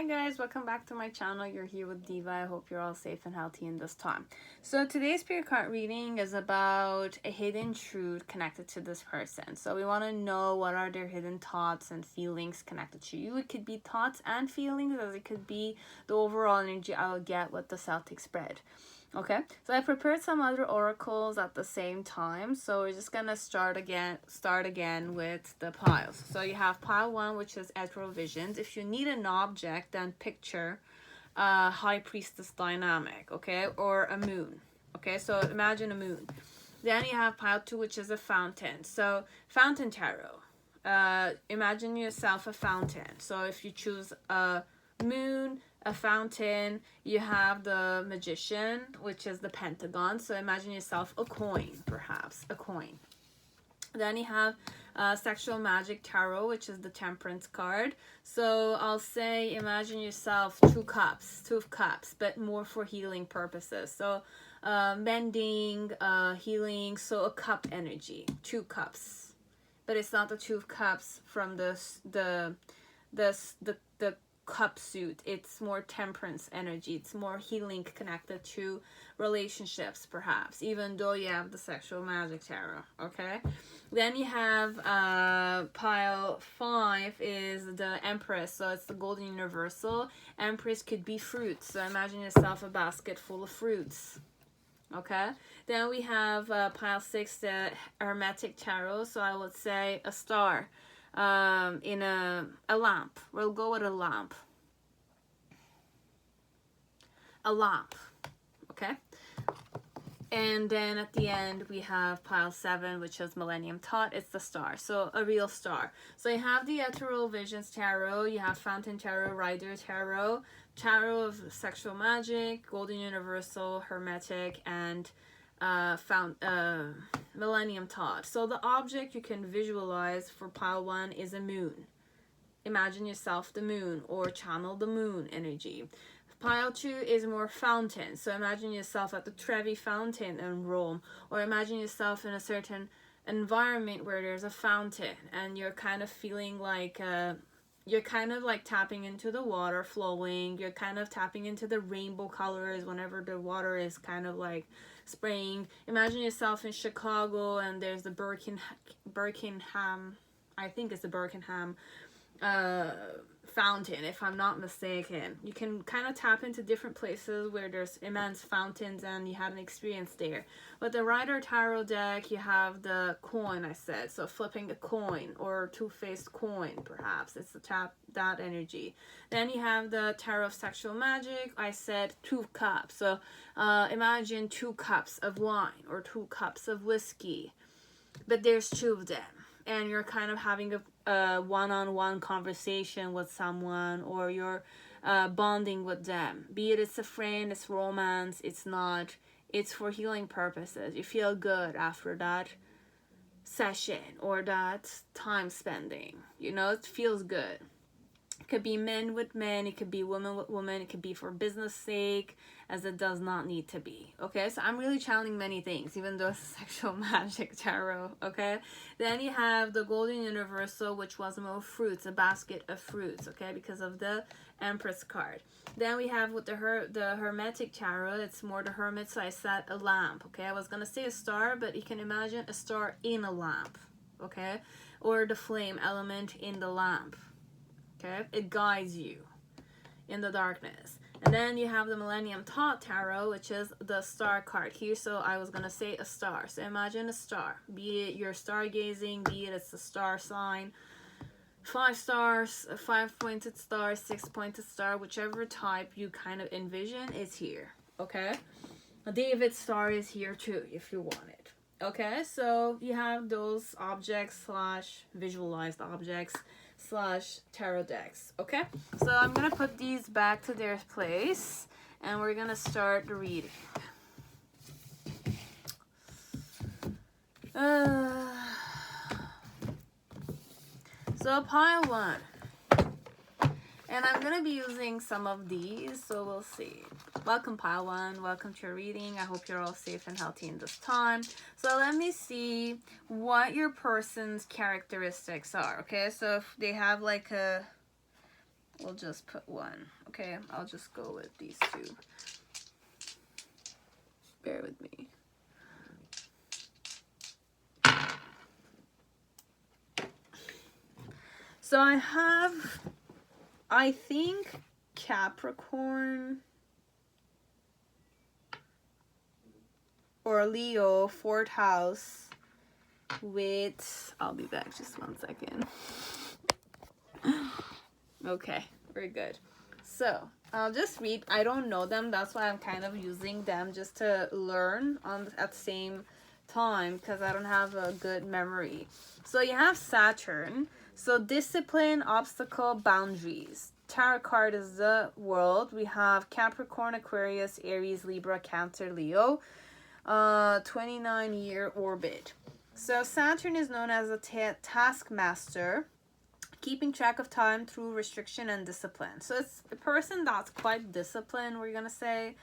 Hi guys, welcome back to my channel. You're here with Diva. I hope you're all safe and healthy in this time. So today's spirit card reading is about a hidden truth connected to this person. So we want to know what are their hidden thoughts and feelings connected to you. It could be thoughts and feelings, as it could be the overall energy I will get with the Celtic spread. Okay, so I prepared some other oracles at the same time, so we're just gonna start again with the piles. So you have pile 1, which is Ethereal Visions. If you need an object, then picture a High Priestess dynamic, okay, or a moon. Okay, so imagine a moon. Then you have pile 2, which is a fountain. So Fountain Tarot. Imagine yourself a fountain. So if you choose a moon, a fountain, you have the Magician, which is the pentagon. So imagine yourself a coin, perhaps a coin. Then you have Sexual Magic Tarot, which is the Temperance card. So I'll say imagine yourself two of cups, but more for healing purposes. So mending, healing, so a cup energy, 2 cups, but it's not the 2 of cups from the cup suit. It's more temperance energy. It's more healing connected to relationships, perhaps, even though you have the Sexual Magic Tarot. Okay, then you have pile 5 is the Empress. So it's the Golden Universal. Empress could be fruits, so imagine yourself a basket full of fruits. Okay, then we have pile 6, the Hermetic Tarot. So I would say a star in a lamp. We'll go with a lamp. Okay, and then at the end we have pile 7, which is Millennium Thoth. It's the star, so a real star. So you have the Ethereal Visions Tarot, you have Fountain Tarot, Rider Tarot, Tarot of Sexual Magic, Golden Universal, Hermetic, and Millennium Thoth. So the object you can visualize for pile 1 is a moon. Imagine yourself the moon, or channel the moon energy. Pile 2 is more fountain. So imagine yourself at the Trevi Fountain in Rome, or imagine yourself in a certain environment where there's a fountain and you're kind of feeling like you're kind of like tapping into the water flowing. You're kind of tapping into the rainbow colors whenever the water is kind of like spraying. Imagine yourself in Chicago and there's the Birkenham, I think it's the Birkenham fountain, if I'm not mistaken. You can kind of tap into different places where there's immense fountains and you had an experience there. But the Rider Tarot deck, you have the coin, I said, so flipping a coin or two-faced coin, perhaps. It's the tap, that energy. Then you have the Tarot of Sexual Magic. I said 2 cups. So imagine 2 cups of wine or 2 cups of whiskey, but there's 2 of them, and you're kind of having a one-on-one conversation with someone, or you're bonding with them. Be it it's a friend, it's romance, it's not, it's for healing purposes. You feel good after that session or that time spending. You know, it feels good. It could be men with men, it could be women with women, it could be for business sake, as it does not need to be. Okay, so I'm really channeling many things, even though it's Sexual Magic Tarot. Okay, then you have the Golden Universal, which was more fruits, a basket of fruits. Okay, because of the Empress card. Then we have with the Hermetic Tarot, it's more the Hermit, so I said a lamp. Okay, I was gonna say a star, but you can imagine a star in a lamp. Okay, or the flame element in the lamp. Okay, it guides you in the darkness. And then you have the Millennium Thoth Tarot, which is the star card here. So I was going to say a star. So imagine a star. Be it you're stargazing, be it it's a star sign. 5 stars, a 5-pointed star, 6-pointed star, whichever type you kind of envision is here. Okay? A David star is here too, if you want it. Okay? So you have those objects / visualized objects / tarot decks. Okay, so I'm gonna put these back to their place and we're gonna start the reading. So pile 1, and I'm gonna be using some of these, so we'll see. Welcome pile 1, welcome to your reading. I hope you're all safe and healthy in this time. So let me see what your person's characteristics are. Okay, so if they have like a we'll just put one. Okay, I'll just go with these two. Bear with me. So I have, I think, Capricorn or Leo, 4th house with, I'll be back just 1 second. Okay, we're good. So I'll just read. I don't know them, that's why I'm kind of using them just to learn at the same time, because I don't have a good memory. So you have Saturn. So discipline, obstacle, boundaries. Tarot card is the world. We have Capricorn, Aquarius, Aries, Libra, Cancer, Leo. 29-year orbit. So Saturn is known as a taskmaster, keeping track of time through restriction and discipline. So it's a person that's quite disciplined, we're gonna say.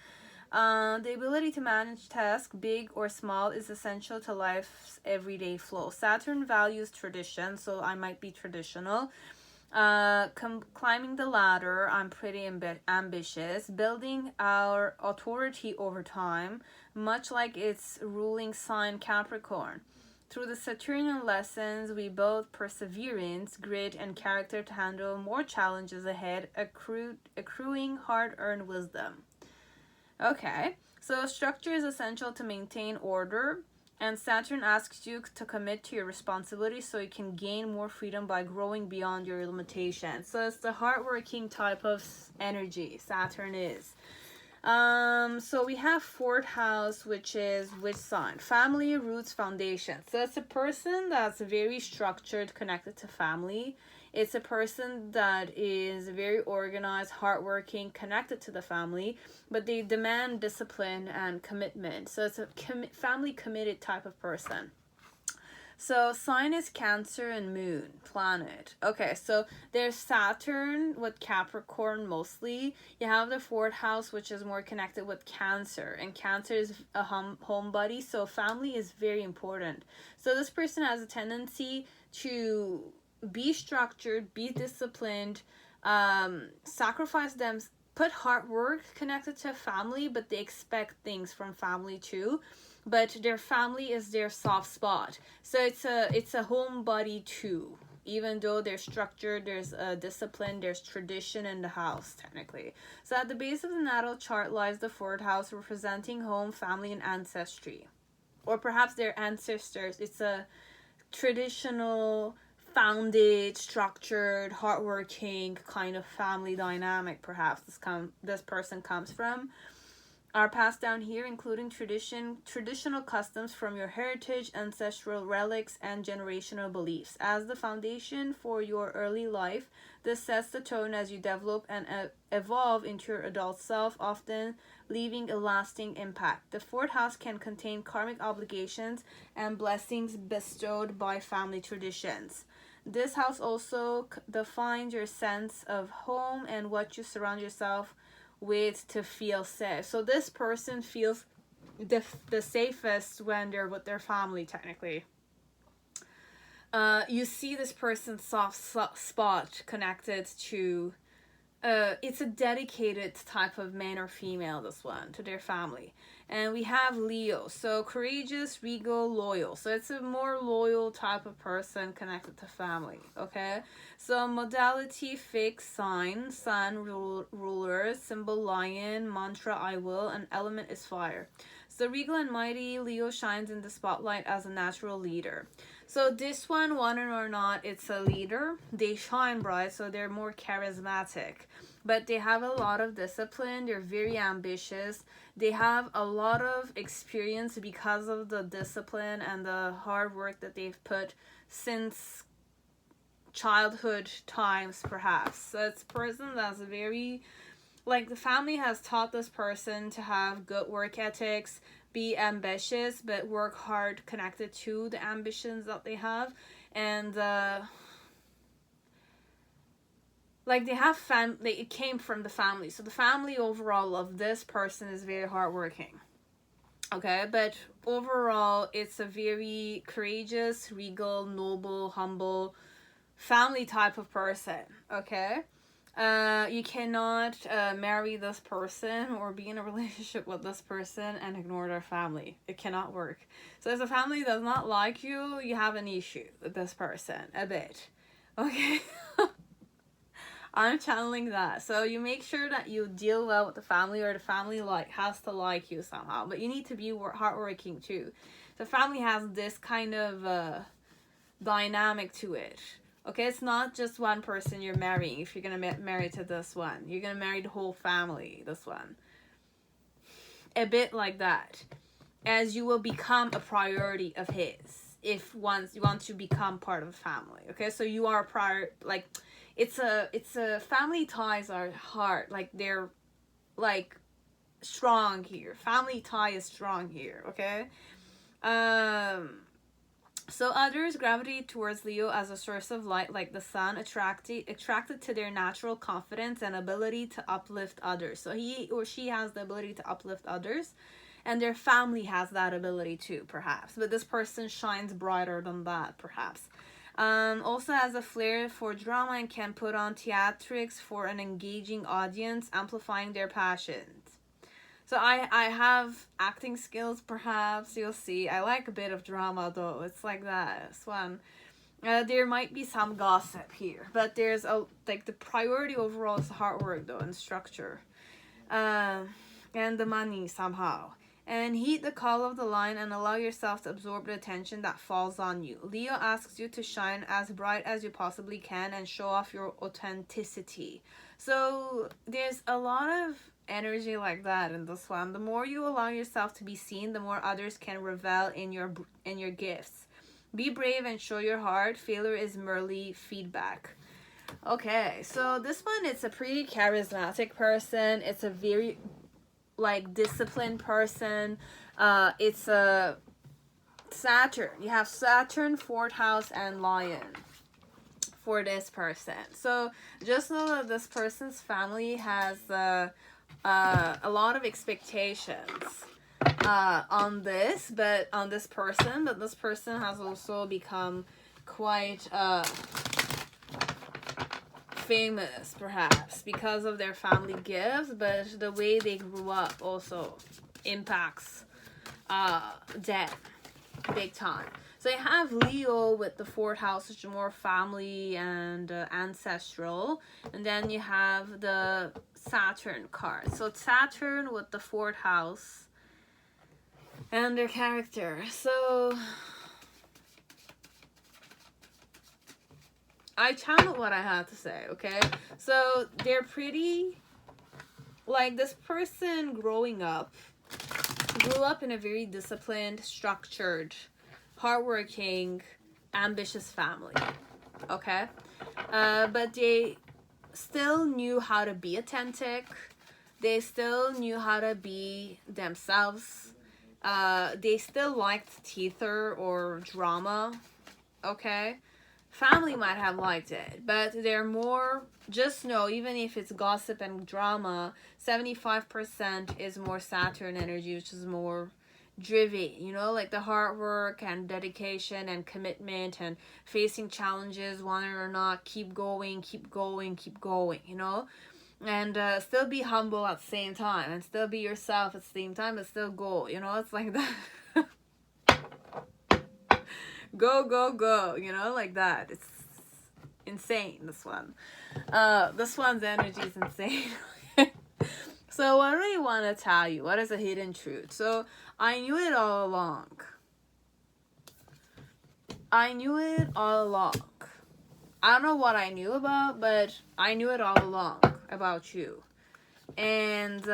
The ability to manage tasks, big or small, is essential to life's everyday flow. Saturn values tradition, so I might be traditional. Climbing the ladder, I'm pretty ambitious. Building our authority over time, much like its ruling sign Capricorn. Through the Saturnian lessons, we build perseverance, grit, and character to handle more challenges ahead, accruing hard-earned wisdom. Okay, so structure is essential to maintain order, and Saturn asks you to commit to your responsibilities so you can gain more freedom by growing beyond your limitations. So it's the hardworking type of energy Saturn is. So we have 4th house, which is which sign? Family, roots, foundation. So it's a person that's very structured, connected to family. It's a person that is very organized, hardworking, connected to the family, but they demand discipline and commitment. So it's a family committed type of person. So sign is Cancer and moon, planet. Okay, so there's Saturn with Capricorn mostly. You have the 4th house, which is more connected with Cancer. And Cancer is a homebody, so family is very important. So this person has a tendency to be structured, be disciplined, sacrifice them, put hard work connected to family, but they expect things from family too. But their family is their soft spot. So it's a homebody too. Even though they're structured, there's a discipline, there's tradition in the house, technically. So at the base of the natal chart lies the 4th house, representing home, family, and ancestry. Or perhaps their ancestors. It's a traditional, founded, structured, hardworking kind of family dynamic, perhaps this person comes from. Are passed down here, including traditional customs from your heritage, ancestral relics, and generational beliefs. As the foundation for your early life, this sets the tone as you develop and evolve into your adult self, often leaving a lasting impact. The 4th house can contain karmic obligations and blessings bestowed by family traditions. This house also defines your sense of home and what you surround yourself with to feel safe. So this person feels the safest when they're with their family, technically. You see this person's soft spot connected to it's a dedicated type of man or female, this one, to their family. And we have Leo, so courageous, regal, loyal. So it's a more loyal type of person connected to family, okay? So modality, fixed sign, sun, ruler, symbol, lion, mantra, I will, and element is fire. So regal and mighty, Leo shines in the spotlight as a natural leader. So this one, or not, it's a leader. They shine bright, so they're more charismatic. But they have a lot of discipline. They're very ambitious. They have a lot of experience because of the discipline and the hard work that they've put since childhood times, perhaps. So it's a person that's very, like, the family has taught this person to have good work ethics, be ambitious, but work hard connected to the ambitions that they have. And like, they have it came from the family. So the family overall of this person is very hardworking. Okay, but overall, it's a very courageous, regal, noble, humble, family type of person. Okay, You cannot marry this person or be in a relationship with this person and ignore their family. It cannot work. So if the family does not like you, you have an issue with this person a bit. Okay? I'm channeling that. So you make sure that you deal well with the family, or the family has to like you somehow. But you need to be hardworking too. The family has this kind of dynamic to it. Okay, it's not just one person you're marrying. If you're gonna marry to this one, you're gonna marry the whole family. This one, a bit like that, as you will become a priority of his. If once you want to become part of a family, okay, so you are like, it's a family ties are hard. Like they're like strong here. Family tie is strong here. Okay, So others gravitate towards Leo as a source of light, like the sun, attracted to their natural confidence and ability to uplift others. So he or she has the ability to uplift others, and their family has that ability too, perhaps. But this person shines brighter than that, perhaps. Also has a flair for drama and can put on theatrics for an engaging audience, amplifying their passions. So I have acting skills, perhaps. You'll see. I like a bit of drama, though. It's like that. This one. There might be some gossip here, but there's the priority overall is hard work, though, and structure, and the money somehow. And heed the call of the line and allow yourself to absorb the attention that falls on you. Leo asks you to shine as bright as you possibly can and show off your authenticity. So there's a lot of energy like that in this one. The more you allow yourself to be seen, the more others can revel in your gifts. Be brave and show your heart. Failure is merely feedback. Okay, so this one, it's a pretty charismatic person. It's a very disciplined person. It's a Saturn. You have Saturn, 4th house, and Lion for this person. So just know that this person's family has a lot of expectations on this person, but this person has also become quite famous, perhaps, because of their family gifts, but the way they grew up also impacts them big time. So you have Leo with the 4th house, which is more family and ancestral, and then you have the Saturn card. So Saturn with the 4th house and their character. So I channeled what I had to say, okay? So they're pretty, this person grew up in a very disciplined, structured, hardworking, ambitious family, okay? But they still knew how to be authentic. They still knew how to be themselves. They still liked theater or drama, okay? Family might have liked it, but they're more, just know, even if it's gossip and drama, 75% is more Saturn energy, which is more driven, like the hard work and dedication and commitment and facing challenges, wanting or not, keep going, and still be humble at the same time, and still be yourself at the same time, but still go, it's like that. Go, like that. It's insane, this one. This one's energy is insane. So what do I want to tell you? What is a hidden truth? So I knew it all along. I don't know what I knew about, but I knew it all along about you. And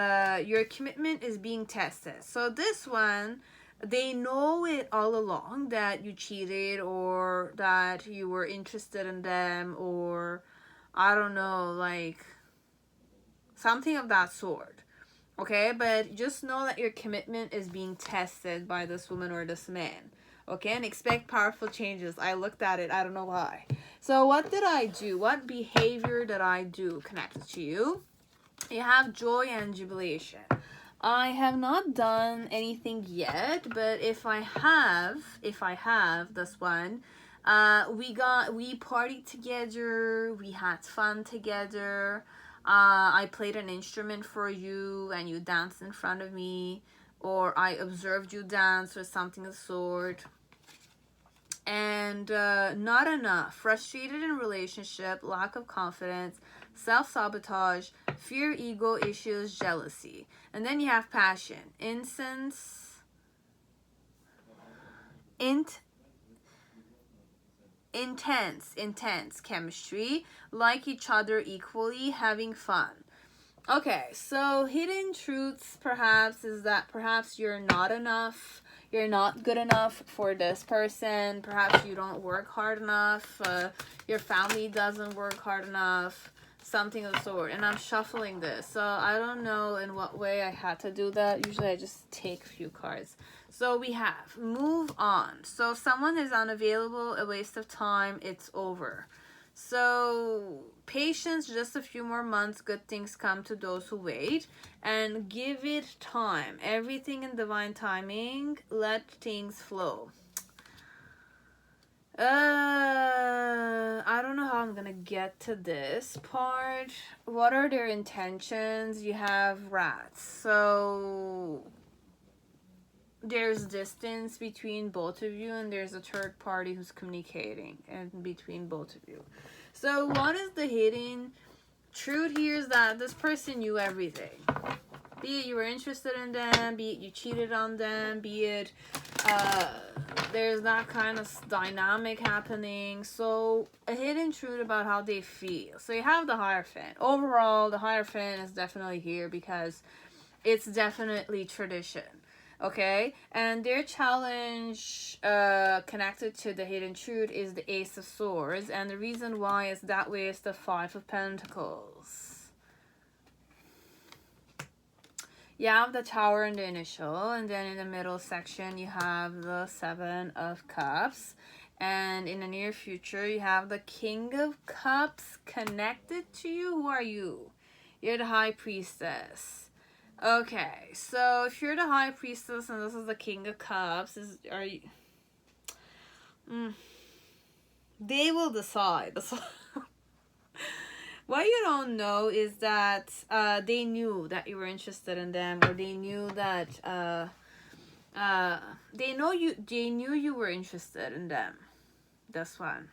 your commitment is being tested. So this one, they know it all along that you cheated, or that you were interested in them, or I don't know, something of that sort. Okay, but just know that your commitment is being tested by this woman or this man. Okay, and expect powerful changes. I looked at it, I don't know why. So what did I do? What behavior did I do connected to you? You have joy and jubilation. I have not done anything yet, but if I have this one, We partied together, we had fun together. I played an instrument for you and you danced in front of me, or I observed you dance or something of the sort. And not enough. Frustrated in relationship, lack of confidence, self-sabotage, fear, ego issues, jealousy. And then you have passion. Intense chemistry, like each other equally, having fun. Okay, so hidden truths perhaps is that perhaps you're not enough, you're not good enough for this person, perhaps you don't work hard enough, your family doesn't work hard enough, something of the sort. And I'm shuffling this, so I don't know in what way I had to do that. Usually I just take a few cards. So we have move on. So if someone is unavailable, a waste of time, it's over. So patience, just a few more months, good things come to those who wait, and give it time. Everything in divine timing, let things flow. I don't know how I'm gonna get to this part. What are their intentions? You have rats, so there's distance between both of you, and there's a third party who's communicating in between both of you. So what is the hidden truth here is that this person knew everything. Be it you were interested in them, be it you cheated on them, be it there's that kind of dynamic happening. So a hidden truth about how they feel. So you have the Hierophant. Overall, the Hierophant is definitely here because it's definitely tradition. Okay, and their challenge connected to the hidden truth is the Ace of Swords, and the reason why is that way is the Five of Pentacles. You have the Tower in the initial, and then in the middle section you have the Seven of Cups, and in the near future you have the King of Cups connected to you. Who are you? You're the High Priestess. Okay, so if you're the High Priestess and this is the King of Cups, are you? They will decide. What you don't know is that they knew that you were interested in them, or they knew that they knew you were interested in them. That's one.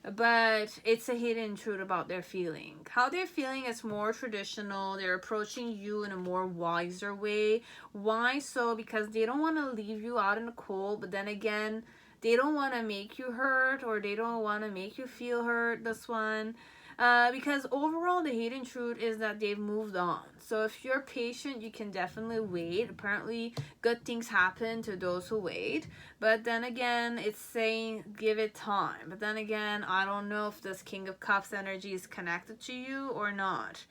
But it's a hidden truth about their feeling. How they're feeling is more traditional. They're approaching you in a more wiser way. Why so? Because they don't want to leave you out in the cold, but then again, they don't want to make you hurt, or they don't want to make you feel hurt. This one. Because overall, the hidden truth is that they've moved on. So if you're patient, you can definitely wait. Apparently, good things happen to those who wait. But then again, it's saying give it time. But then again, I don't know if this King of Cups energy is connected to you or not.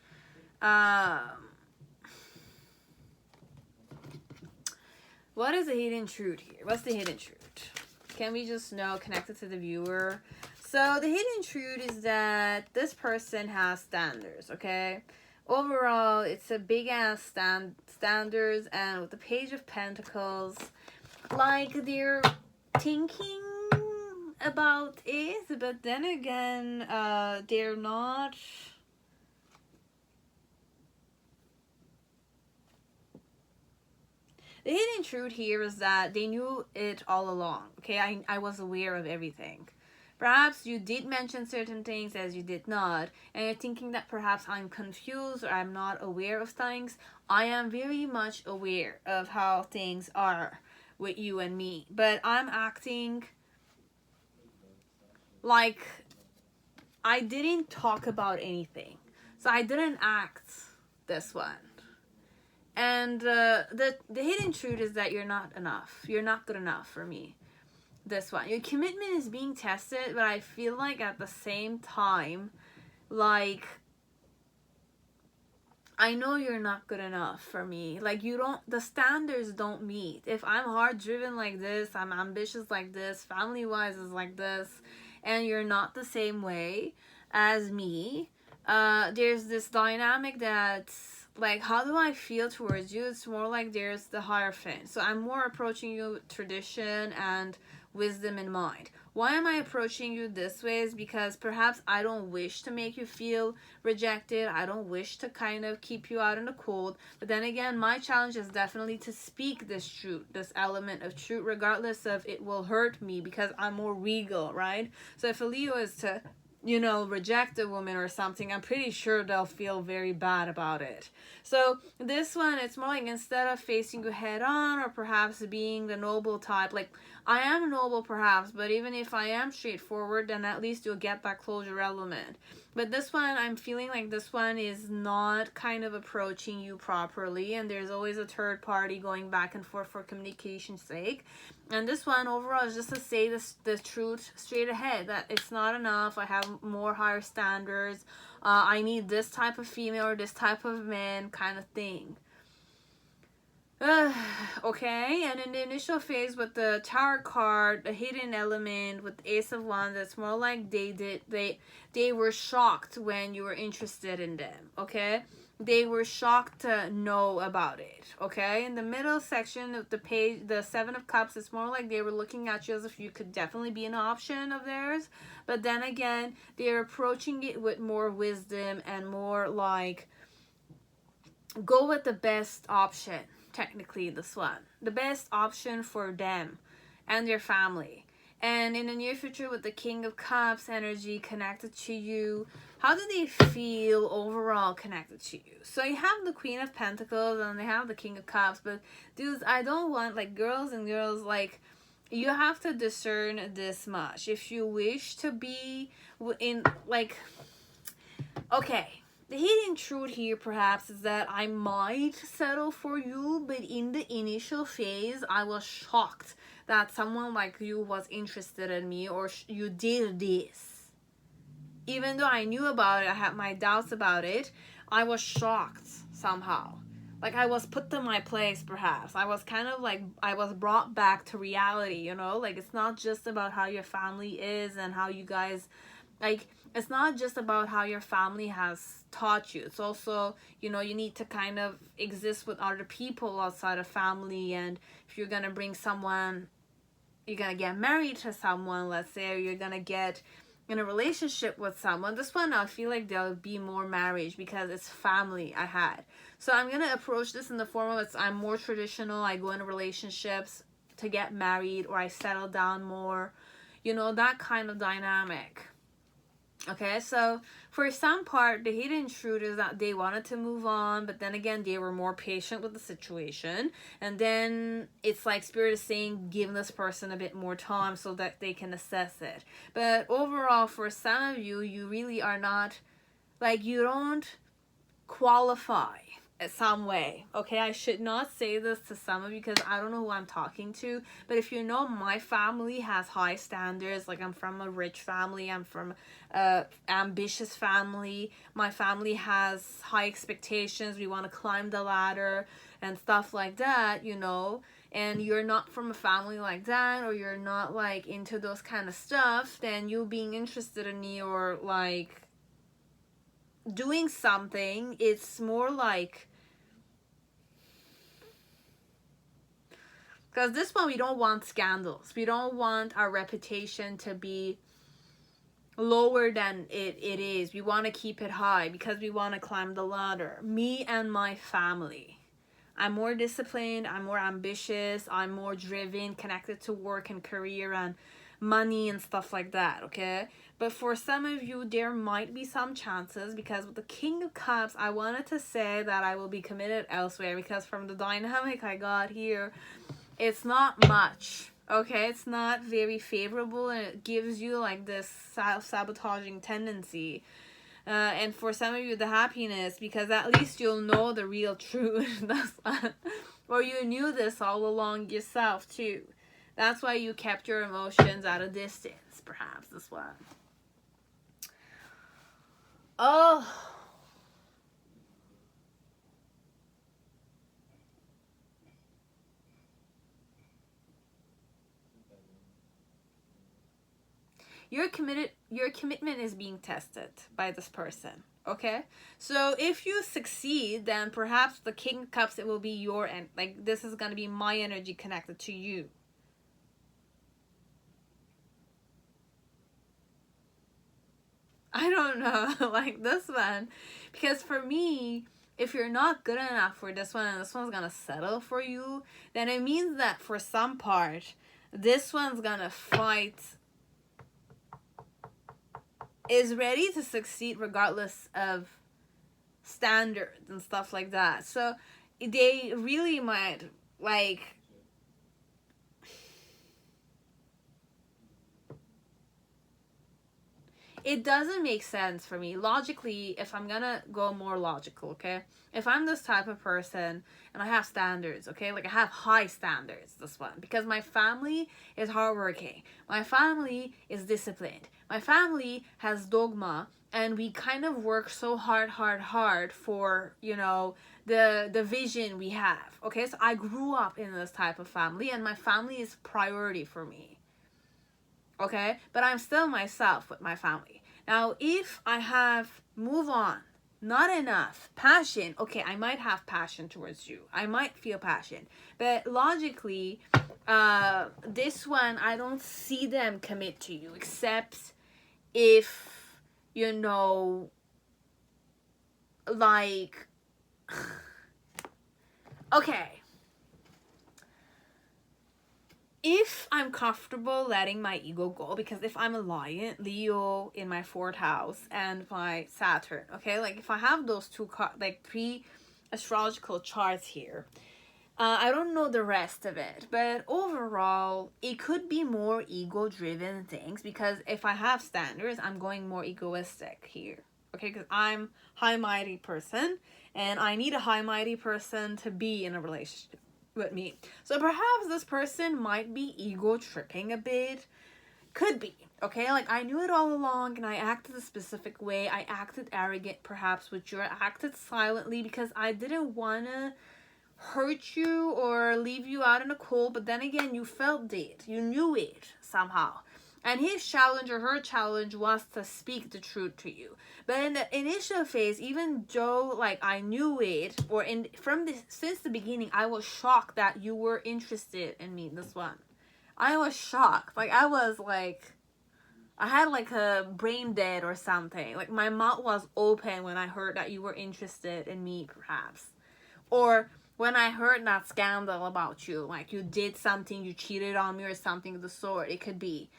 What is the hidden truth here? What's the hidden truth? Can we just know connected to the viewer? So the hidden truth is that this person has standards, okay? Overall, it's a big ass standards, and with the Page of Pentacles, like they're thinking about it, but then again, they're not. The hidden truth here is that they knew it all along, okay? I was aware of everything. Perhaps you did mention certain things as you did not, and you're thinking that perhaps I'm confused or I'm not aware of things. I am very much aware of how things are with you and me, but I'm acting like I didn't talk about anything. So I didn't act this one. And the hidden truth is that you're not enough. You're not good enough for me. This one, your commitment is being tested, but I feel like at the same time, like, I know you're not good enough for me. Like, the standards don't meet. If I'm hard driven like this, I'm ambitious like this, family wise is like this, and you're not the same way as me, there's this dynamic that's like, how do I feel towards you? It's more like there's the Hierophant. So I'm more approaching you with tradition and wisdom in mind. Why am I approaching you this way is because perhaps I don't wish to make you feel rejected. I don't wish to kind of keep you out in the cold. But then again, my challenge is definitely to speak this truth, this element of truth, regardless of it will hurt me, because I'm more regal, right? So if a Leo is to, you know, reject a woman or something, I'm pretty sure they'll feel very bad about it. So this one, it's more like, instead of facing you head on, or perhaps being the noble type, like, I am noble perhaps, but even if I am straightforward, then at least you'll get that closure element. But this one, I'm feeling like this one is not kind of approaching you properly, and there's always a third party going back and forth for communication's sake. And this one overall is just to say the truth straight ahead, that it's not enough. I have more higher standards. I need this type of female or this type of man kind of thing. Okay, and in the initial phase with the Tower card, the hidden element with the Ace of Wands, it's more like they were shocked when you were interested in them, okay? They were shocked to know about it, okay? In the middle section of the page, the Seven of Cups, it's more like they were looking at you as if you could definitely be an option of theirs. But then again, they're approaching it with more wisdom and more like, go with the best option. Technically, this one, the best option for them and their family. And in the near future, with the King of Cups energy connected to you, how do they feel overall connected to you? So you have the Queen of Pentacles and they have the King of Cups, but dudes, I don't want, like, girls, like, you have to discern this much. If you wish to be in, like, okay, the hidden truth here perhaps is that I might settle for you, but in the initial phase, I was shocked that someone like you was interested in me, or you did this. Even though I knew about it, I had my doubts about it, I was shocked somehow. Like, I was put to my place perhaps. I was kind of like, I was brought back to reality, you know? Like, it's not just about how your family is and how you guys, like, it's not just about how your family has taught you. It's also, you know, you need to kind of exist with other people outside of family. And if you're going to bring someone, you're going to get married to someone, let's say, or you're going to get in a relationship with someone. This one, I feel like there'll be more marriage because it's family I had. So I'm going to approach this in the form of, I'm more traditional. I go into relationships to get married, or I settle down more. You know, that kind of dynamic. Okay, so for some part, the hidden truth is that they wanted to move on, but then again, they were more patient with the situation. And then it's like Spirit is saying, give this person a bit more time so that they can assess it. But overall, for some of you, you really are not, like, you don't qualify in some way. Okay, I should not say this to some of you because I don't know who I'm talking to, but if you know, my family has high standards. Like, I'm from a rich family, I'm from a ambitious family, my family has high expectations, we want to climb the ladder and stuff like that, you know. And you're not from a family like that, or you're not like into those kind of stuff, then you being interested in me or like doing something, it's more like, because this one, we don't want scandals, we don't want our reputation to be lower than it is. We want to keep it high because we want to climb the ladder. Me and my family, I'm more disciplined, I'm more ambitious, I'm more driven, connected to work and career and money and stuff like that, okay? But for some of you, there might be some chances, because with the King of Cups, I wanted to say that I will be committed elsewhere, because from the dynamic I got here, it's not much, okay? It's not very favorable, and it gives you like this self-sabotaging tendency. And for some of you, the happiness, because at least you'll know the real truth. Or you knew this all along yourself too. That's why you kept your emotions at a distance, perhaps, this one. Oh. Your commitment is being tested by this person, okay? So if you succeed, then perhaps the King of Cups, it will be your end. Like, this is going to be my energy connected to you. I don't know, like this one, because for me, if you're not good enough for this one and this one's gonna settle for you, then it means that for some part, this one's gonna fight, is ready to succeed regardless of standards and stuff like that. So they really might, like, it doesn't make sense for me logically. If I'm gonna go more logical, okay, if I'm this type of person and I have standards, okay, like I have high standards, this one, because my family is hardworking, my family is disciplined, my family has dogma, and we kind of work so hard for, you know, the vision we have. Okay, so I grew up in this type of family and my family is priority for me. Okay, but I'm still myself with my family. Now, if I have, move on, not enough passion, okay, I might have passion towards you, I might feel passion, but logically, this one, I don't see them commit to you, except if, you know, like, okay, if I'm comfortable letting my ego go, because if I'm a lion, Leo in my 4th house and my Saturn, okay, like if I have those two, like 3 astrological charts here, I don't know the rest of it, but overall, it could be more ego-driven things, because if I have standards, I'm going more egoistic here, okay, because I'm high-mighty person, and I need a high-mighty person to be in a relationship with me. So perhaps this person might be ego tripping a bit. Could be. Okay, like I knew it all along and I acted a specific way. I acted arrogant perhaps with you. I acted silently because I didn't want to hurt you or leave you out in the cold. But then again, you felt it. You knew it somehow. And his challenge or her challenge was to speak the truth to you. But in the initial phase, even though like I knew it, or since the beginning, I was shocked that you were interested in me. This one, I was shocked. Like I was like, I had like a brain dead or something. Like my mouth was open when I heard that you were interested in me, perhaps, or when I heard that scandal about you, like you did something, you cheated on me or something of the sort. It could be.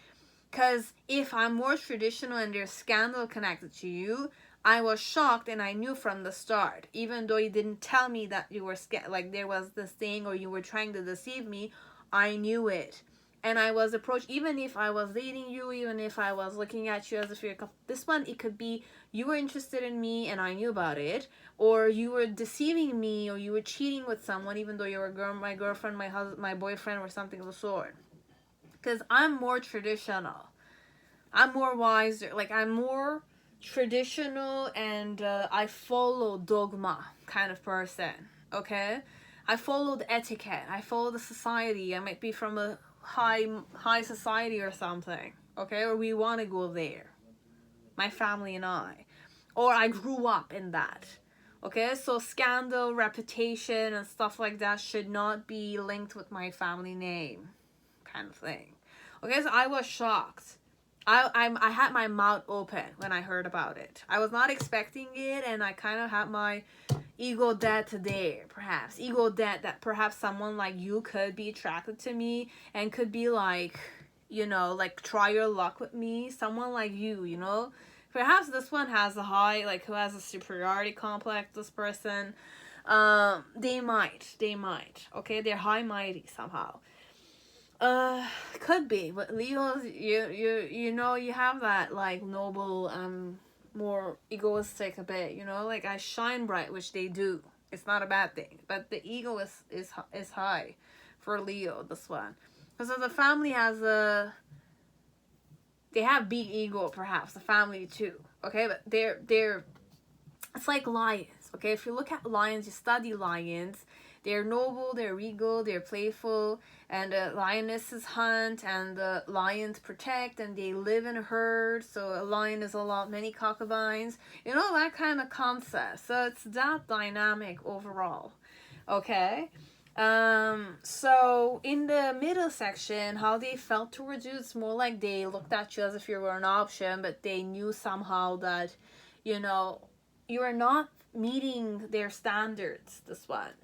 Because if I'm more traditional and there's scandal connected to you, I was shocked and I knew from the start. Even though you didn't tell me that you were like there was this thing or you were trying to deceive me, I knew it. And I was approached, even if I was dating you, even if I was looking at you as if you're a couple. This one, it could be you were interested in me and I knew about it. Or you were deceiving me or you were cheating with someone even though you were my girlfriend, my husband, my boyfriend or something of the sort. Because I'm more traditional. I'm more wiser. Like, I'm more traditional and I follow dogma kind of person. Okay? I follow the etiquette. I follow the society. I might be from a high society or something. Okay? Or we want to go there. My family and I. Or I grew up in that. Okay? So scandal, reputation, and stuff like that should not be linked with my family name. Kind of thing. Okay, so I was shocked. I had my mouth open when I heard about it. I was not expecting it, and I kind of had my ego dead today, perhaps. Ego dead that perhaps someone like you could be attracted to me and could be like, you know, like try your luck with me. Someone like you know. Perhaps this one has a high, like who has a superiority complex, this person. They might. Okay, they're high-mighty somehow. Could be, but Leo's, you know, you have that like noble, more egoistic a bit, you know, like I shine bright, which they do. It's not a bad thing, but the ego is high for Leo, this one, because the family has they have big ego, perhaps the family too. Okay, but they're it's like lions. Okay, if you look at lions, you study lions. They're noble, they're regal, they're playful, and lionesses hunt, and the lions protect, and they live in a herd, so a lion is many concubines, you know, that kind of concept. So it's that dynamic overall, okay? So in the middle section, how they felt towards you, it's more like they looked at you as if you were an option, but they knew somehow that, you know, you are not meeting their standards, this one.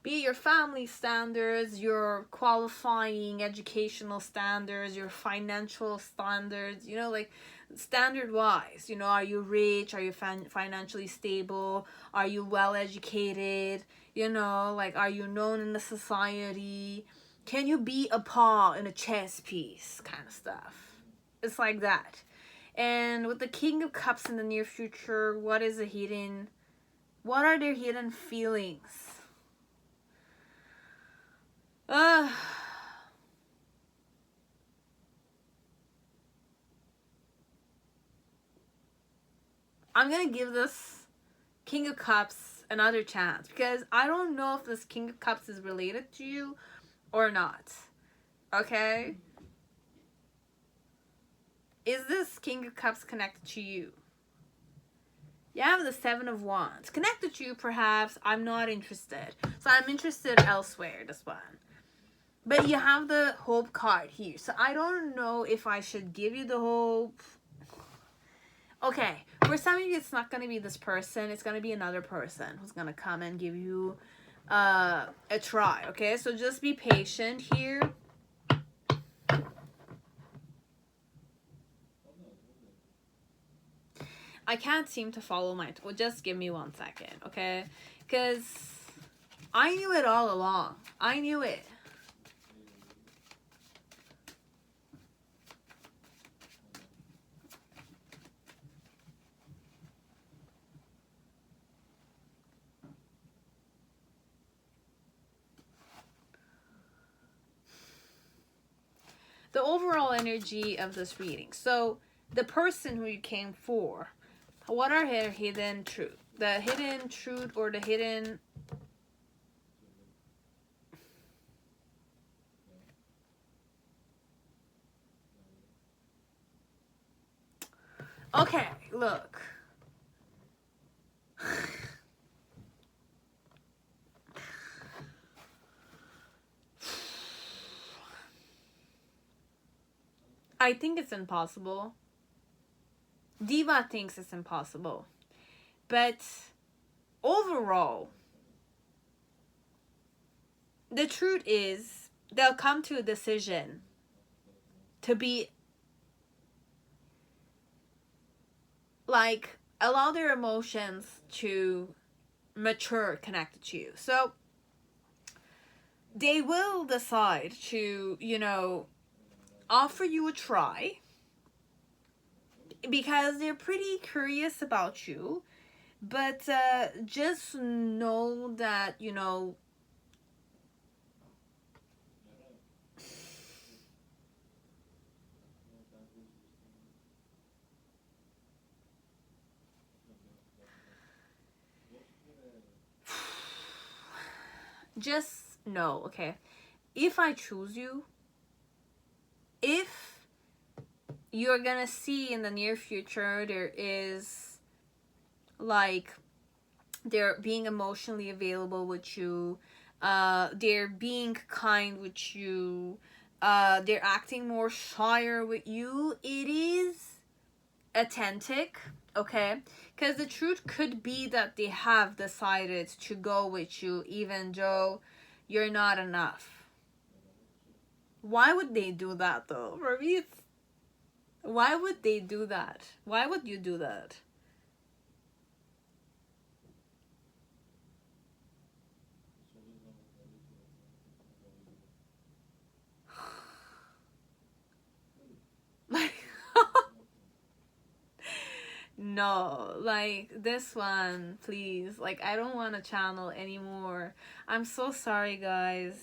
Be it your family standards, your qualifying educational standards, your financial standards, you know, like standard wise, you know, are you rich? Are you financially stable? Are you well educated? You know, like, are you known in the society? Can you be a pawn in a chess piece? Kind of stuff. It's like that. And with the King of Cups in the near future, what are their hidden feelings? I'm gonna give this King of Cups another chance, because I don't know if this King of Cups is related to you or not. Okay? Is this King of Cups connected to you? You have the Seven of Wands. Connected to you, perhaps. I'm not interested. So I'm interested elsewhere, this one. But you have the Hope card here. So I don't know if I should give you the hope. Okay. For some of you, it's not going to be this person. It's going to be another person who's going to come and give you a try. Okay? So just be patient here. I can't seem to follow my... Well, just give me 1 second, okay? Because I knew it all along. I knew it. The overall energy of this reading. So, the person who you came for, what are her hidden truth? The hidden truth or the hidden... Okay, look. I think it's impossible. Diva thinks it's impossible. But overall, the truth is they'll come to a decision to be like, allow their emotions to mature connected to you. So they will decide to, you know, offer you a try because they're pretty curious about you. But just know that, you know, just know, okay, if I choose you, if you're gonna see in the near future there is, like, they're being emotionally available with you, they're being kind with you, they're acting more shyer with you, it is authentic, okay? Because the truth could be that they have decided to go with you even though you're not enough. Why would they do that though? For me, why would they do that? Why would you do that? No, like, this one, please. Like, I don't want to channel anymore. I'm so sorry, guys.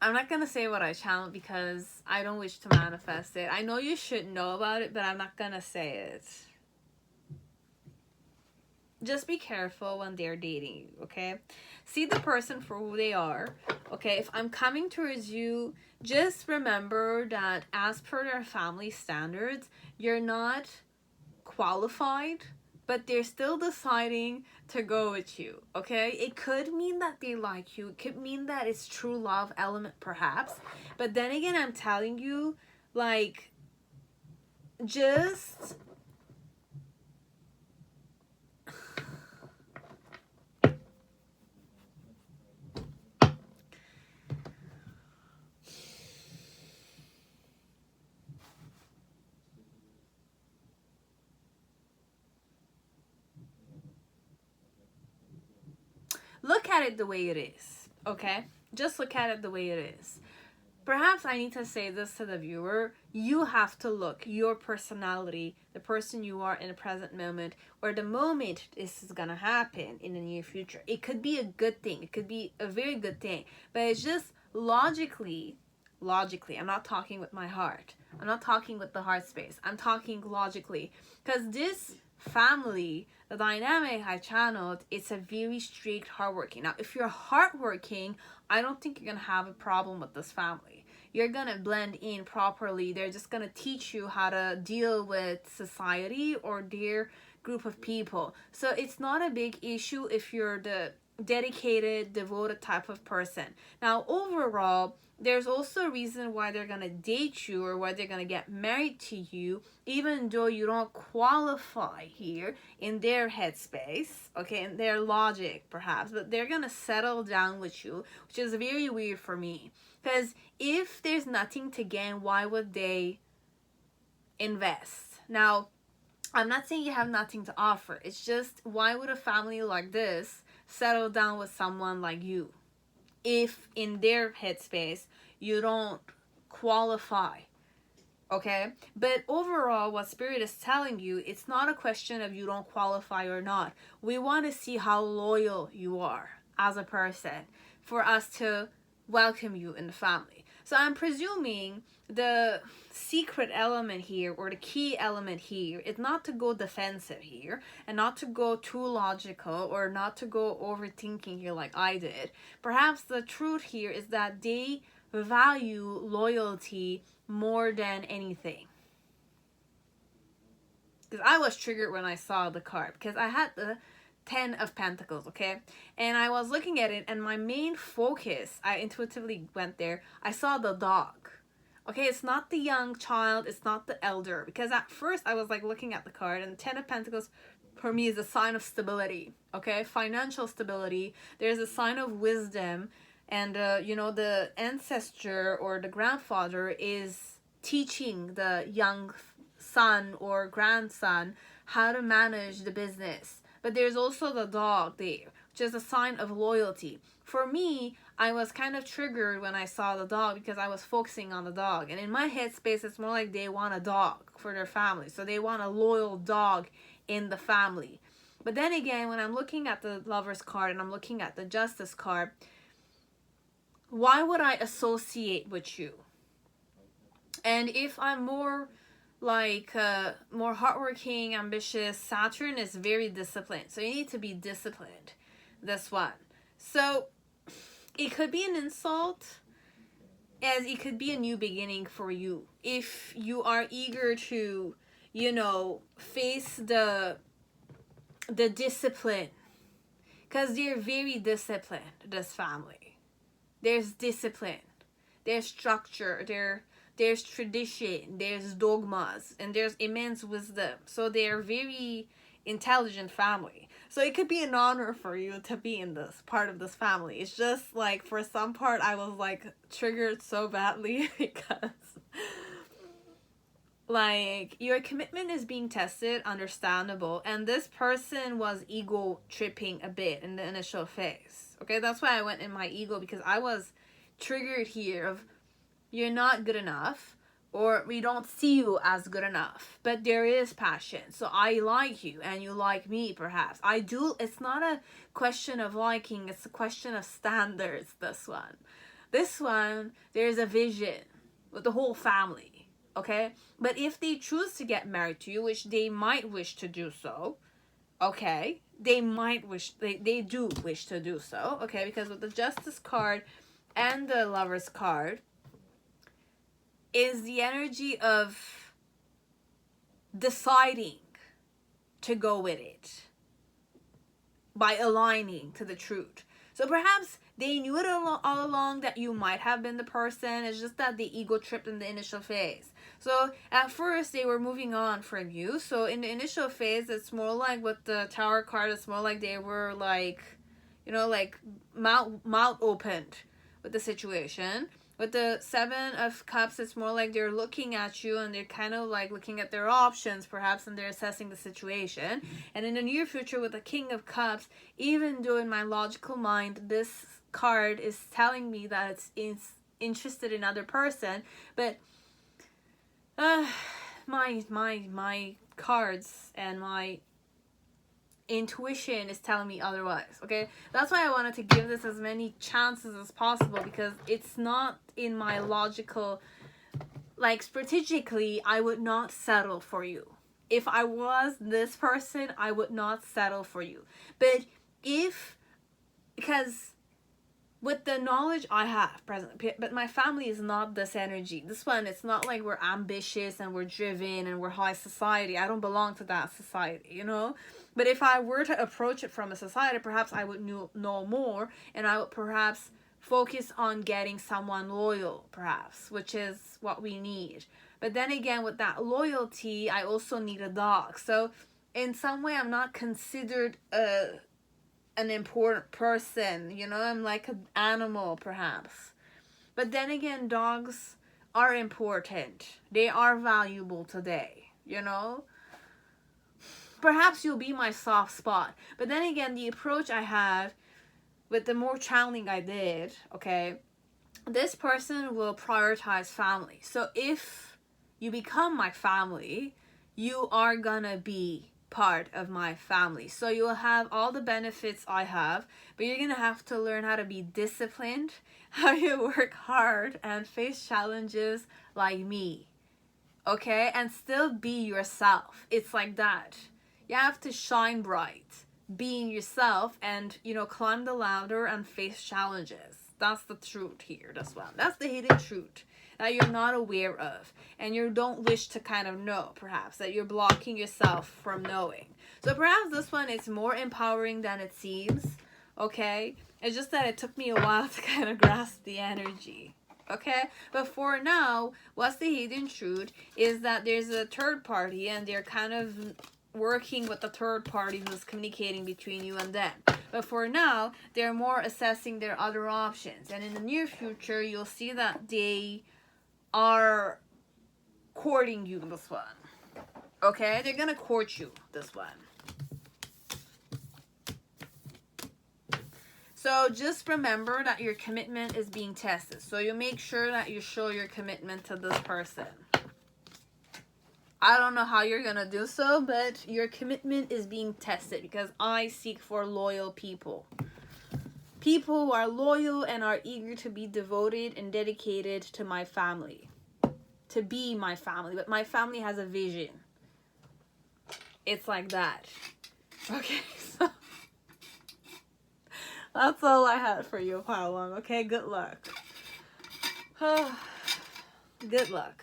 I'm not gonna say what I channeled because I don't wish to manifest it. I know you should know about it, but I'm not gonna say it. Just be careful when they're dating you, okay? See the person for who they are, okay? If I'm coming towards you, just remember that as per their family standards, you're not qualified, but they're still deciding to go with you, okay? It could mean that they like you. It could mean that it's true love element, perhaps. But then again, I'm telling you, like, just look at it the way it is, okay? Just look at it the way it is. Perhaps I need to say this to the viewer. You have to look your personality, the person you are in the present moment, or the moment this is gonna happen in the near future. It could be a good thing. It could be a very good thing. But it's just logically, I'm not talking with my heart. I'm not talking with the heart space. I'm talking logically. Because this family, the dynamic I channeled, it's a very strict hardworking. Now, if you're hardworking, I don't think you're gonna have a problem with this family. You're gonna blend in properly. They're just gonna teach you how to deal with society or their group of people. So it's not a big issue if you're the dedicated, devoted type of person. Now, overall, there's also a reason why they're gonna date you or why they're gonna get married to you, even though you don't qualify here in their headspace, okay, in their logic perhaps, but they're gonna settle down with you, which is very weird for me. Because if there's nothing to gain, why would they invest? Now, I'm not saying you have nothing to offer. It's just, why would a family like this settle down with someone like you if in their headspace you don't qualify? Okay? But overall, what Spirit is telling you, it's not a question of you don't qualify or not. We want to see how loyal you are as a person for us to welcome you in the family. So I'm presuming the secret element here, or the key element here, is not to go defensive here and not to go too logical or not to go overthinking here like I did. Perhaps the truth here is that they value loyalty more than anything. Because I was triggered when I saw the card, because I had the 10 of Pentacles, okay? And I was looking at it, and my main focus, I intuitively went there. I saw the dog. Okay, it's not the young child, it's not the elder. Because at first I was like looking at the card, and 10 of Pentacles for me is a sign of stability, okay? Financial stability. There's a sign of wisdom, and the ancestor or the grandfather is teaching the young son or grandson how to manage the business. But there's also the dog there, which is a sign of loyalty. For me, I was kind of triggered when I saw the dog because I was focusing on the dog. And in my headspace, it's more like they want a dog for their family. So they want a loyal dog in the family. But then again, when I'm looking at the Lover's card and I'm looking at the Justice card, why would I associate with you? And if I'm more more hardworking, ambitious, Saturn is very disciplined. So you need to be disciplined. This one. So it could be an insult, as it could be a new beginning for you. If you are eager to, face the discipline. Because they're very disciplined, this family. There's discipline. There's structure. There's tradition, there's dogmas, and there's immense wisdom. So they're very intelligent family. So it could be an honor for you to be in this part of this family. It's just like, for some part, I was like triggered so badly because like your commitment is being tested, understandable. And this person was ego tripping a bit in the initial phase. Okay, that's why I went in my ego, because I was triggered here of, you're not good enough, or we don't see you as good enough, but there is passion. So I like you and you like me, perhaps. I do. It's not a question of liking, it's a question of standards, this one. This one, there's a vision with the whole family, okay? But if they choose to get married to you, which they might wish to do so, okay? They might wish, they do wish to do so, okay? Because with the Justice card and the Lover's card is the energy of deciding to go with it by aligning to the truth. So perhaps they knew it all along that you might have been the person. It's just that the ego tripped in the initial phase. So at first they were moving on from you. So in the initial phase, it's more like with the Tower card, it's more like they were like, you know, like mouth opened with the situation. With the Seven of Cups, it's more like they're looking at you and they're kind of like looking at their options perhaps, and they're assessing the situation. And in the near future with the King of Cups, even though in my logical mind this card is telling me that it's interested in other person, but my cards and my intuition is telling me otherwise, okay? That's why I wanted to give this as many chances as possible, because it's not in my logical, like strategically, I would not settle for you. If I was this person, I would not settle for you. But because with the knowledge I have presently, but my family is not this energy. This one, it's not like we're ambitious and we're driven and we're high society. I don't belong to that society, you know? But if I were to approach it from a society, perhaps I would know more, and I would perhaps focus on getting someone loyal, perhaps, which is what we need. But then again, with that loyalty, I also need a dog. So in some way, I'm not considered an important person, you know? I'm like an animal, perhaps. But then again, dogs are important. They are valuable today, you know? Perhaps you'll be my soft spot. But then again, the approach I have with the more channeling I did, okay, this person will prioritize family. So if you become my family, you are gonna be part of my family. So you'll have all the benefits I have, but you're gonna have to learn how to be disciplined, how you work hard and face challenges like me, okay? And still be yourself. It's like that. You have to shine bright, being yourself, and, you know, climb the ladder and face challenges. That's the truth here as well. That's the hidden truth that you're not aware of, and you don't wish to kind of know, perhaps, that you're blocking yourself from knowing. So perhaps this one is more empowering than it seems, okay? It's just that it took me a while to kind of grasp the energy, okay? But for now, what's the hidden truth is that there's a third party, and they're kind of working with the third party who's communicating between you and them. But for now, they're more assessing their other options. And in the near future, you'll see that they are courting you, this one. Okay? They're gonna court you, this one. So just remember that your commitment is being tested. So you make sure that you show your commitment to this person. I don't know how you're gonna do so, but your commitment is being tested, because I seek for loyal people. People who are loyal and are eager to be devoted and dedicated to my family. To be my family. But my family has a vision. It's like that. Okay, so that's all I had for you, Pile 1. Okay, good luck. Good luck.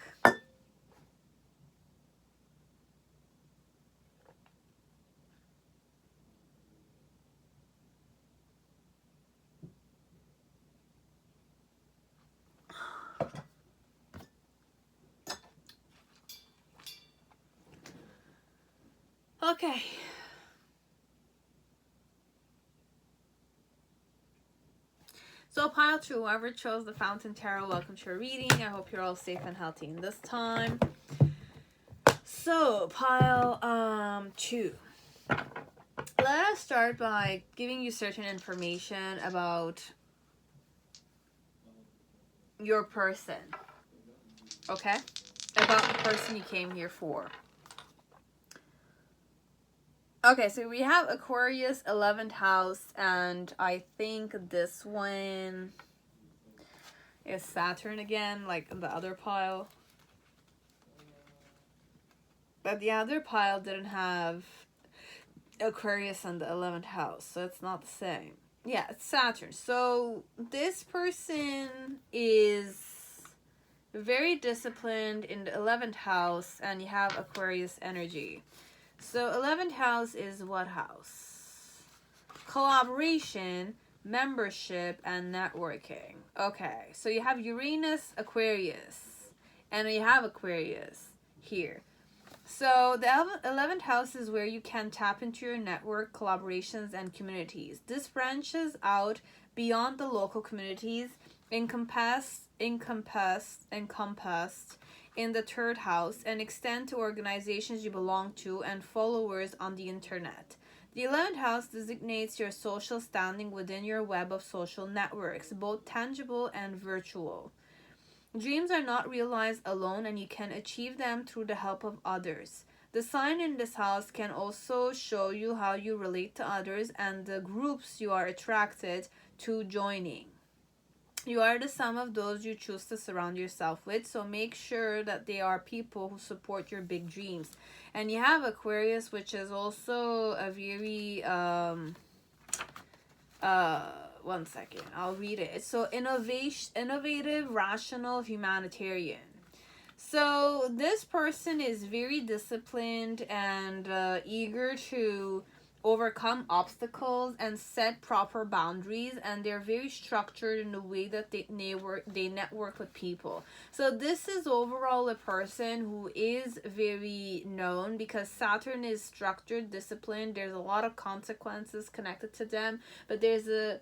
Okay. So pile 2, whoever chose the Fountain Tarot, welcome to your reading. I hope you're all safe and healthy in this time. So pile 2. Let us start by giving you certain information about your person. Okay? About the person you came here for. Okay, so we have Aquarius, 11th house, and I think this one... is Saturn again, like in the other pile. But the other pile didn't have Aquarius in the 11th house, so it's not the same. Yeah, it's Saturn. So this person is very disciplined in the 11th house, and you have Aquarius energy. So 11th house is what house? Collaboration, membership, and networking. Okay, so you have Uranus, Aquarius, and you have Aquarius here. So the 11th house is where you can tap into your network, collaborations, and communities. This branches out beyond the local communities encompassed in the 3rd house and extend to organizations you belong to and followers on the internet. The 11th house designates your social standing within your web of social networks, both tangible and virtual. Dreams are not realized alone, and you can achieve them through the help of others. The sign in this house can also show you how you relate to others and the groups you are attracted to joining. You are the sum of those you choose to surround yourself with, so make sure that they are people who support your big dreams. And you have Aquarius, which is also a very one second, I'll read it. So innovative, rational, humanitarian. So this person is very disciplined and eager to overcome obstacles and set proper boundaries, and they're very structured in the way that they network with people. So this is overall a person who is very known because Saturn is structured, disciplined. There's a lot of consequences connected to them, but there's a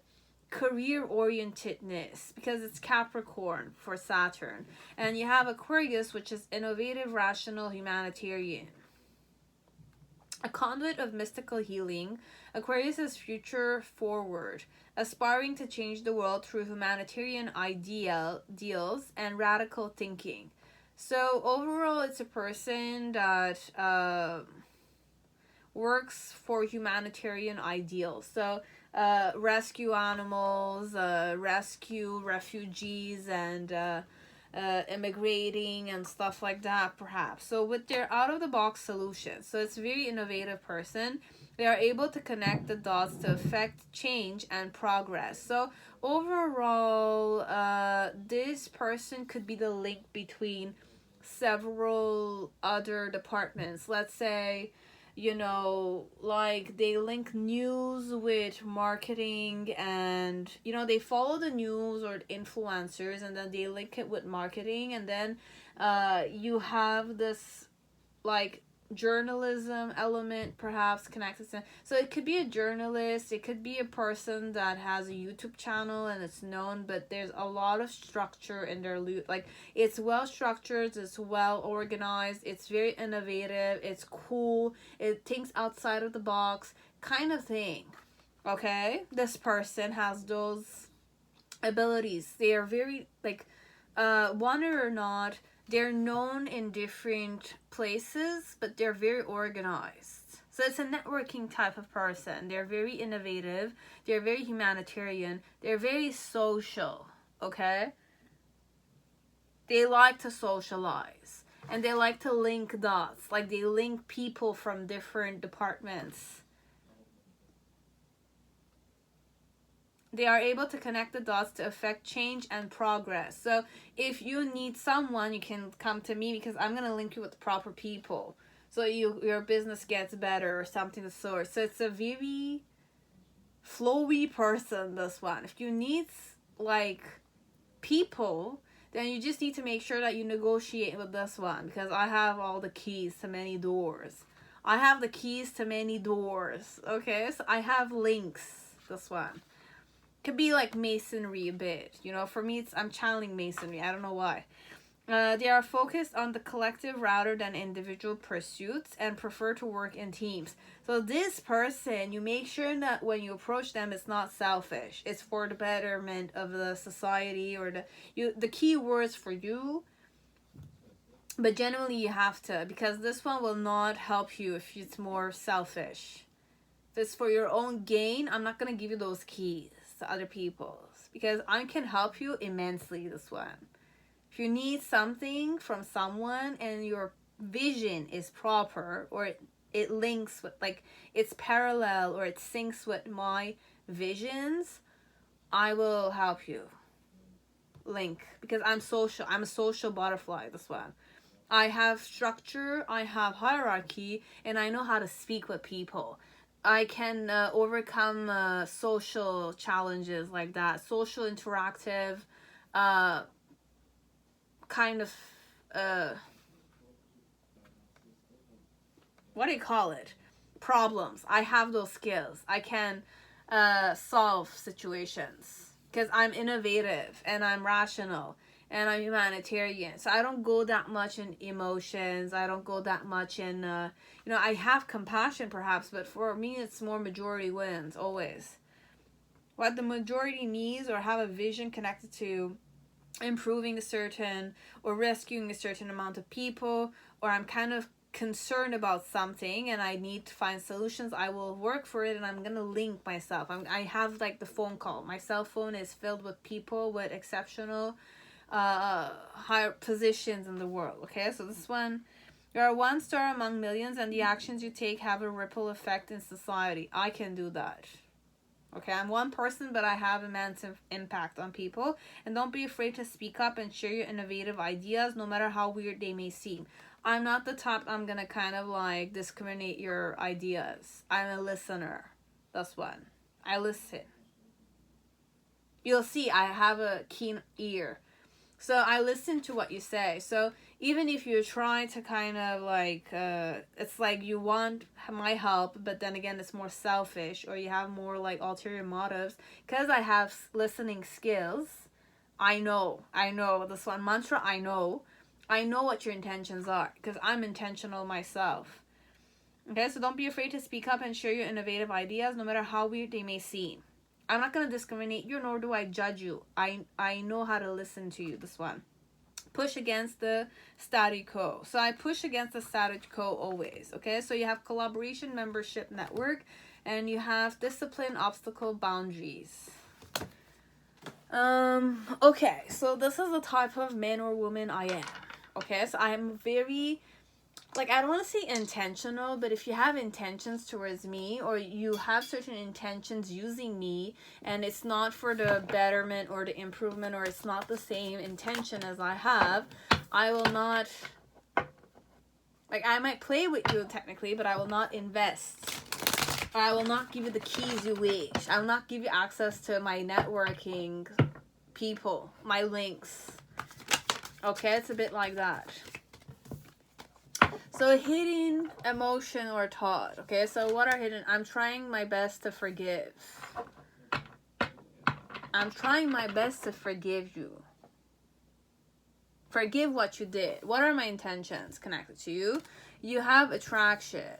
career orientedness because it's Capricorn for Saturn. And you have Aquarius, which is innovative, rational, humanitarian. A conduit of mystical healing, Aquarius is future forward, aspiring to change the world through humanitarian ideals and radical thinking. So overall, it's a person that works for humanitarian ideals. So rescue animals, rescue refugees, and immigrating and stuff like that, perhaps. So with their out-of-the-box solutions, so it's a very innovative person. They are able to connect the dots to affect change and progress. So overall, this person could be the link between several other departments. Let's say, you know, like they link news with marketing, and you know, they follow the news or the influencers and then they link it with marketing, and then you have this like journalism element perhaps connected to, so it could be a journalist, it could be a person that has a YouTube channel and it's known, but there's a lot of structure in their like it's well structured, it's well organized, it's very innovative, it's cool, it thinks outside of the box kind of thing. Okay, this person has those abilities. They are very like want it or not, they're known in different places, but they're very organized. So it's a networking type of person. They're very innovative. They're very humanitarian. They're very social, okay? They like to socialize. And they like to link dots. Like they link people from different departments. They are able to connect the dots to affect change and progress. So if you need someone, you can come to me because I'm going to link you with the proper people. So your business gets better or something of the sort. So it's a very flowy person, this one. If you need like people, then you just need to make sure that you negotiate with this one, because I have all the keys to many doors. I have the keys to many doors. Okay, so I have links, this one. Could be like masonry a bit, you know. For me, I'm channeling masonry. I don't know why. They are focused on the collective rather than individual pursuits and prefer to work in teams. So this person, you make sure that when you approach them, it's not selfish. It's for the betterment of the society or the key words for you. But generally, you have to, because this one will not help you if it's more selfish. If it's for your own gain, I'm not gonna give you those keys to other people's, because I can help you immensely, this one. If you need something from someone and your vision is proper, or it links with, like, it's parallel or it syncs with my visions, I will help you link, because I'm social. I'm a social butterfly, this one. I have structure, I have hierarchy, and I know how to speak with people. I can overcome social challenges like that, social interactive kind of what do you call it, problems. I have those skills. I can solve situations because I'm innovative and I'm rational and I'm humanitarian. So I don't go that much in emotions. I don't go that much in I have compassion perhaps, but for me it's more majority wins always. What the majority needs or have a vision connected to improving a certain or rescuing a certain amount of people, or I'm kind of concerned about something and I need to find solutions, I will work for it, and I'm gonna link myself. I have like the phone call. My cell phone is filled with people with exceptional higher positions in the world. Okay, so this one, you are one star among millions, and the actions you take have a ripple effect in society. I can do that. Okay, I'm one person, but I have immense impact on people. And don't be afraid to speak up and share your innovative ideas, no matter how weird they may seem. I'm not the type I'm gonna kind of like discriminate your ideas. I'm a listener. That's one. I listen. You'll see I have a keen ear. So I listen to what you say. So even if you're trying to kind of like, it's like you want my help, but then again, it's more selfish, or you have more like ulterior motives. Because I have listening skills, I know this one mantra, I know what your intentions are, because I'm intentional myself. Okay, so don't be afraid to speak up and share your innovative ideas, no matter how weird they may seem. I'm not going to discriminate you, nor do I judge you. I know how to listen to you, this one. Push against the status quo. So I push against the status quo always, okay? So you have collaboration, membership, network, and you have discipline, obstacle, boundaries. Okay, so this is the type of man or woman I am, okay? So I am very... like, I don't want to say intentional, but if you have intentions towards me, or you have certain intentions using me, and it's not for the betterment or the improvement, or it's not the same intention as I have, I will not, like, I might play with you technically, but I will not invest. Or I will not give you the keys you wish. I will not give you access to my networking people, my links. Okay, it's a bit like that. So hidden emotion or thought. Okay, so what are hidden? I'm trying my best to forgive. I'm trying my best to forgive you. Forgive what you did. What are my intentions connected to you? You have attraction.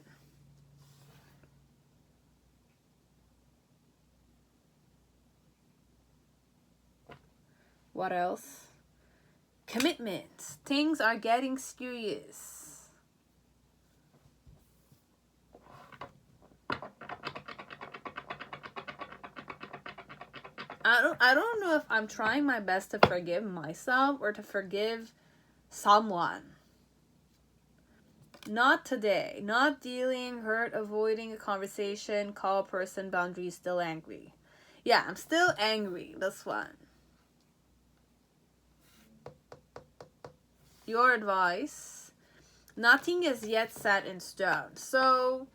What else? Commitment. Things are getting serious. I don't know if I'm trying my best to forgive myself or to forgive someone. Not today. Not dealing, hurt, avoiding a conversation, call a person, boundaries, still angry. Yeah, I'm still angry. This one. Your advice. Nothing is yet set in stone. So...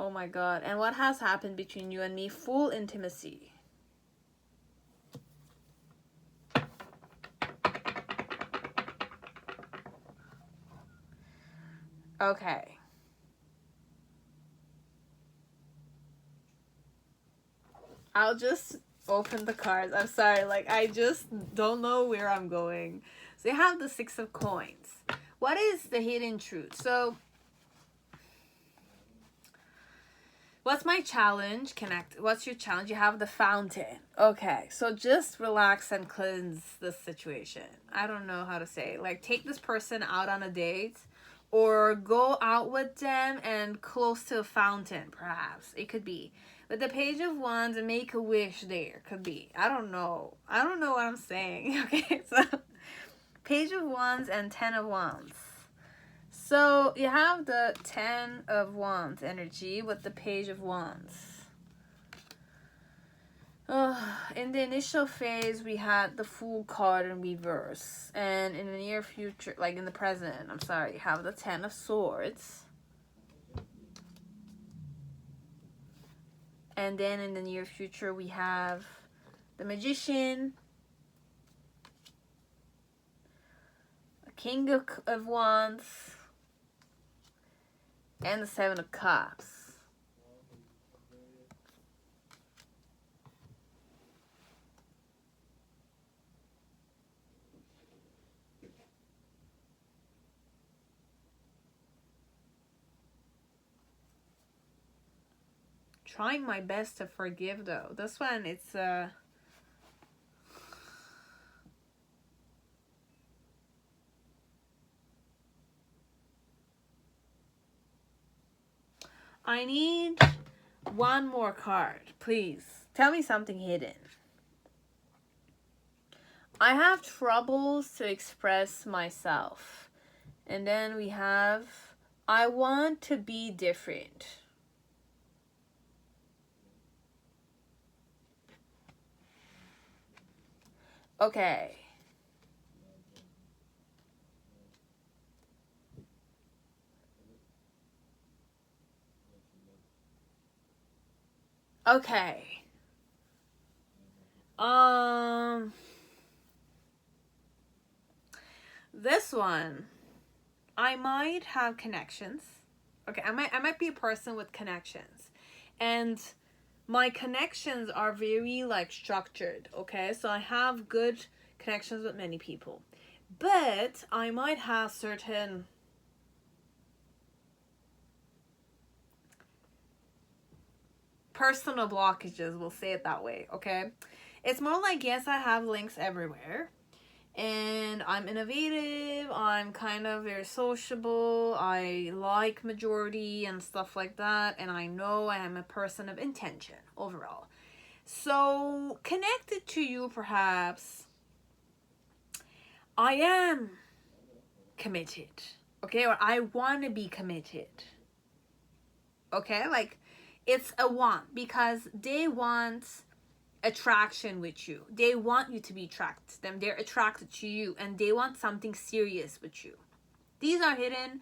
oh my God. And what has happened between you and me? Full intimacy. Okay. I'll just open the cards. I'm sorry. Like, I just don't know where I'm going. So you have the 6 of coins. What is the hidden truth? So... what's my challenge? What's your challenge? You have the fountain. Okay, so just relax and cleanse this situation. I don't know how to say. Like, take this person out on a date, or go out with them and close to a fountain, perhaps. It could be. With the Page of Wands and make a wish there. Could be. I don't know. I don't know what I'm saying. Okay, so Page of Wands and 10 of Wands. So you have the 10 of Wands energy with the Page of Wands. In the initial phase, we had the Fool card in reverse. And in the near future, like in the present, I'm sorry, you have the 10 of Swords. And then in the near future, we have the Magician, a King of Wands, and the 7 of Cups. Trying my best to forgive, though. This one, it's I need one more card, please. Tell me something hidden. I have troubles to express myself. And then we have, I want to be different. Okay. Okay. This one, I might have connections. Okay, I might be a person with connections. And my connections are very like structured, okay? So I have good connections with many people. But I might have certain personal blockages, we'll say it that way, okay? It's more like, yes, I have links everywhere. And I'm innovative, I'm kind of very sociable, I like majority and stuff like that, and I know I am a person of intention overall. So, connected to you perhaps, I am committed, okay? Or I want to be committed, okay? Like, it's a want, because they want attraction with you. They want you to be attracted to them. They're attracted to you and they want something serious with you. These are hidden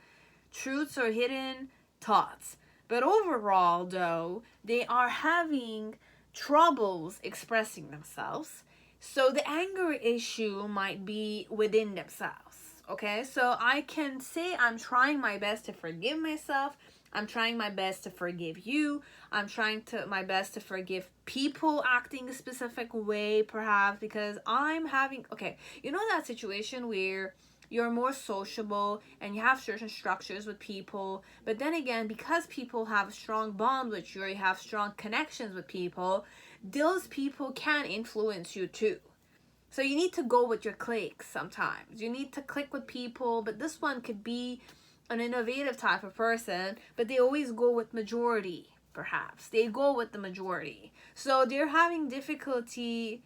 truths or hidden thoughts. But overall, though, they are having troubles expressing themselves. So the anger issue might be within themselves. Okay, so I can say I'm trying my best to forgive myself. I'm trying my best to forgive you. I'm trying my best to forgive people acting a specific way, perhaps, because I'm having, okay, you know that situation where you're more sociable and you have certain structures with people, but then again, because people have a strong bond with you, or you have strong connections with people, those people can influence you too. So you need to go with your cliques sometimes. You need to click with people, but this one could be an innovative type of person, but they always go with majority, perhaps. They go with the majority. So they're having difficulty,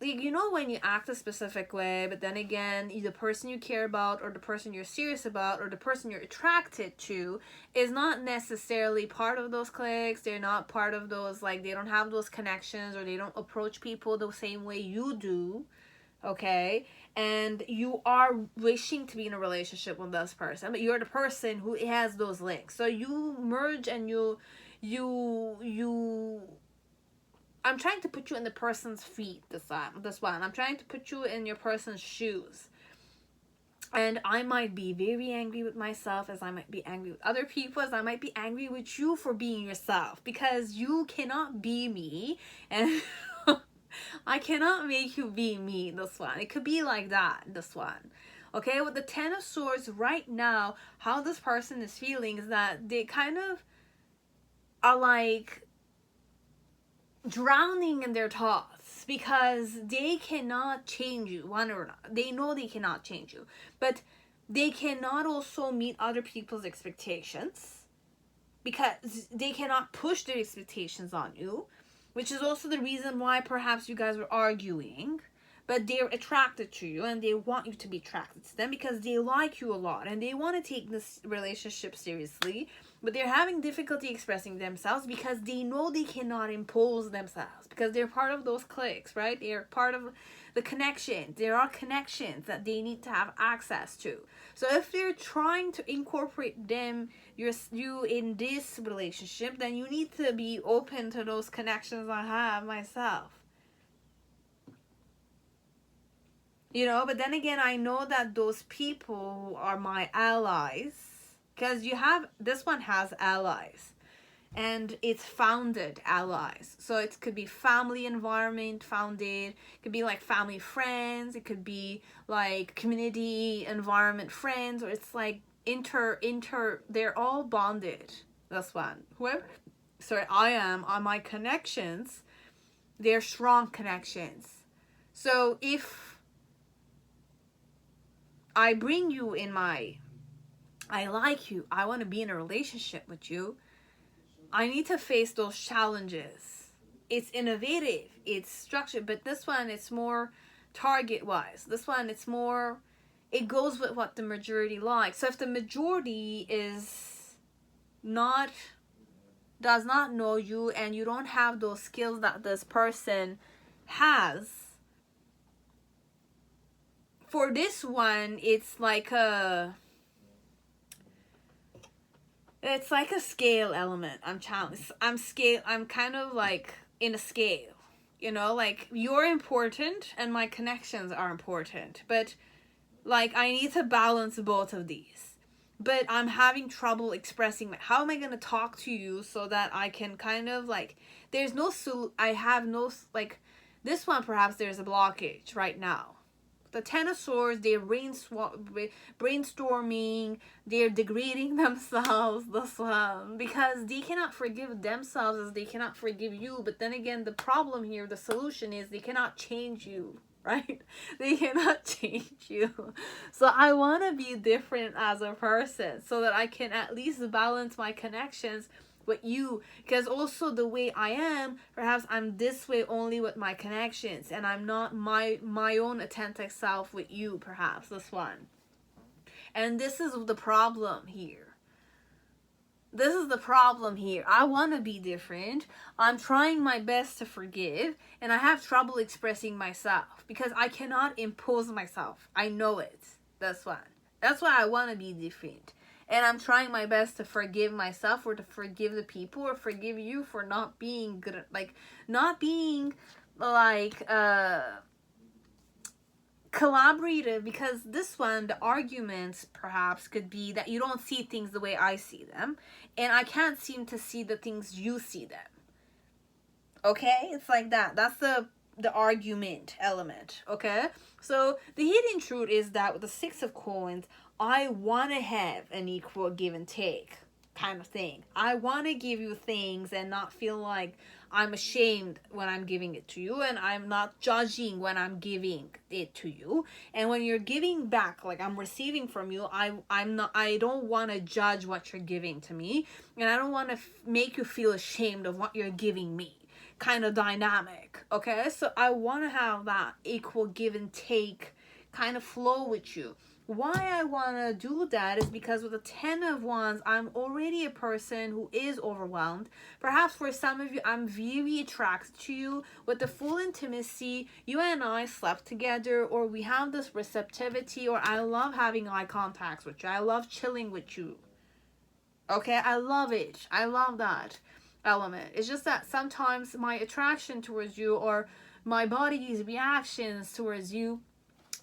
like, you know, when you act a specific way, but then again, the person you care about, or the person you're serious about, or the person you're attracted to is not necessarily part of those cliques. They're not part of those, like, they don't have those connections, or they don't approach people the same way you do. Okay, and you are wishing to be in a relationship with this person, but you're the person who has those links. So you merge and you I'm trying to put you in the person's feet this one. I'm trying to put you in your person's shoes. And I might be very angry with myself, as I might be angry with other people, as I might be angry with you for being yourself, because you cannot be me, and I cannot make you be me, this one. It could be like that, this one. Okay, with the 10 of Swords right now, how this person is feeling is that they kind of are like drowning in their thoughts, because they cannot change you, one or another. They know they cannot change you. But they cannot also meet other people's expectations, because they cannot push their expectations on you, which is also the reason why perhaps you guys were arguing. But they're attracted to you and they want you to be attracted to them because they like you a lot and they want to take this relationship seriously. But they're having difficulty expressing themselves because they know they cannot impose themselves, because they're part of those cliques, right? They're part of the connection. There are connections that they need to have access to. So if they're trying to incorporate you in this relationship, then you need to be open to those connections I have myself. You know, but then again, I know that those people are my allies, because this one has allies, and it's founded allies. So it could be family environment founded, it could be like family friends, it could be like community environment friends, or it's like they're all bonded. This one, I am on my connections, they're strong connections. So if I bring you in I like you, I want to be in a relationship with you, I need to face those challenges. It's innovative, it's structured, but this one, it's more target-wise. This one, it goes with what the majority likes. So if the majority does not know you and you don't have those skills that this person has, for this one, it's like a scale element. I'm kind of like in a scale, you know, like you're important and my connections are important, but like I need to balance both of these. But I'm having trouble expressing how am I going to talk to you so that I can kind of like, this one, perhaps there's a blockage right now. The Ten of Swords, they're brainstorming, they're degrading themselves, this one, because they cannot forgive themselves as they cannot forgive you. But then again, the problem here, the solution is they cannot change you, right? They cannot change you. So I want to be different as a person so that I can at least balance my connections with you, because also the way I am, perhaps I'm this way only with my connections and I'm not my own authentic self with you, perhaps this one. And this is the problem here. I want to be different. I'm trying my best to forgive, and I have trouble expressing myself because I cannot impose myself. I know it. That's why I want to be different. And I'm trying my best to forgive myself, or to forgive the people, or forgive you for not being good, collaborative. Because this one, the arguments perhaps could be that you don't see things the way I see them, and I can't seem to see the things you see them. Okay? It's like that. That's the argument element. Okay? So the hidden truth is that with the Six of Coins, I want to have an equal give and take kind of thing. I want to give you things and not feel like I'm ashamed when I'm giving it to you, and I'm not judging when I'm giving it to you. And when you're giving back, like I'm receiving from you, I don't want to judge what you're giving to me, and I don't want to make you feel ashamed of what you're giving me. Kind of dynamic, okay? So I want to have that equal give and take kind of flow with you. Why I want to do that is because with the Ten of Wands, I'm already a person who is overwhelmed. Perhaps for some of you, I'm very attracted to you. With the full intimacy, you and I slept together, or we have this receptivity, or I love having eye contacts with you. I love chilling with you. Okay, I love it. I love that element. It's just that sometimes my attraction towards you, or my body's reactions towards you,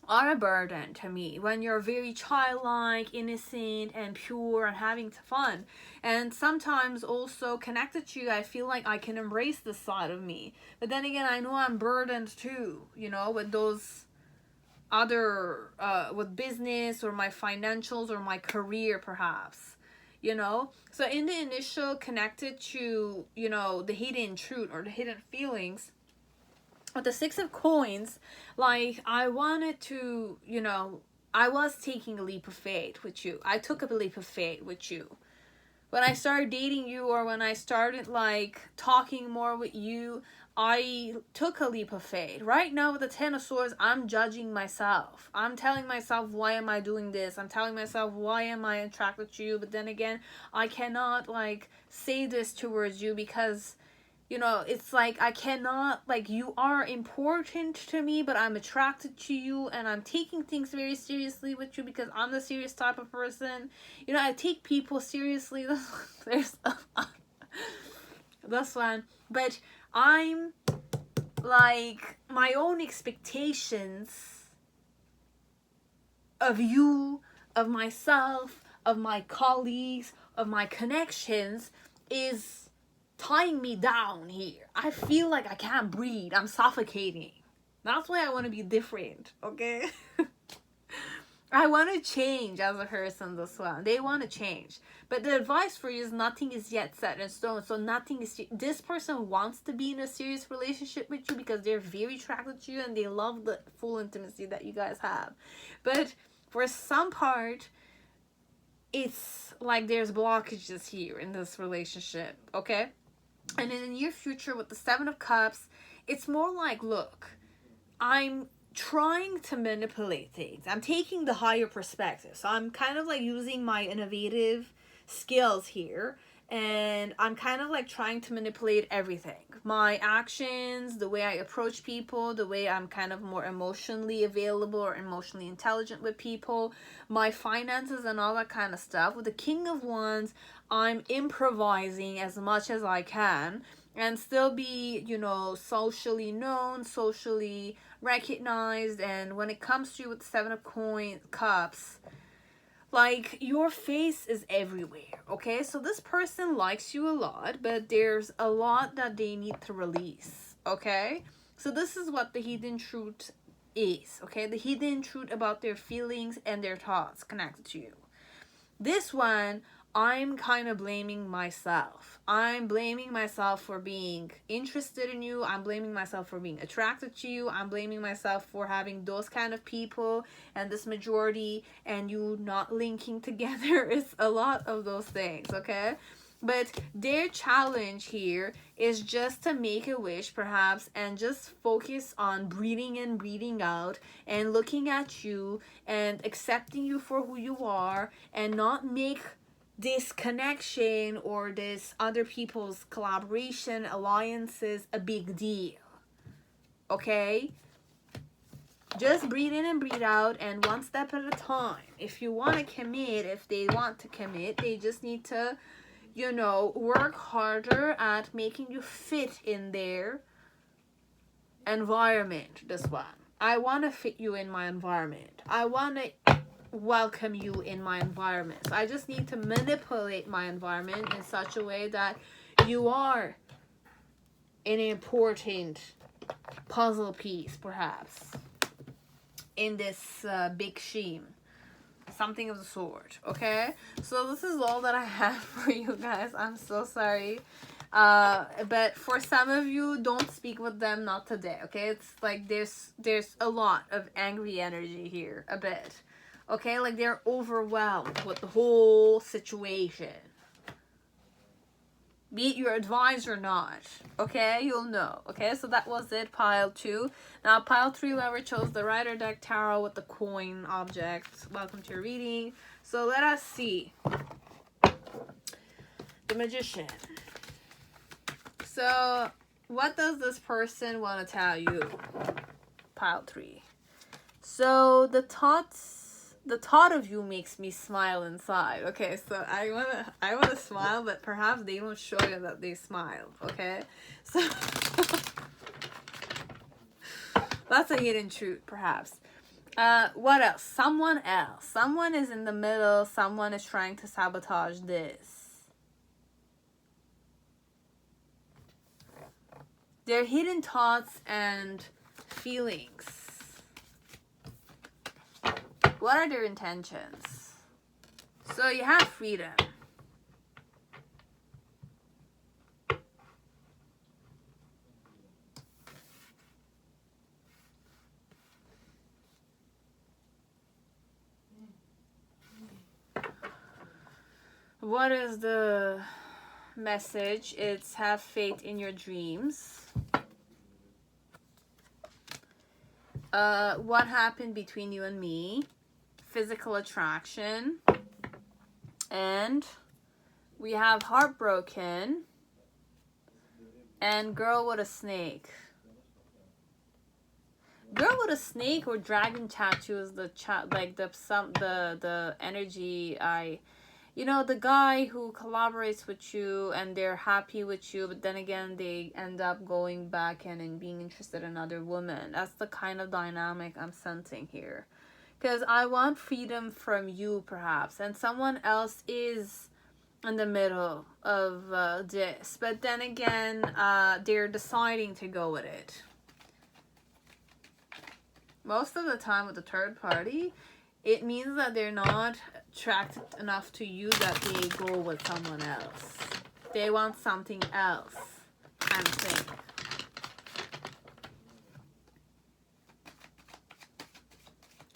are a burden to me when you're very childlike, innocent, and pure, and having fun. And sometimes also connected to you, I feel like I can embrace this side of me. But then again, I know I'm burdened too, you know, with those other, with business, or my financials, or my career perhaps, you know. So in the initial connected to, you know, the hidden truth or the hidden feelings, with the Six of Coins, like I wanted to, you know, I was taking a leap of faith with you. I took a leap of faith with you. When I started dating you, or when I started like talking more with you, I took a leap of faith. Right now with the Ten of Swords, I'm judging myself. I'm telling myself, why am I doing this? I'm telling myself, why am I attracted to you? But then again, I cannot like say this towards you because, you know, it's like I cannot, like, you are important to me, but I'm attracted to you, and I'm taking things very seriously with you because I'm the serious type of person. You know, I take people seriously. There's this one. But I'm like, my own expectations of you, of myself, of my colleagues, of my connections is tying me down here. I feel like I can't breathe. I'm suffocating. That's why I want to be different, okay? I want to change as a person, this one. They want to change. But the advice for you is nothing is yet set in stone. So nothing is... This person wants to be in a serious relationship with you because they're very attracted to you and they love the full intimacy that you guys have. But for some part, it's like there's blockages here in this relationship, okay? And in the near future with the Seven of Cups, it's more like, look, I'm trying to manipulate things. I'm taking the higher perspective. So I'm kind of like using my innovative skills here. And I'm kind of like trying to manipulate everything. My actions, the way I approach people, the way I'm kind of more emotionally available or emotionally intelligent with people, my finances and all that kind of stuff. With the King of Wands, I'm improvising as much as I can and still be, you know, socially known, socially recognized. And when it comes to you with the Seven of Cups, like, your face is everywhere, okay? So this person likes you a lot, but there's a lot that they need to release, okay? So this is what the hidden truth is, okay? The hidden truth about their feelings and their thoughts connected to you. This one, I'm kind of blaming myself. I'm blaming myself for being interested in you. I'm blaming myself for being attracted to you. I'm blaming myself for having those kind of people and this majority and you not linking together. It's a lot of those things, okay? But their challenge here is just to make a wish, perhaps, and just focus on breathing in, breathing out, and looking at you and accepting you for who you are, and not make this connection or this other people's collaboration, alliances, a big deal. Okay? Just breathe in and breathe out, and one step at a time. If you want to commit, if they want to commit, they just need to, you know, work harder at making you fit in their environment. This one. I want to fit you in my environment. I want to welcome you in my environment. So I just need to manipulate my environment in such a way that you are an important puzzle piece, perhaps, in this big scheme. Something of the sort, okay? So this is all that I have for you guys. I'm so sorry. But for some of you, don't speak with them, not today, okay? It's like there's a lot of angry energy here, a bit. Okay, like they're overwhelmed with the whole situation. Be it your advice or not. Okay, you'll know. Okay, so that was it, pile 2. Now, pile 3, whoever chose the Rider deck tarot with the coin object. Welcome to your reading. So let us see. The Magician. So, what does this person want to tell you? Pile 3. So, the thought of you makes me smile inside. Okay, so I wanna smile, but perhaps they don't show you that they smiled, okay? So that's a hidden truth, perhaps. What else? Someone else. Someone is in the middle. Someone is trying to sabotage this. Their hidden thoughts and feelings. What are their intentions? So you have freedom. What is the message? It's have faith in your dreams. What happened between you and me? Physical attraction. And we have heartbroken. And girl with a snake. Girl with a snake or dragon tattoo is the the energy the guy who collaborates with you and they're happy with you, but then again they end up going back and being interested in another woman. That's the kind of dynamic I'm sensing here. Because I want freedom from you perhaps, and someone else is in the middle of this, but then again they're deciding to go with it. Most of the time with the third party, it means that they're not attracted enough to you that they go with someone else. They want something else kind of thing.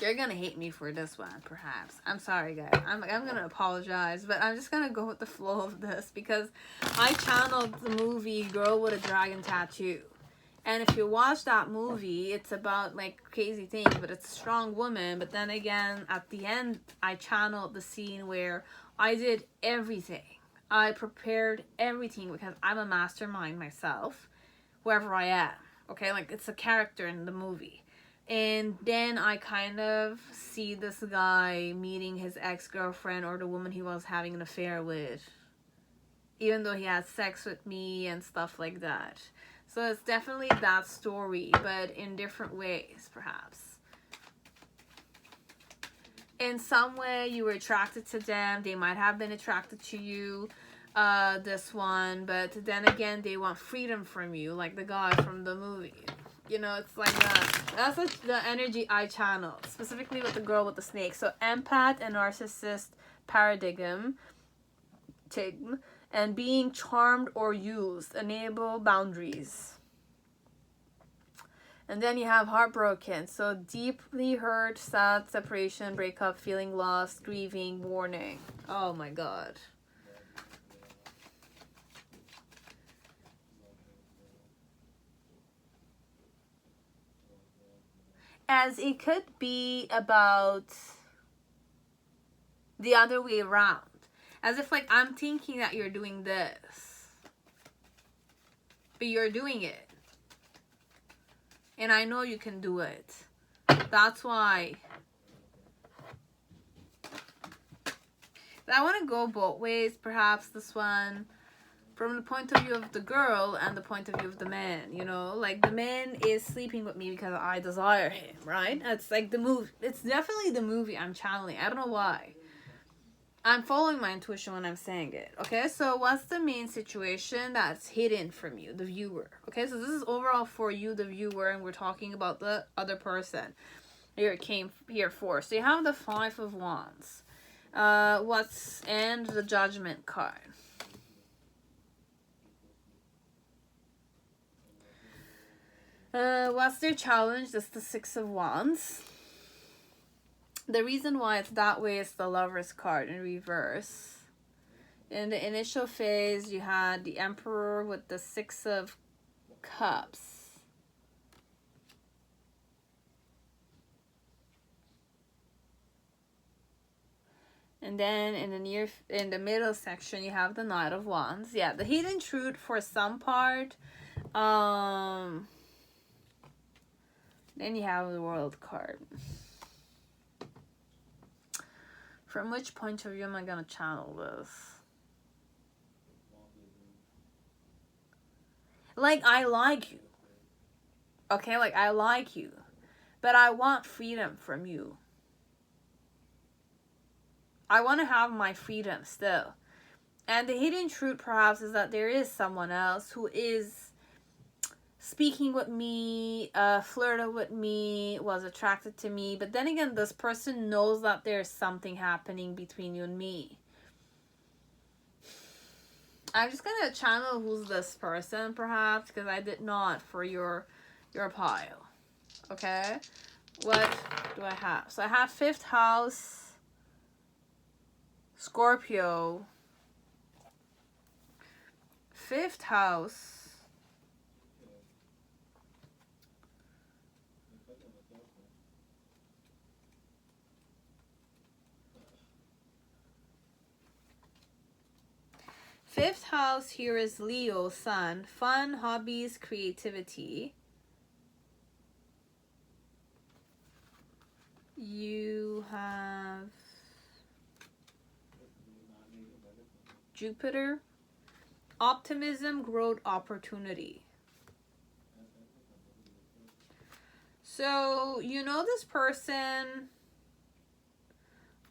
You're gonna hate me for this one, perhaps. I'm sorry, guys. I'm gonna apologize, but I'm just gonna go with the flow of this because I channeled the movie Girl with a Dragon Tattoo. And if you watch that movie, it's about like crazy things, but it's a strong woman. But then again, at the end, I channeled the scene where I did everything. I prepared everything because I'm a mastermind myself, wherever I am. Okay, like it's a character in the movie. And then I kind of see this guy meeting his ex-girlfriend or the woman he was having an affair with, even though he had sex with me and stuff like that. So it's definitely that story, but in different ways, perhaps. In some way, you were attracted to them. They might have been attracted to you, this one. But then again, they want freedom from you, like the guy from the movie. You know, it's like that. That's the energy I channel, specifically with the girl with the snake. So empath and narcissist paradigm, and being charmed or used, enable boundaries. And then you have heartbroken. So deeply hurt, sad, separation, breakup, feeling lost, grieving, warning. Oh my God. As it could be about the other way around. As if like I'm thinking that you're doing this, but you're doing it. And I know you can do it. That's why. I want to go both ways, perhaps this one. From the point of view of the girl and the point of view of the man, you know? Like, the man is sleeping with me because I desire him, right? It's like the movie. It's definitely the movie I'm channeling. I don't know why. I'm following my intuition when I'm saying it. Okay, so what's the main situation that's hidden from you, the viewer? Okay, so this is overall for you, the viewer, and we're talking about the other person here it came here for. So you have the Five of Wands. And the Judgment card. What's their challenge? That's the Six of Wands. The reason why it's that way is the Lover's card in reverse. In the initial phase, you had the Emperor with the Six of Cups. And then in the middle section, you have the Knight of Wands. Yeah, the hidden truth for some part. Then you have the World card. From which point of view am I going to channel this? Like, I like you. Okay, like, I like you. But I want freedom from you. I want to have my freedom still. And the hidden truth, perhaps, is that there is someone else who is speaking with me, flirted with me, was attracted to me. But then again, this person knows that there's something happening between you and me. I'm just going to channel who's this person, perhaps, because I did not for your pile. Okay? What do I have? So I have 5th house, Scorpio, fifth house. Fifth house here is Leo, Sun, fun, hobbies, creativity. You have Jupiter, optimism, growth, opportunity. So, you know this person,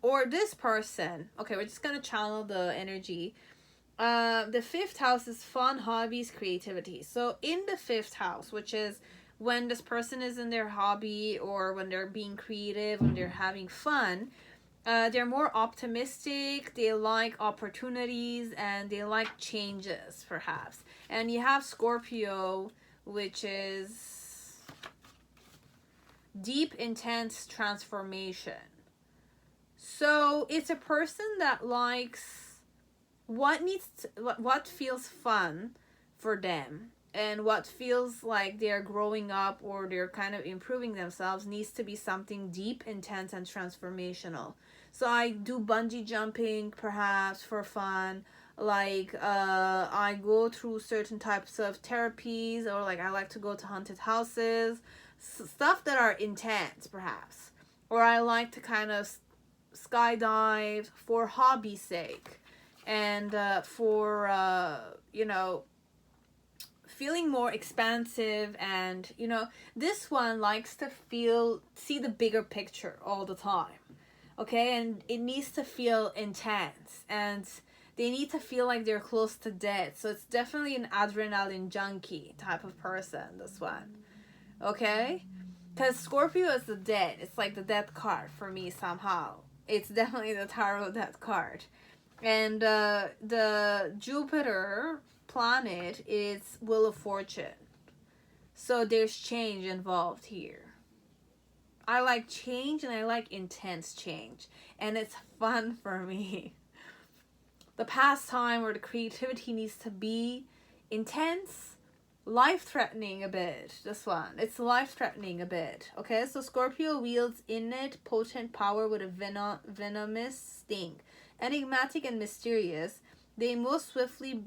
or this person. Okay, we're just going to channel the energy. The fifth house is fun, hobbies, creativity. So in the fifth house, which is when this person is in their hobby or when they're being creative, when they're having fun, they're more optimistic, they like opportunities, and they like changes, perhaps. And you have Scorpio, which is deep, intense transformation. So it's a person that likes what feels fun for them, and what feels like they're growing up or they're kind of improving themselves needs to be something deep, intense, and transformational. So I do bungee jumping perhaps for fun, like I go through certain types of therapies, or like I like to go to haunted houses, stuff that are intense perhaps, or I like to kind of skydive for hobby's sake, and for you know, feeling more expansive. And you know, this one likes to see the bigger picture all the time, okay? And it needs to feel intense, and they need to feel like they're close to death. So it's definitely an adrenaline junkie type of person, this one, okay? Because Scorpio is the dead. It's like the death card for me somehow. It's definitely the tarot death card. And the Jupiter planet is Wheel of Fortune. So there's change involved here. I like change, and I like intense change. And it's fun for me. The pastime or the creativity needs to be intense, life-threatening a bit. This one, it's life-threatening a bit. Okay, so Scorpio wields innate, potent power with a venomous sting. Enigmatic and mysterious, they move swiftly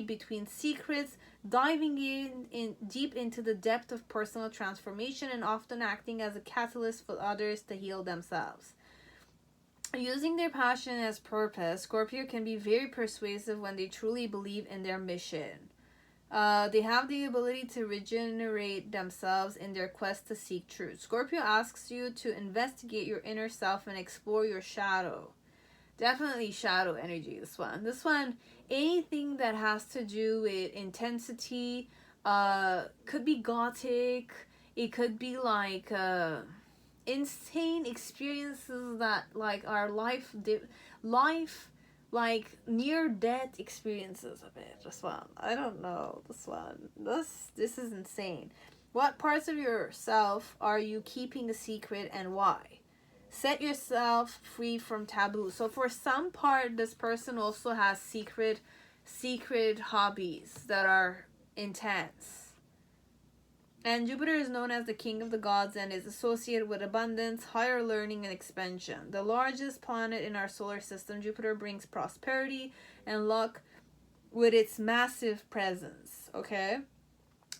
between secrets, diving in deep into the depth of personal transformation, and often acting as a catalyst for others to heal themselves. Using their passion as purpose, Scorpio can be very persuasive when they truly believe in their mission. They have the ability to regenerate themselves in their quest to seek truth. Scorpio asks you to investigate your inner self and explore your shadow. Definitely shadow energy, this one. This one, anything that has to do with intensity, could be gothic, it could be like insane experiences that like are life like near death experiences of it. This one, I don't know, this one, this is insane. What parts of yourself are you keeping a secret, and why? Set yourself free from taboo. So for some part, this person also has secret hobbies that are intense. And Jupiter is known as the king of the gods and is associated with abundance, higher learning, and expansion. The largest planet in our solar system, Jupiter brings prosperity and luck with its massive presence, okay?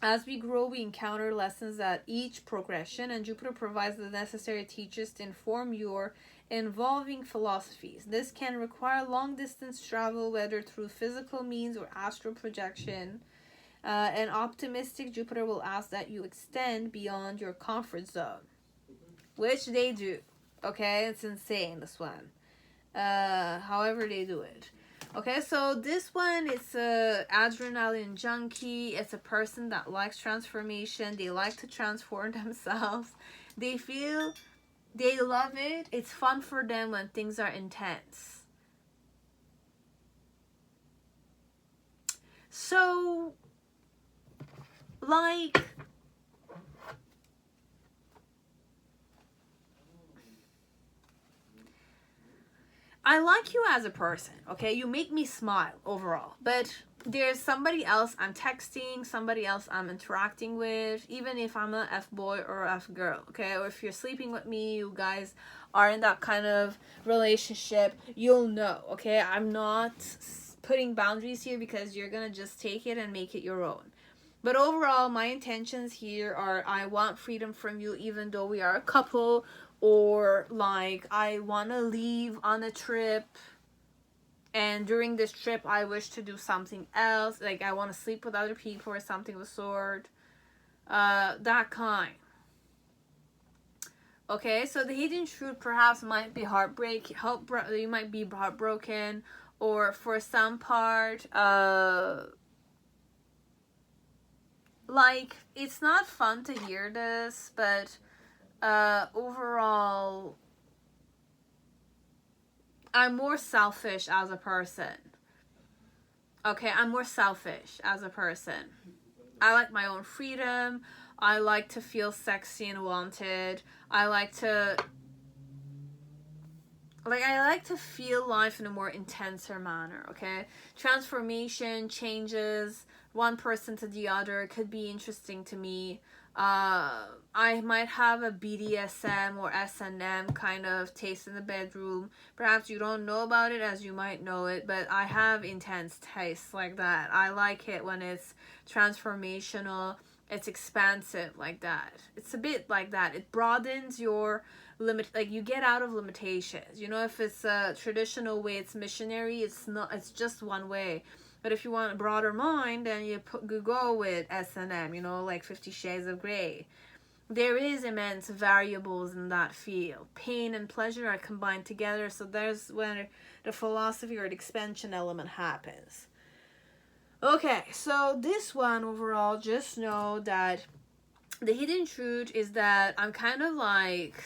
As we grow, we encounter lessons at each progression, and Jupiter provides the necessary teachers to inform your evolving philosophies. This can require long-distance travel, whether through physical means or astral projection. An optimistic Jupiter will ask that you extend beyond your comfort zone, which they do. Okay, it's insane, this one. However they do it. Okay, so this one is a adrenaline junkie. It's a person that likes transformation. They like to transform themselves. They love it. It's fun for them when things are intense. So, like, I like you as a person, okay? You make me smile overall. But there's somebody else I'm texting, somebody else I'm interacting with, even if I'm a F-boy or a F-girl, okay? Or if you're sleeping with me, you guys are in that kind of relationship, you'll know, okay? I'm not putting boundaries here because you're gonna just take it and make it your own. But overall, my intentions here are I want freedom from you even though we are a couple, or like I want to leave on a trip and during this trip I wish to do something else, like I want to sleep with other people or something of the sort, that kind. Okay, so the hidden truth perhaps might be you might be heartbroken, or for some part like it's not fun to hear this, but overall I'm more selfish as a person. Okay, I'm more selfish as a person. I like my own freedom. I like to feel sexy and wanted. I like to feel life in a more intenser manner, okay? Transformation, changes, one person to the other could be interesting to me. I might have a BDSM or S&M kind of taste in the bedroom. Perhaps you don't know about it as you might know it, but I have intense tastes like that. I like it when it's transformational, it's expansive like that. It's a bit like that. It broadens your limit, like you get out of limitations. You know, if it's a traditional way, it's missionary, it's just one way. But if you want a broader mind, then you go with S&M, you know, like 50 Shades of Grey. There is immense variables in that field. Pain and pleasure are combined together, so there's when the philosophy or the expansion element happens. Okay, so this one overall, just know that the hidden truth is that I'm kind of like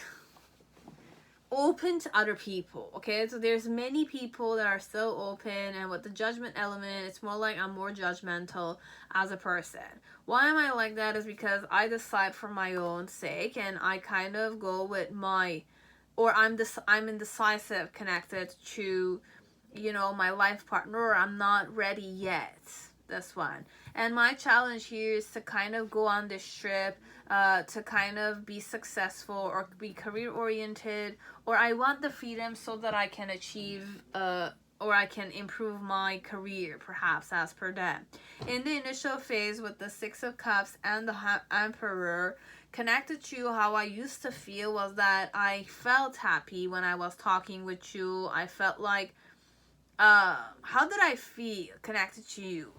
open to other people, okay? So there's many people that are still open, and with the judgment element, it's more like I'm more judgmental as a person. Why am I like that is because I decide for my own sake, and I kind of go with I'm indecisive connected to, you know, my life partner, or I'm not ready yet. This one. And my challenge here is to kind of go on this trip, to kind of be successful or be career oriented, or I want the freedom so that I can achieve or I can improve my career perhaps as per them. In the initial phase with the Six of Cups and the Emperor, connected to how I used to feel was that I felt happy when I was talking with you. I felt like how did I feel connected to you?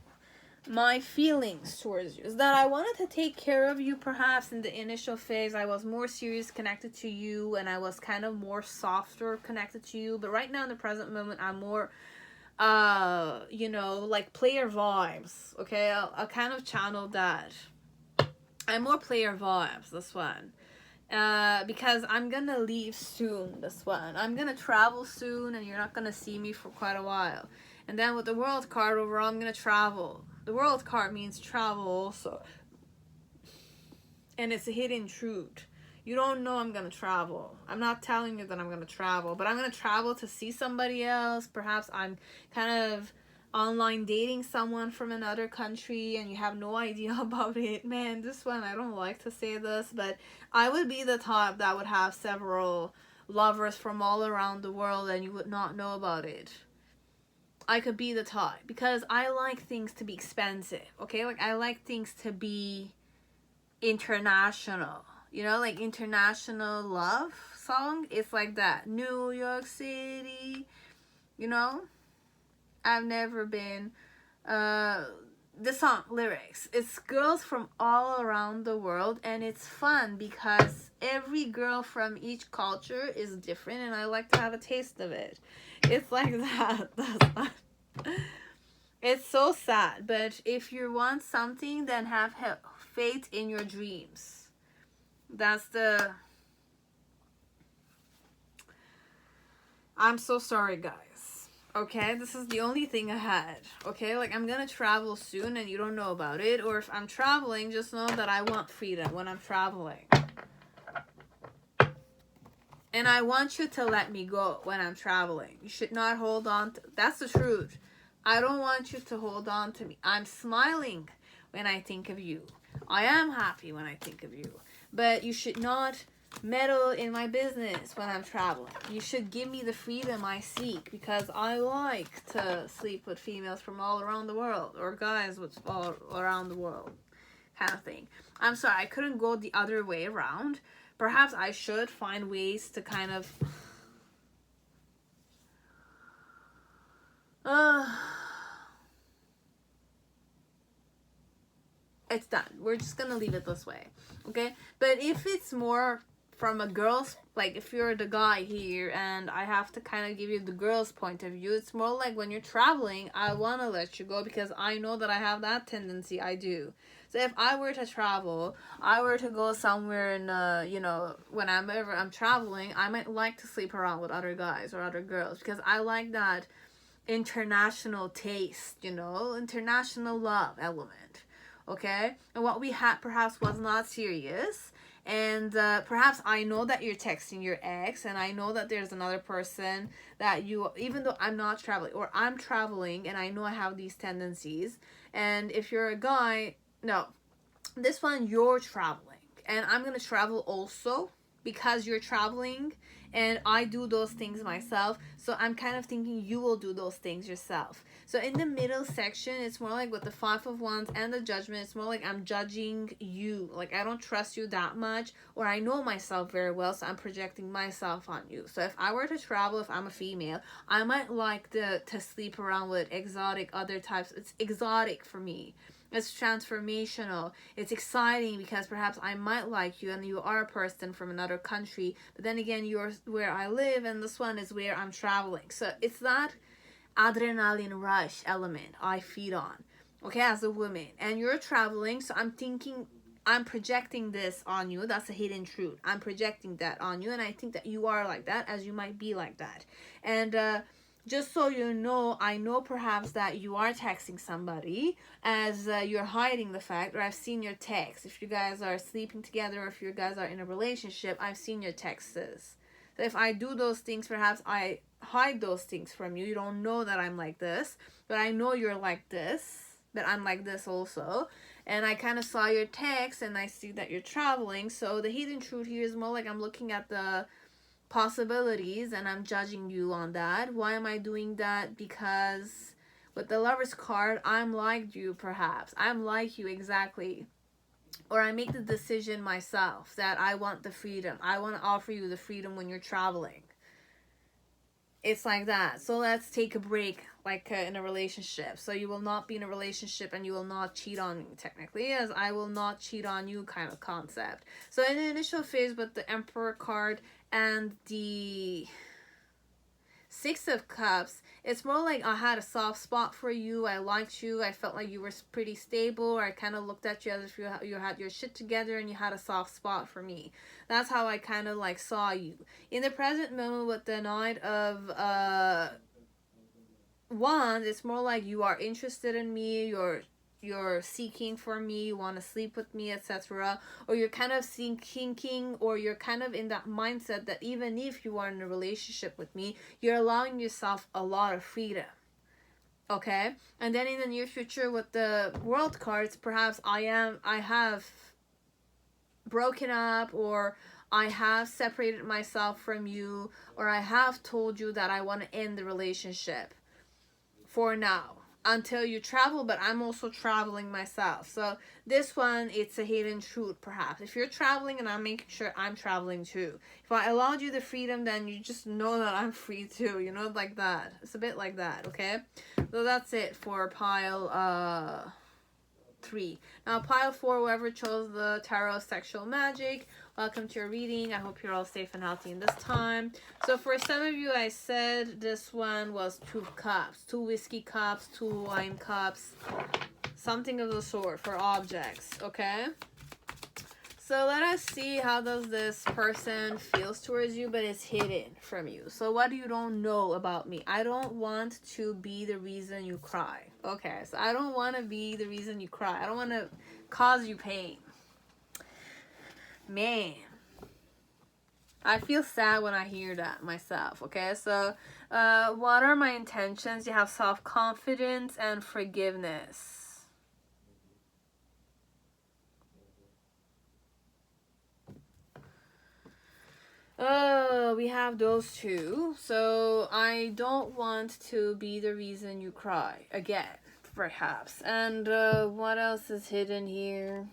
My feelings towards you is that I wanted to take care of you. Perhaps in the initial phase I was more serious connected to you, and I was kind of more softer connected to you, but right now in the present moment I'm more you know, like player vibes. Okay, I'll kind of channel that. I'm more player vibes this one, because I'm gonna leave soon. This one, I'm gonna travel soon, and you're not gonna see me for quite a while. And then with the World card overall, I'm gonna travel. The World card means travel also. And it's a hidden truth. You don't know I'm gonna travel. I'm not telling you that I'm gonna travel, but I'm gonna travel to see somebody else. Perhaps I'm kind of online dating someone from another country and you have no idea about it. Man, this one, I don't like to say this, but I would be the type that would have several lovers from all around the world and you would not know about it. I could be the type because I like things to be expensive, okay? Like I like things to be international, you know, like international love song. It's like that. New York City, you know? I've never been. The song lyrics, it's girls from all around the world, and it's fun because every girl from each culture is different, and I like to have a taste of it. It's like that. It's so sad, but if you want something, then have faith in your dreams. That's the... I'm so sorry, guys. Okay, this is the only thing I had. Okay, like I'm gonna travel soon and you don't know about it. Or if I'm traveling, just know that I want freedom when I'm traveling. And And I want you to let me go when I'm traveling. You should not hold on to, that's the truth. I don't want you to hold on to me. I'm smiling when I think of you. I am happy when I think of you. But you should not meddle in my business when I'm traveling. You should give me the freedom I seek, because I like to sleep with females from all around the world, or guys with all around the world, kind of thing. I'm sorry, I couldn't go the other way around. Perhaps I should find ways to kind of it's done. We're just gonna leave it this way, okay? But if it's more from a girl's, like if you're the guy here and I have to kind of give you the girl's point of view, it's more like when you're traveling, I want to let you go because I know that I have that tendency. I do. So if I were to travel, I were to go somewhere and whenever I'm traveling, I might like to sleep around with other guys or other girls, because I like that international taste, international love element. Okay? And what we had perhaps was not serious. And perhaps I know that you're texting your ex, and I know that there's another person that you, even though I'm not traveling, or I'm traveling and I know I have these tendencies. And if you're a guy, no, this one, you're traveling and I'm gonna travel also because you're traveling, and I do those things myself, so I'm kind of thinking you will do those things yourself. So in the middle section, it's more like with the Five of Wands and the Judgment, it's more like I'm judging you. Like I don't trust you that much, or I know myself very well, so I'm projecting myself on you. So if I were to travel, if I'm a female, I might like to sleep around with exotic other types. It's exotic for me. It's transformational. It's exciting because perhaps I might like you and you are a person from another country. But then again, you're where I live and this one is where I'm traveling. So it's that adrenaline rush element I feed on, okay, as a woman. And you're traveling, so I'm thinking, I'm projecting this on you. That's a hidden truth. I'm projecting that on you, and I think that you are like that, as you might be like that. And just so you know, I know perhaps that you are texting somebody as you're hiding the fact, or I've seen your texts. If you guys are sleeping together, or if you guys are in a relationship, I've seen your texts. So if I do those things, perhaps I hide those things from you. You don't know that I'm like this, but I know you're like this, but I'm like this also. And I kind of saw your text and I see that you're traveling. So the hidden truth here is more like I'm looking at the possibilities and I'm judging you on that. Why am I doing that? Because with the Lover's card, I'm like you perhaps. I'm like you exactly. Or I make the decision myself that I want the freedom. I want to offer you the freedom when you're traveling. It's like that. So let's take a break, like in a relationship. So you will not be in a relationship and you will not cheat on me, technically, as I will not cheat on you kind of concept. So in the initial phase with the Emperor card and the Six of Cups, it's more like I had a soft spot for you. I liked you. I felt like you were pretty stable. Or I kind of looked at you as if you had your shit together and you had a soft spot for me. That's how I kind of like saw you. In the present moment with the Knight of Wands, it's more like you are interested in me. You're seeking for me, you want to sleep with me, etc. Or you're kind of thinking, or you're kind of in that mindset that even if you are in a relationship with me, you're allowing yourself a lot of freedom. Okay? And then in the near future with the World cards, perhaps I have broken up, or I have separated myself from you, or I have told you that I want to end the relationship for now, until you travel, but I'm also traveling myself. So this one, it's a hidden truth perhaps. If you're traveling and I'm making sure I'm traveling too. If I allowed you the freedom, then you just know that I'm free too, like that. It's a bit like that, okay? So that's it for pile 3. Now pile 4, whoever chose the Tarot Sexual Magic, welcome to your reading. I hope you're all safe and healthy in this time. So for some of you, I said this one was 2 cups, 2 whiskey cups, 2 wine cups, something of the sort for objects, okay? So let us see how does this person feels towards you, but it's hidden from you. So what do you don't know about me? I don't want to be the reason you cry. Okay, so I don't want to be the reason you cry. I don't want to cause you pain. Man. I feel sad when I hear that myself, okay? So, what are my intentions? You have self-confidence and forgiveness. Oh, we have those two. So, I don't want to be the reason you cry. Again, perhaps. And, what else is hidden here?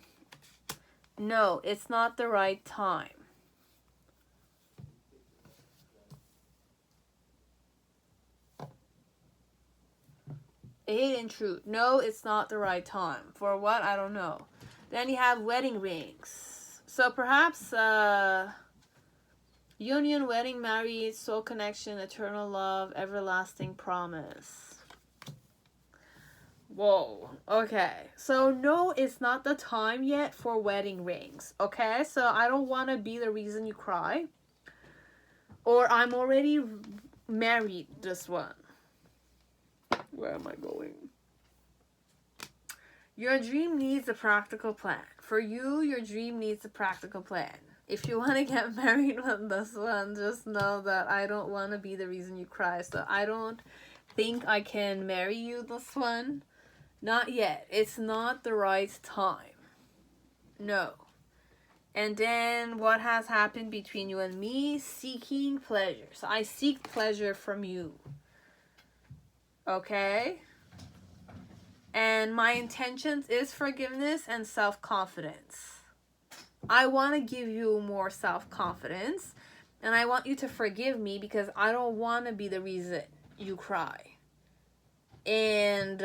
No, it's not the right time. A hidden truth. No, it's not the right time. For what? I don't know. Then you have wedding rings. So perhaps union, wedding, marriage, soul connection, eternal love, everlasting promise. Whoa. Okay. So no, it's not the time yet for wedding rings. Okay? So I don't want to be the reason you cry. Or I'm already married, this one. Where am I going? Your dream needs a practical plan. For you, your dream needs a practical plan. If you want to get married with this one, just know that I don't want to be the reason you cry. So I don't think I can marry you, this one. Not yet. It's not the right time. No. And then what has happened between you and me? Seeking pleasure. So I seek pleasure from you. Okay? And my intentions is forgiveness and self-confidence. I want to give you more self-confidence. And I want you to forgive me because I don't want to be the reason you cry. And,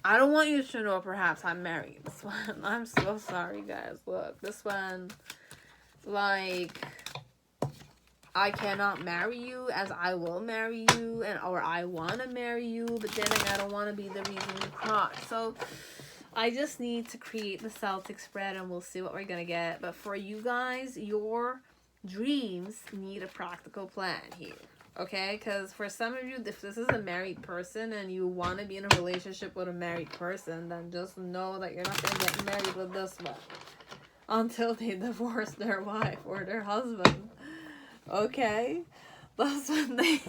I don't want you to know perhaps I'm married. This one, I'm so sorry, guys. Look, this one, like, I cannot marry you as I will marry you, or I want to marry you, but then I don't want to be the reason you cry. So I just need to create the Celtic spread and we'll see what we're going to get. But for you guys, your dreams need a practical plan here. Okay? Because for some of you, if this is a married person and you want to be in a relationship with a married person, then just know that you're not going to get married with this one until they divorce their wife or their husband. Okay? That's when they...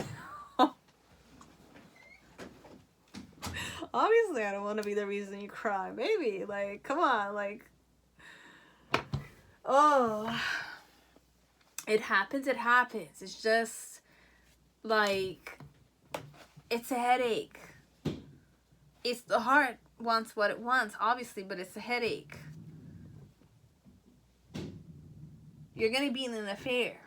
Obviously, I don't want to be the reason you cry. Baby, like, come on, like... Oh... It happens, it happens. It's just, like, it's a headache. It's the heart wants what it wants, obviously, but it's a headache. You're going to be in an affair.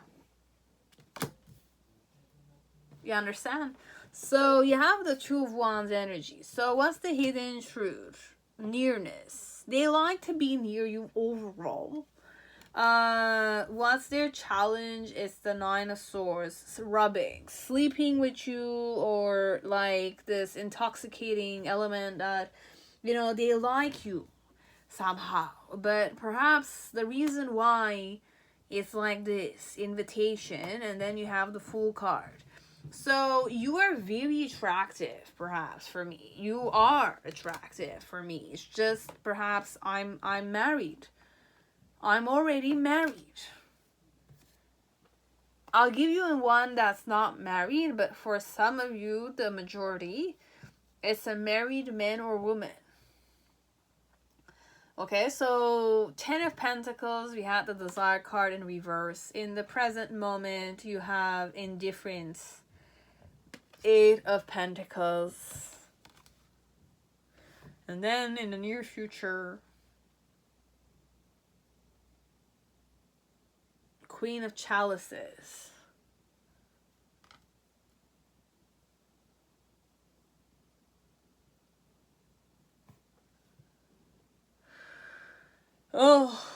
You understand? So, you have the Two of Wands energy. So, what's the hidden truth? Nearness. They like to be near you overall. What's their challenge? It's the Nine of Swords, rubbing, sleeping with you, or like this intoxicating element that, you know, they like you somehow. But perhaps the reason why it's like this, invitation, and then you have the Fool card. So you are very attractive, perhaps, for me. You are attractive for me. It's just perhaps I'm married. I'm already married. I'll give you one that's not married, but for some of you, the majority, it's a married man or woman. Okay, so 10 of Pentacles, we had the Desire card in reverse. In the present moment, you have indifference. 8 of Pentacles. And then in the near future, Queen of Chalices. Oh.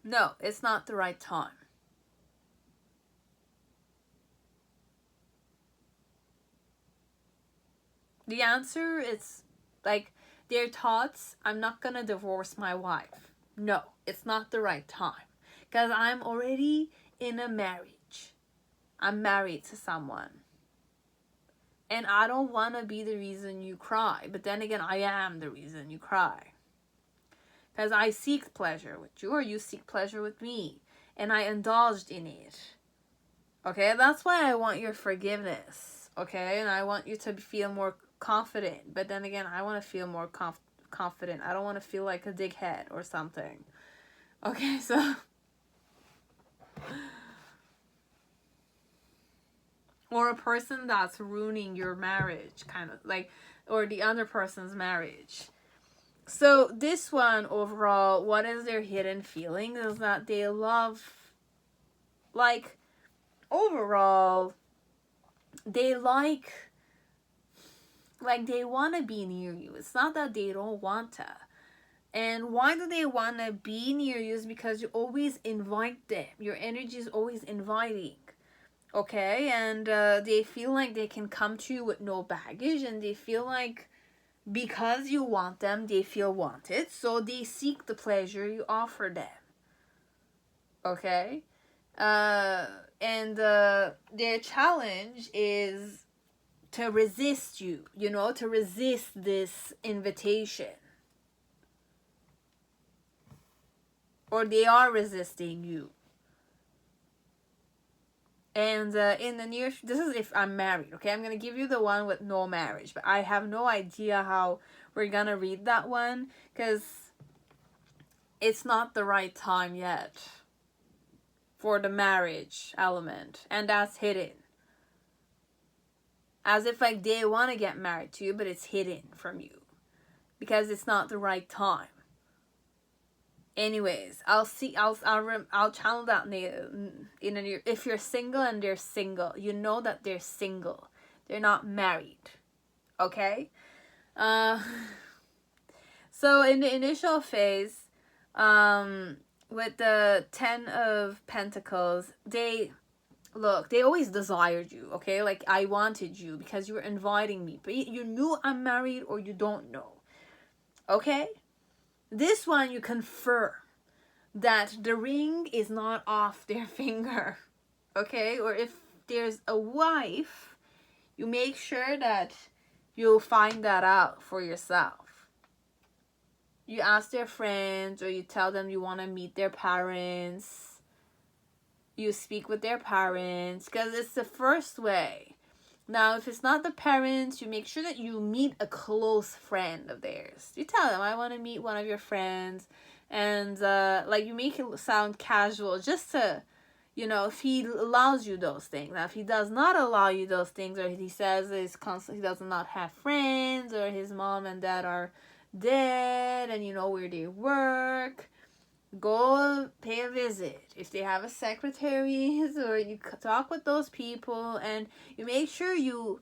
No, it's not the right time. The answer is, like, their thoughts, I'm not gonna divorce my wife. No, it's not the right time. Because I'm already in a marriage. I'm married to someone. And I don't want to be the reason you cry. But then again, I am the reason you cry. Because I seek pleasure with you, or you seek pleasure with me. And I indulged in it. Okay? That's why I want your forgiveness. Okay? And I want you to feel more confident. But then again, I want to feel more confident. I don't want to feel like a dickhead or something. Okay, so... or a person that's ruining your marriage, kind of like, or the other person's marriage. So this one, overall, what is their hidden feeling is that they love, like, overall, they like they want to be near you. It's not that they don't want to. And why do they want to be near you is because you always invite them. Your energy is always inviting. Okay, and they feel like they can come to you with no baggage, and they feel like because you want them, they feel wanted, so they seek the pleasure you offer them. Okay, and their challenge is to resist you, to resist this invitation. Or they are resisting you. And in the near, this is if I'm married, okay? I'm going to give you the one with no marriage. But I have no idea how we're going to read that one. Because it's not the right time yet for the marriage element. And that's hidden. As if like they want to get married to you, but it's hidden from you. Because it's not the right time. Anyways, I'll channel that in a near. If you're single and they're single, you know that they're single. They're not married. Okay? So in the initial phase, with the 10 of Pentacles, they always desired you, okay? Like, I wanted you because you were inviting me. But you knew I'm married or you don't know. Okay? This one, you confirm that the ring is not off their finger, okay? Or if there's a wife, you make sure that you'll find that out for yourself. You ask their friends, or you tell them you want to meet their parents. You speak with their parents, because it's the first way. Now, if it's not the parents, you make sure that you meet a close friend of theirs. You tell them, I want to meet one of your friends. And, like, you make it sound casual just to, if he allows you those things. Now, if he does not allow you those things, or he says he does not have friends, or his mom and dad are dead, and you know where they work, go pay a visit. If they have a secretary, or you talk with those people, and you make sure you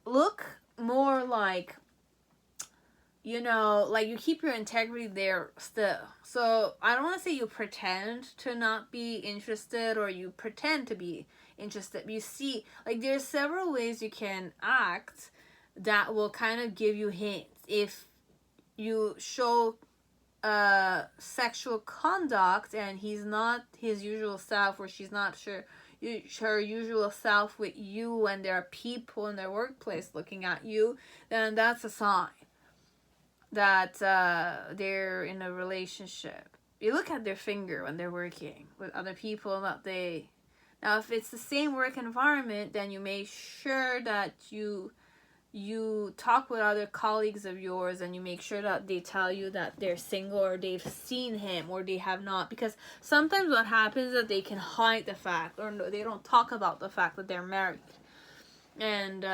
look more like, like you keep your integrity there still. So I don't want to say you pretend to not be interested, or you pretend to be interested. You see, like, there's several ways you can act that will kind of give you hints. If you show sexual conduct and he's not his usual self, or she's not her usual self with you, and there are people in their workplace looking at you, then that's a sign that they're in a relationship. You look at their finger when they're working with other people that they... Now, if it's the same work environment, then you make sure that you talk with other colleagues of yours, and you make sure that they tell you that they're single, or they've seen him, or they have not. Because sometimes what happens is that they can hide the fact, or they don't talk about the fact that they're married. And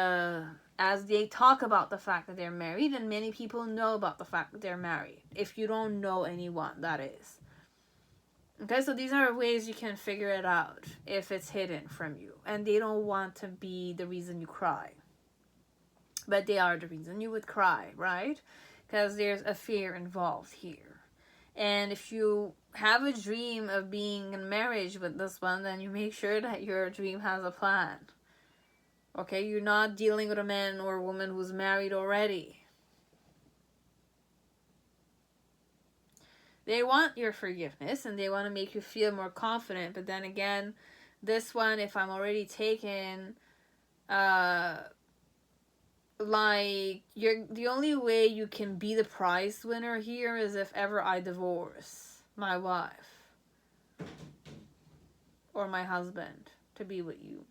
as they talk about the fact that they're married, and many people know about the fact that they're married. If you don't know anyone, that is. Okay, so these are ways you can figure it out if it's hidden from you. And they don't want to be the reason you cry. But they are the reason you would cry, right? Because there's a fear involved here. And if you have a dream of being in marriage with this one, then you make sure that your dream has a plan. Okay, you're not dealing with a man or a woman who's married already. They want your forgiveness and they want to make you feel more confident. But then again, this one, if I'm already taken, like, the only way you can be the prize winner here is if ever I divorce my wife or my husband to be with you.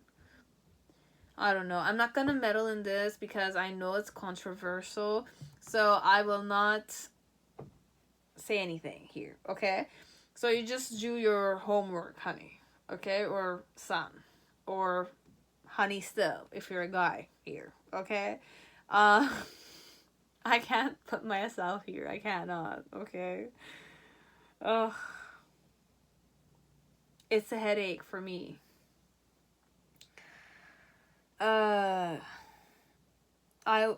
I don't know. I'm not gonna meddle in this because I know it's controversial, so I will not say anything here, okay? So you just do your homework, honey, okay? Or son, or honey still, if you're a guy here, okay? I can't put myself here. I cannot, okay? Ugh. It's a headache for me. I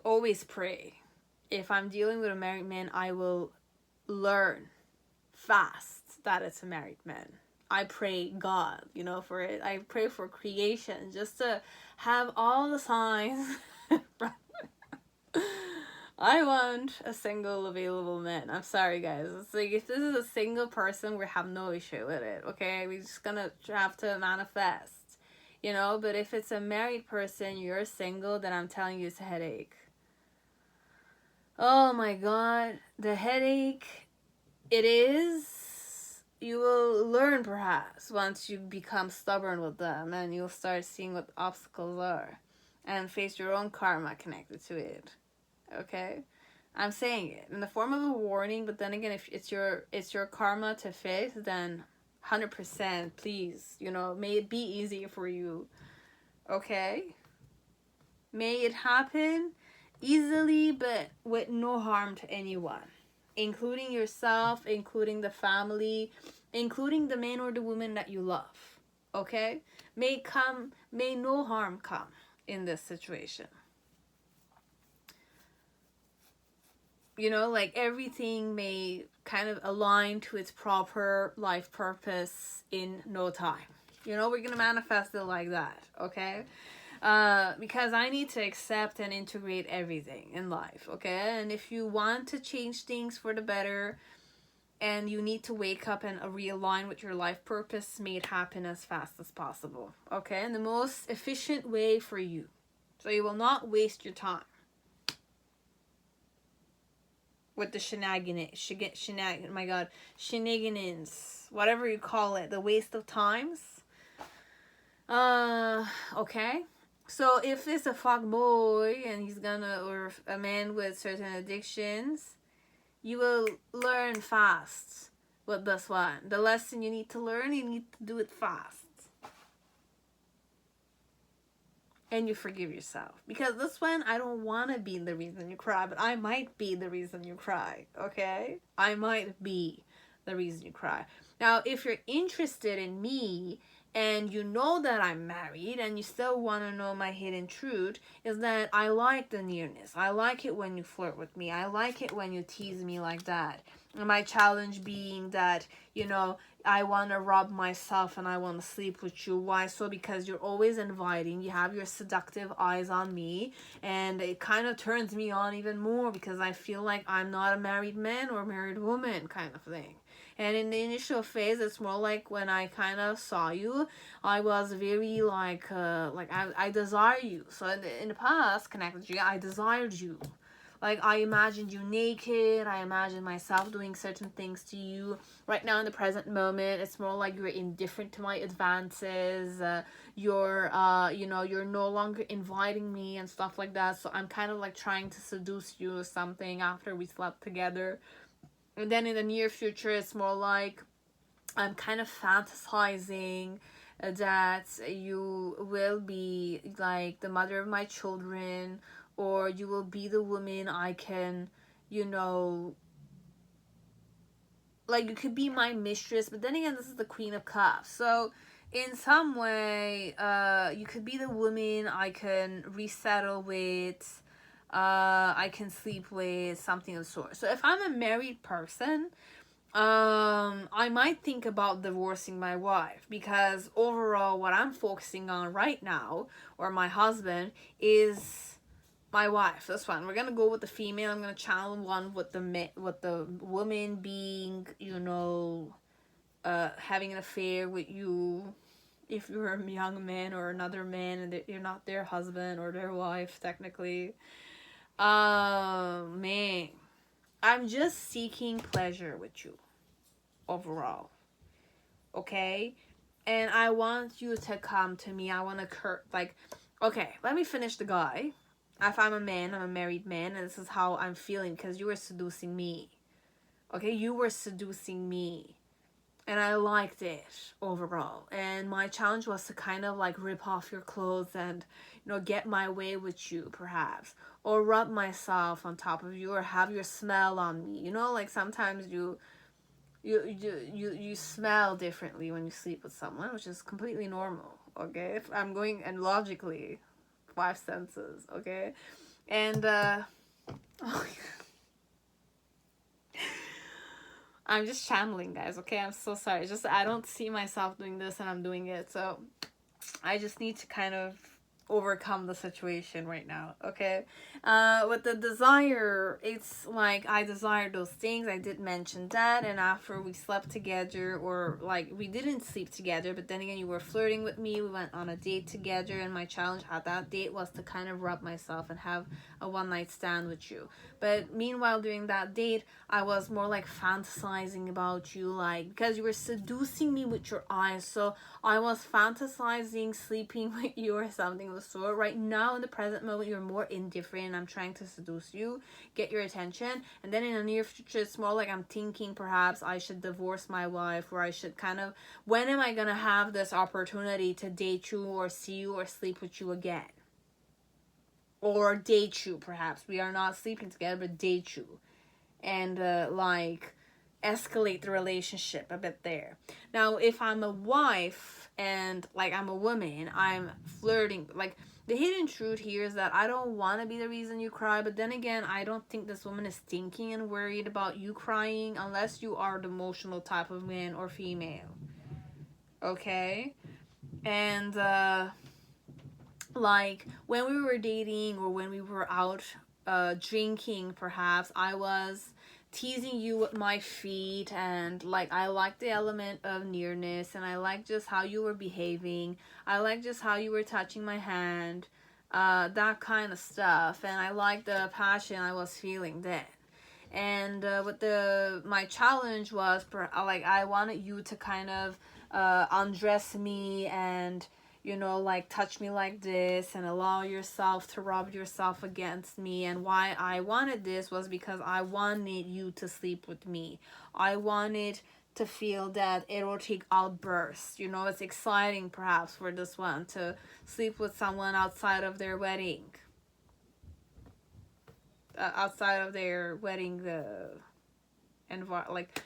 always pray. If I'm dealing with a married man, I will learn fast that it's a married man. I pray God, for it. I pray for creation just to have all the signs. I want a single available man. I'm sorry, guys. It's like, if this is a single person, we have no issue with it, okay? We're just gonna have to manifest. But if it's a married person, you're single, then I'm telling you it's a headache. Oh my God, the headache it is, you will learn perhaps once you become stubborn with them and you'll start seeing what obstacles are and face your own karma connected to it. Okay? I'm saying it in the form of a warning, but then again, if it's your karma to face, then 100%, please, may it be easy for you, okay? May it happen easily, but with no harm to anyone, including yourself, including the family, including the man or the woman that you love, okay? May no harm come in this situation. Like, everything may kind of align to its proper life purpose in no time. We're gonna manifest it like that, okay? Because I need to accept and integrate everything in life, okay? And if you want to change things for the better and you need to wake up and realign with your life purpose, may it happen as fast as possible, okay? And the most efficient way for you, so you will not waste your time with the shenanigans, whatever you call it, the waste of times. Okay. So if it's a fuck boy and or a man with certain addictions, you will learn fast with this one. The lesson you need to learn, you need to do it fast. And you forgive yourself. Because this one, I don't want to be the reason you cry, but I might be the reason you cry, okay? I might be the reason you cry. Now, if you're interested in me and you know that I'm married and you still want to know my hidden truth, is that I like the nearness. I like it when you flirt with me. I like it when you tease me like that. And my challenge being that, I want to rub myself and I want to sleep with you. Why? So because you're always inviting. You have your seductive eyes on me. And it kind of turns me on even more because I feel like I'm not a married man or a married woman kind of thing. And in the initial phase, it's more like when I kind of saw you, I was very I desire you. So in the past, connected to you, I desired you. Like, I imagined you naked. I imagined myself doing certain things to you. Right now, in the present moment, it's more like you're indifferent to my advances. You're no longer inviting me and stuff like that. So I'm kind of like trying to seduce you or something after we slept together. And then in the near future, it's more like I'm kind of fantasizing that you will be like the mother of my children, or you will be the woman I can, like, you could be my mistress. But then again, this is the Queen of Cups. So in some way, you could be the woman I can resettle with, I can sleep with, something of the sort. So if I'm a married person, I might think about divorcing my wife, because overall what I'm focusing on right now, or my husband, is my wife, this one, we're gonna go with the female. I'm gonna channel one with the woman being, you know, having an affair with you, if you're a young man or another man and you're not their husband or their wife technically. Man, I'm just seeking pleasure with you overall, okay? And I want you to come to me. I want to like, okay, let me finish the guy. If I'm a man, I'm a married man, and this is how I'm feeling because you were seducing me. Okay, you were seducing me. And I liked it overall. And my challenge was to kind of like rip off your clothes and, you know, get my way with you perhaps. Or rub myself on top of you or have your smell on me. You know, like sometimes you smell differently when you sleep with someone, which is completely normal, okay? If I'm going and logically, 5 senses, okay? And oh, I'm just channeling, guys, okay? I'm so sorry. It's just I don't see myself doing this and I'm doing it, so I just need to kind of overcome the situation right now, okay? With the desire, it's like I desire those things. I did mention that, and after we slept together, or like we didn't sleep together, but then again you were flirting with me, we went on a date together, and my challenge at that date was to kind of rub myself and have a one night stand with you. But meanwhile during that date I was more like fantasizing about you, like because you were seducing me with your eyes, so I was fantasizing sleeping with you or something of the sort. Right now in the present moment you're more indifferent. I'm trying to seduce you, get your attention, and then in the near future it's more like I'm thinking perhaps I should divorce my wife, or I should kind of, when am I gonna have this opportunity to date you or see you or sleep with you again, or date you perhaps. We are not sleeping together, but date you and like escalate the relationship a bit there. Now if I'm a wife and like I'm a woman, I'm flirting, like the hidden truth here is that I don't want to be the reason you cry, but then again I don't think this woman is thinking and worried about you crying unless you are the emotional type of man or female, okay? And like when we were dating or when we were out drinking perhaps, I was teasing you with my feet, and like I like the element of nearness, and I like just how you were behaving, I like just how you were touching my hand, that kind of stuff, and I like the passion I was feeling then. And with my challenge was like I wanted you to kind of undress me and, you know, like touch me like this and allow yourself to rub yourself against me. And why I wanted this was because I wanted you to sleep with me. I wanted to feel that erotic outburst. You know, it's exciting perhaps for this one to sleep with someone outside of their wedding. Outside of their wedding, like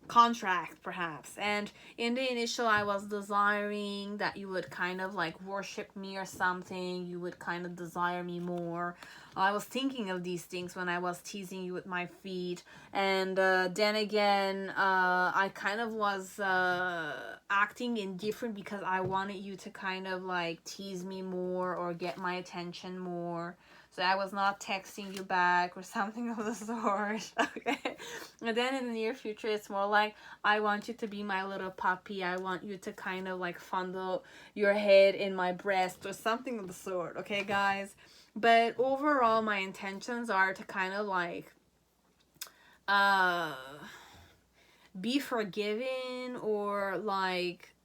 contract perhaps. And in the initial I was desiring that you would kind of like worship me or something, you would kind of desire me more. I was thinking of these things when I was teasing you with my feet. And then again I kind of was acting indifferent because I wanted you to kind of like tease me more or get my attention more. So I was not texting you back or something of the sort, okay? And then in the near future, it's more like, I want you to be my little puppy. I want you to kind of like fondle your head in my breast or something of the sort, okay, guys? But overall, my intentions are to kind of like be forgiving, or like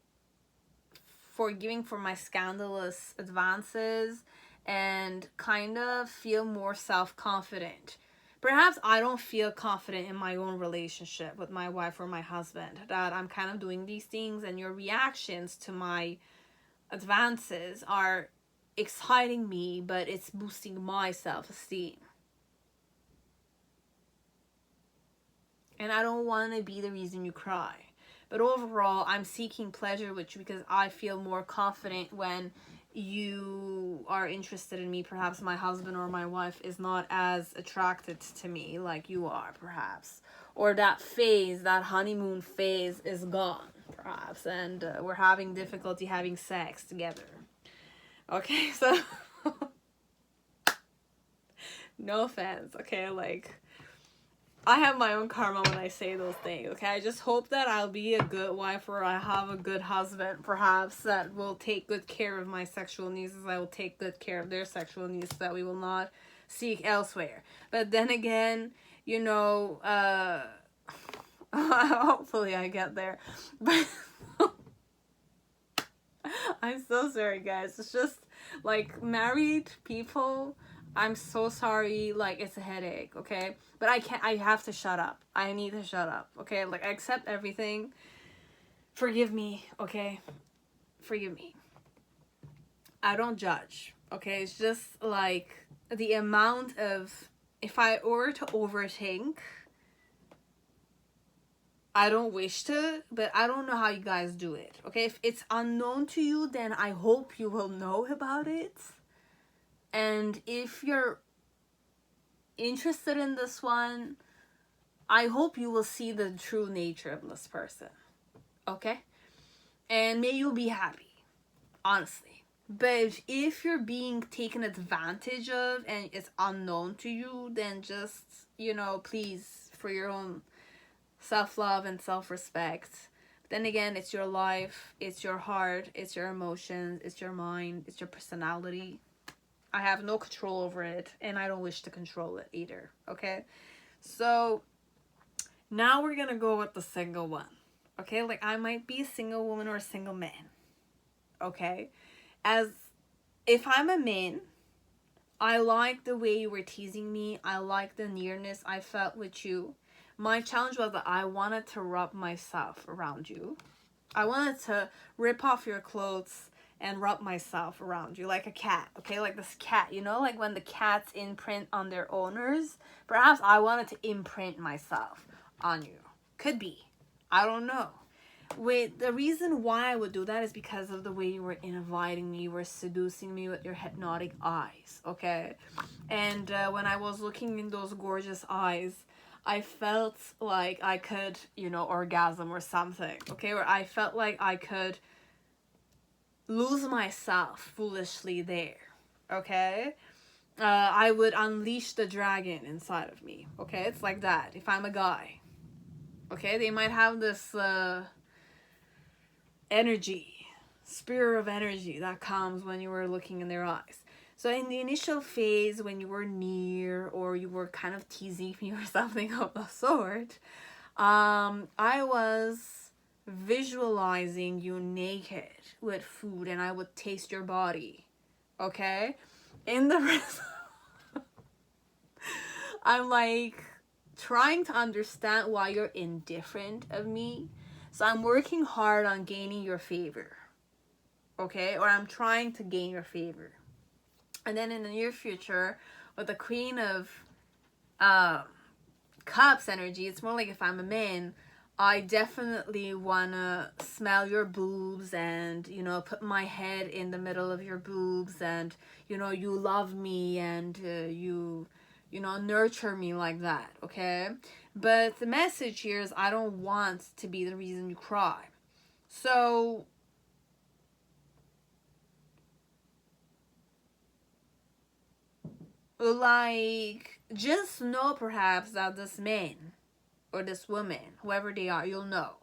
forgiving for my scandalous advances, and kind of feel more self-confident. Perhaps I don't feel confident in my own relationship with my wife or my husband, that I'm kind of doing these things, and your reactions to my advances are exciting me, but it's boosting my self-esteem. And I don't want to be the reason you cry. But overall, I'm seeking pleasure with you because I feel more confident when you are interested in me. Perhaps my husband or my wife is not as attracted to me like you are, perhaps. Or that phase, that honeymoon phase is gone, perhaps. And we're having difficulty having sex together. Okay, so No offense, okay? Like, I have my own karma when I say those things, okay? I just hope that I'll be a good wife, or I have a good husband, perhaps, that will take good care of my sexual needs as I will take good care of their sexual needs, so that we will not seek elsewhere. But then again, you know, hopefully I get there. But I'm so sorry, guys. It's just, like, married people, I'm so sorry, like, it's a headache, okay? But I have to shut up. I need to shut up, okay? Like, I accept everything. Forgive me, okay? Forgive me. I don't judge, okay? It's just, like, the amount of, if I were to overthink, I don't wish to, but I don't know how you guys do it, okay? If it's unknown to you, then I hope you will know about it. And if you're interested in this one, I hope you will see the true nature of this person, okay? And may you be happy, honestly. But if you're being taken advantage of and it's unknown to you, then just, you know, please, for your own self-love and self-respect. Then again, it's your life, it's your heart, it's your emotions, it's your mind, it's your personality. I have no control over it, and I don't wish to control it either, okay? So, now we're gonna go with the single one, okay? Like, I might be a single woman or a single man, okay? As, if I'm a man, I like the way you were teasing me. I like the nearness I felt with you. My challenge was that I wanted to rub myself around you. I wanted to rip off your clothes and rub myself around you like a cat, okay? Like this cat, you know, like when the cats imprint on their owners. Perhaps I wanted to imprint myself on you. Could be. I don't know. Wait, the reason why I would do that is because of the way you were inviting me, you were seducing me with your hypnotic eyes, okay? And when I was looking in those gorgeous eyes, I felt like I could, you know, orgasm or something, okay? Or I felt like I could lose myself foolishly there, okay? I would unleash the dragon inside of me, okay? It's like that, if I'm a guy, okay? They might have this energy, spirit of energy that comes when you were looking in their eyes. So in the initial phase, when you were near, or you were kind of teasing me or something of the sort, I was visualizing you naked with food, and I would taste your body, okay? In the rest, I'm like trying to understand why you're indifferent of me. So I'm working hard on gaining your favor, okay? Or I'm trying to gain your favor. And then in the near future, with the Queen of Cups energy, it's more like if I'm a man, I definitely wanna smell your boobs and, you know, put my head in the middle of your boobs, and, you know, you love me, and you know, nurture me like that, okay? But the message here is I don't want to be the reason you cry. So, like, just know perhaps that this man or this woman, whoever they are, you'll know,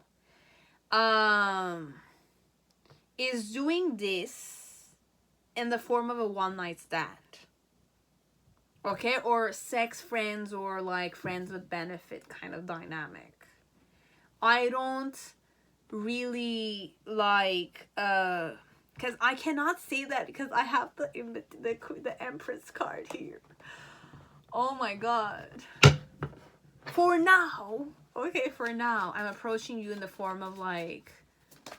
is doing this in the form of a one-night stand, okay? Or sex friends, or like friends with benefit kind of dynamic. I don't really like, because I cannot say that because I have the Empress card here. Oh my god. For now, okay, for now, I'm approaching you in the form of like,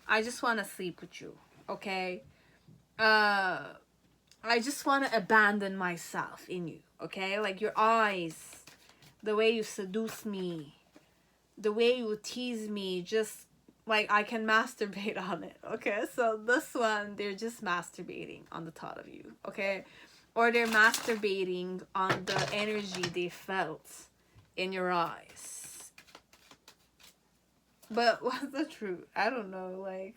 I just want to sleep with you, okay? I just want to abandon myself in you, okay? Like your eyes, the way you seduce me, the way you tease me, just like I can masturbate on it, okay? So this one, they're just masturbating on the thought of you, okay? Or they're masturbating on the energy they felt in your eyes. But what's the truth? I don't know, like,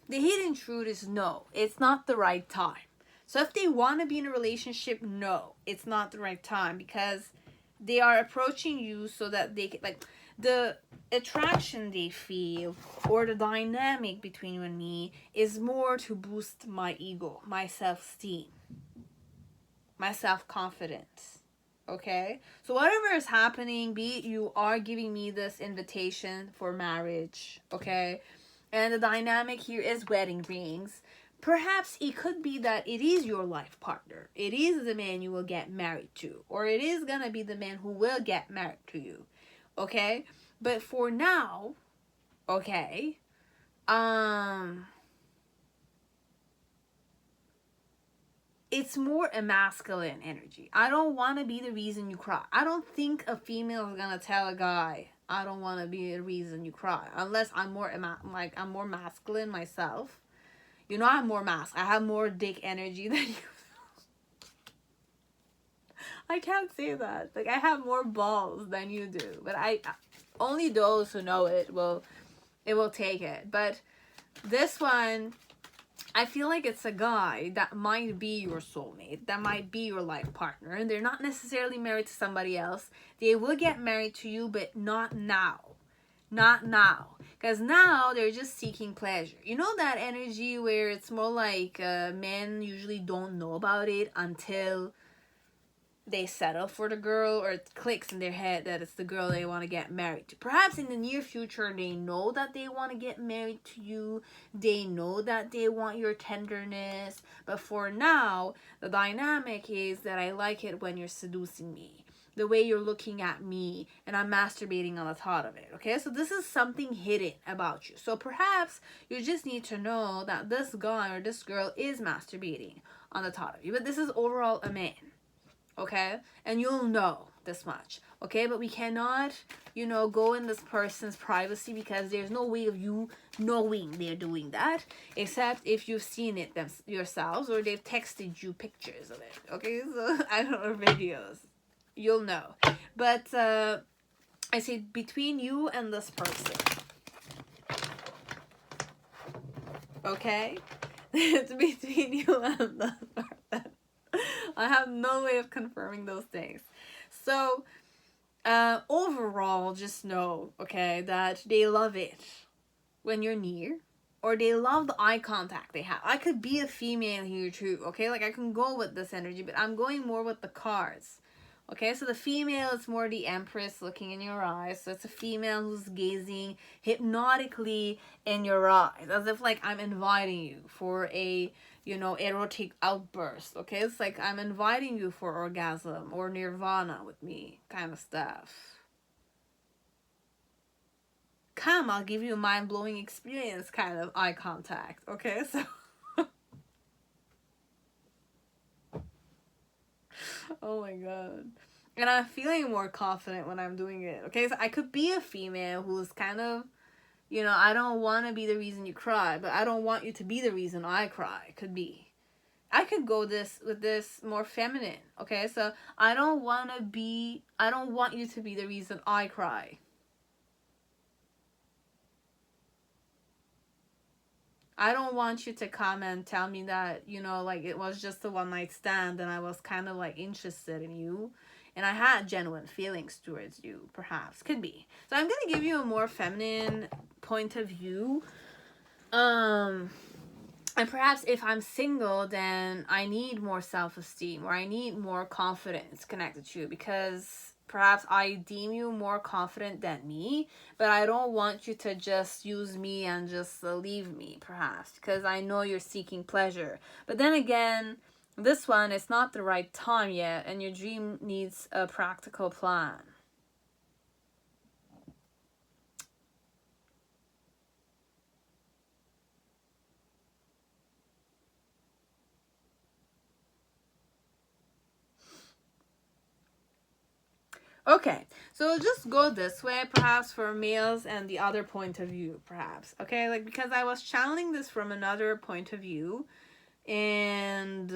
The hidden truth is no, it's not the right time. So if they want to be in a relationship, no, it's not the right time, because they are approaching you so that they can, like, the attraction they feel or the dynamic between you and me is more to boost my ego, my self-esteem, my self-confidence. Okay? So whatever is happening, be it you are giving me this invitation for marriage, okay? And the dynamic here is wedding rings. Perhaps it could be that it is your life partner. It is the man you will get married to. Or it is going to be the man who will get married to you. Okay? But for now, okay, it's more a masculine energy. I don't want to be the reason you cry. I don't think a female is going to tell a guy, I don't want to be the reason you cry. Unless I'm more, I'm more masculine myself. You know, I'm more I have more dick energy than you. I can't say that. Like, I have more balls than you do. But only those who know it will take it. But this one, I feel like it's a guy that might be your soulmate, that might be your life partner, and they're not necessarily married to somebody else. They will get married to you, but not now. Not now. Because now they're just seeking pleasure. You know that energy where it's more like men usually don't know about it until they settle for the girl, or it clicks in their head that it's the girl they want to get married to. Perhaps in the near future they know that they want to get married to you. They know that they want your tenderness. But for now, the dynamic is that I like it when you're seducing me, the way you're looking at me, and I'm masturbating on the thought of it. Okay, so this is something hidden about you. So perhaps you just need to know that this guy or this girl is masturbating on the thought of you. But this is overall a man. Okay, and you'll know this much. Okay, but we cannot, go in this person's privacy, because there's no way of you knowing they're doing that, except if you've seen it yourselves, or they've texted you pictures of it. Okay, so I don't know, videos. You'll know. But I say between you and this person. Okay? It's between you and this person. I have no way of confirming those things. So, overall, just know, okay, that they love it when you're near, or they love the eye contact they have. I could be a female here too, okay? Like, I can go with this energy, but I'm going more with the cards. Okay, so the female is more the Empress looking in your eyes. So it's a female who's gazing hypnotically in your eyes, as if like I'm inviting you for a, erotic outburst. Okay, it's like I'm inviting you for orgasm or nirvana with me kind of stuff. Come, I'll give you a mind-blowing experience kind of eye contact. Okay, so... Oh my god. And I'm feeling more confident when I'm doing it. Okay, so I could be a female who's kind of, I don't want to be the reason you cry, but I don't want you to be the reason I cry. Could be. I could go with this more feminine. Okay, so I don't want you to be the reason I cry. I don't want you to come and tell me that, like it was just a one night stand and I was kind of like interested in you and I had genuine feelings towards you, perhaps. Could be. So I'm going to give you a more feminine point of view. And perhaps if I'm single, then I need more self-esteem, or I need more confidence connected to you, because perhaps I deem you more confident than me, but I don't want you to just use me and just leave me, perhaps, because I know you're seeking pleasure. But then again, this one is not the right time yet, and your dream needs a practical plan. Okay, so just go this way, perhaps, for males, and the other point of view, perhaps. Okay, like, because I was channeling this from another point of view, and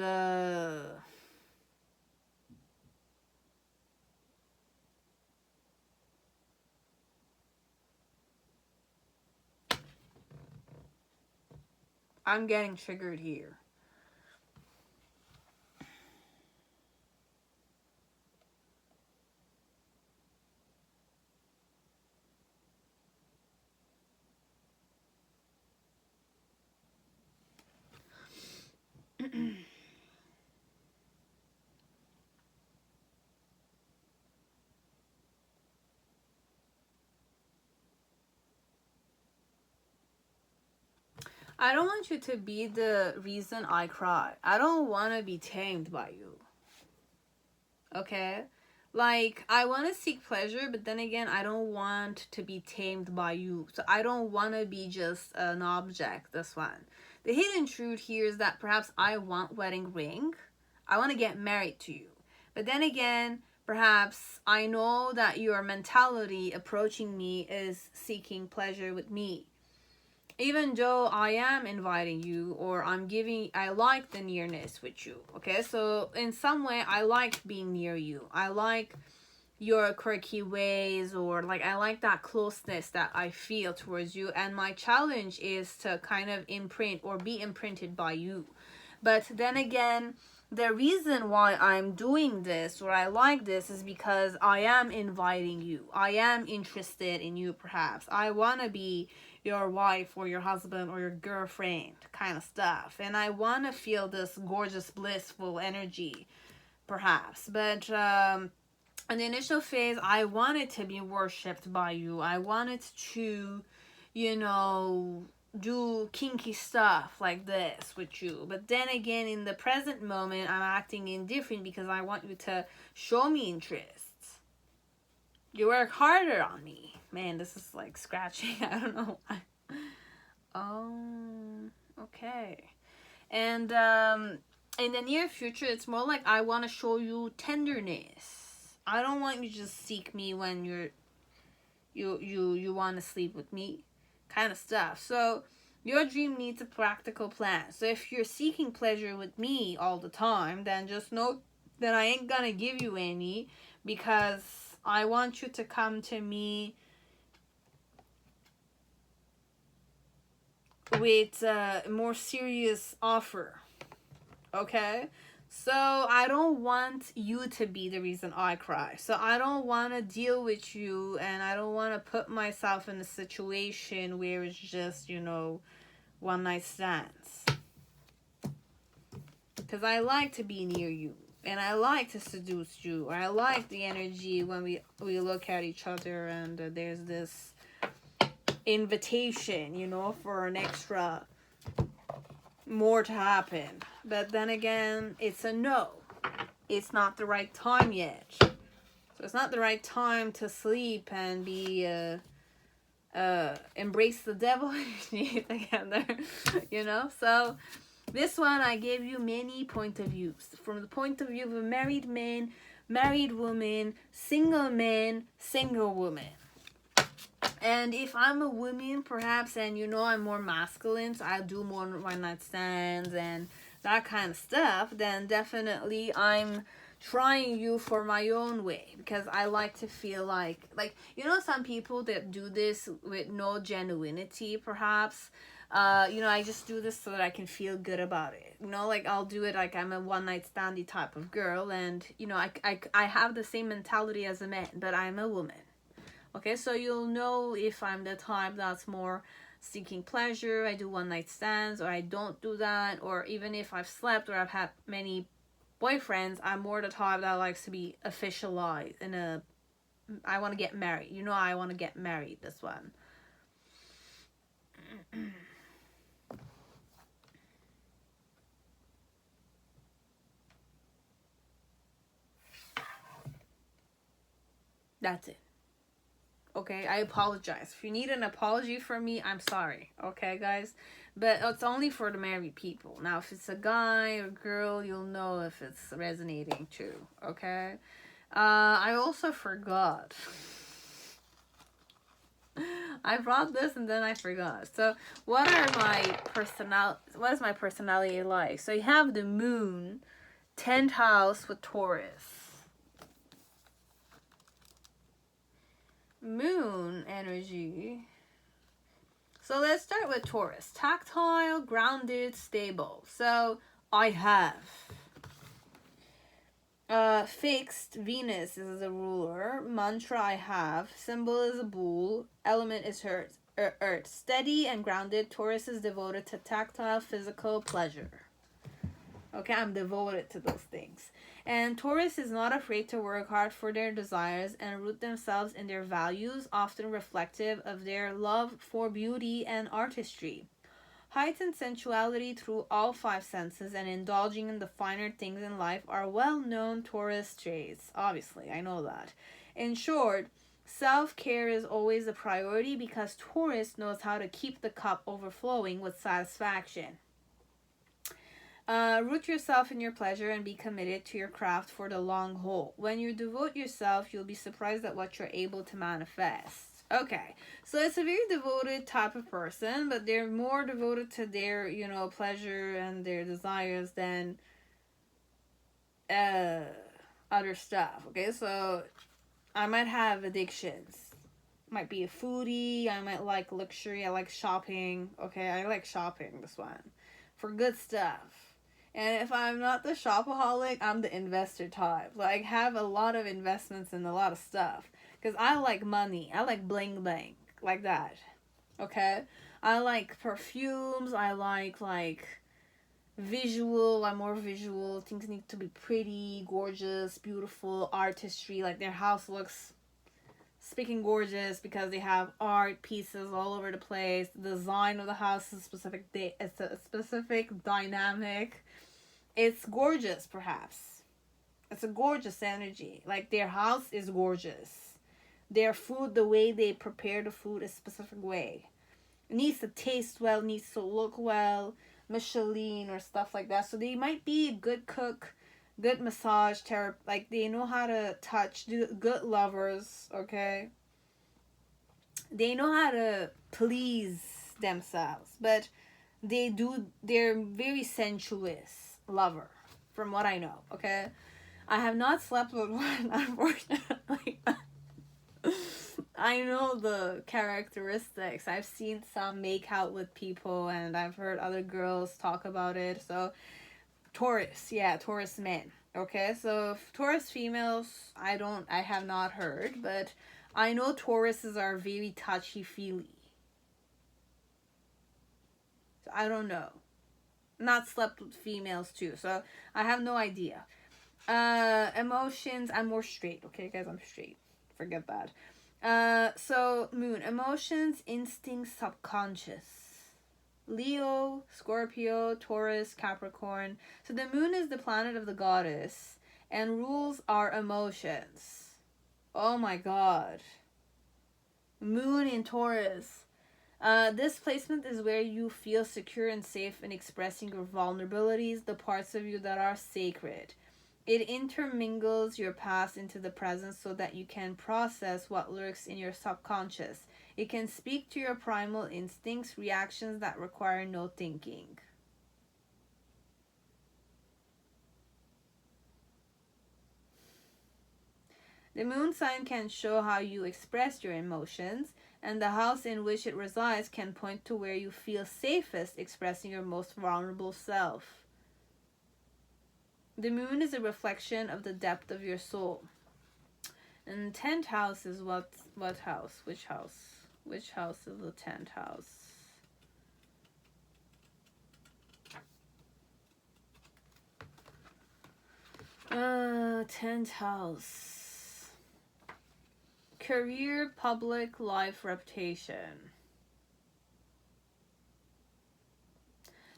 I'm getting triggered here. I don't want you to be the reason I cry. I don't want to be tamed by you. Okay? Like, I want to seek pleasure, but then again, I don't want to be tamed by you. So I don't want to be just an object, this one. The hidden truth here is that perhaps I want wedding ring. I want to get married to you. But then again, perhaps I know that your mentality approaching me is seeking pleasure with me. Even though I am inviting you, or I like the nearness with you. Okay, so in some way, I like being near you. I like your quirky ways, or like I like that closeness that I feel towards you. And my challenge is to kind of imprint or be imprinted by you. But then again, the reason why I'm doing this or I like this is because I am inviting you. I am interested in you, perhaps. I want to be your wife or your husband or your girlfriend kind of stuff. And I want to feel this gorgeous, blissful energy, perhaps. But in the initial phase, I wanted to be worshipped by you. I wanted to, you know, do kinky stuff like this with you. But then again, in the present moment, I'm acting indifferent because I want you to show me interest. You work harder on me. Man, this is like scratching. I don't know why. Okay. And in the near future, it's more like I want to show you tenderness. I don't want you to just seek me when you want to sleep with me, kind of stuff. So your dream needs a practical plan. So if you're seeking pleasure with me all the time, then just know that I ain't gonna give you any, because I want you to come to me with a more serious offer. Okay? So I don't want you to be the reason I cry. So I don't want to deal with you, and I don't want to put myself in a situation where it's just, you know, one night stands. Because I like to be near you. And I like to seduce you. I like the energy when we look at each other and there's this invitation, you know, for an extra more to happen. But then again, it's a no. It's not the right time yet. So it's not the right time to sleep and be embrace the devil together, you know. So this one, I gave you many point of views. From the point of view of a married man, married woman, single man, single woman. And if I'm a woman, perhaps, and you know I'm more masculine, so I do more one-night stands and that kind of stuff, then definitely I'm trying you for my own way, because I like to feel like, you know, some people that do this with no genuinity, perhaps. You know, I just do this so that I can feel good about it. You know, like I'll do it like I'm a one-night standy type of girl, and you know, I have the same mentality as a man, but I'm a woman. Okay, so you'll know if I'm the type that's more seeking pleasure, I do one-night stands, or I don't do that, or even if I've slept or I've had many boyfriends, I'm more the type that likes to be officialized in I want to get married. You know, I want to get married, this one. That's it. Okay, I apologize. If you need an apology from me, I'm sorry. Okay, guys? But it's only for the married people. Now, if it's a guy or girl, you'll know if it's resonating too. Okay? I also forgot. I brought this and then I forgot. So, what is my personality like? So, you have the moon, 10th house with Taurus. Moon energy. So let's start with Taurus. Tactile, grounded, stable. So I have fixed. Venus is the ruler. Mantra I have. Symbol is a bull. Element is earth. Steady and grounded. Taurus is devoted to tactile, physical pleasure. Okay, I'm devoted to those things. And Taurus is not afraid to work hard for their desires and root themselves in their values, often reflective of their love for beauty and artistry. Heightened sensuality through all five senses and indulging in the finer things in life are well-known Taurus traits. Obviously, I know that. In short, self-care is always a priority because Taurus knows how to keep the cup overflowing with satisfaction. Root yourself in your pleasure and be committed to your craft for the long haul. When you devote yourself, you'll be surprised at what you're able to manifest. Okay, so it's a very devoted type of person, but they're more devoted to their, pleasure and their desires than other stuff. Okay, so I might have addictions. Might be a foodie. I might like luxury. I like shopping. Okay, I like shopping, this one, for good stuff. And if I'm not the shopaholic, I'm the investor type. Like, have a lot of investments in a lot of stuff. Because I like money. I like bling bling. Like that. Okay? I like perfumes. I like visual. I'm more visual. Things need to be pretty, gorgeous, beautiful, artistry. Like, their house looks speaking gorgeous because they have art pieces all over the place. The design of the house is it's a specific dynamic. It's gorgeous, perhaps. It's a gorgeous energy. Like, their house is gorgeous. Their food, the way they prepare the food is a specific way. It needs to taste well, needs to look well, Michelin or stuff like that. So they might be a good cook, good massage therapist. Like, they know how to touch, good lovers, okay? They know how to please themselves. But they're very sensuous lover, from what I know, okay? I have not slept with one, unfortunately. I know the characteristics. I've seen some make out with people, and I've heard other girls talk about it. So, Taurus men. Okay, so Taurus females, I have not heard, but I know Tauruses are very touchy-feely. So I don't know. Not slept with females too, so I have no idea. Emotions, I'm more straight, okay guys, I'm straight. Forget that. So moon, emotions, instincts, subconscious. Leo, Scorpio, Taurus, Capricorn. So the moon is the planet of the goddess and rules our emotions. Oh my god. Moon in Taurus. This placement is where you feel secure and safe in expressing your vulnerabilities, the parts of you that are sacred. It intermingles your past into the present so that you can process what lurks in your subconscious. It can speak to your primal instincts, reactions that require no thinking. The moon sign can show how you express your emotions, and the house in which it resides can point to where you feel safest expressing your most vulnerable self. The moon is a reflection of the depth of your soul. And 10th house is what house? Which house? Which house is the 10th house? Tenth house. Career, public life, reputation.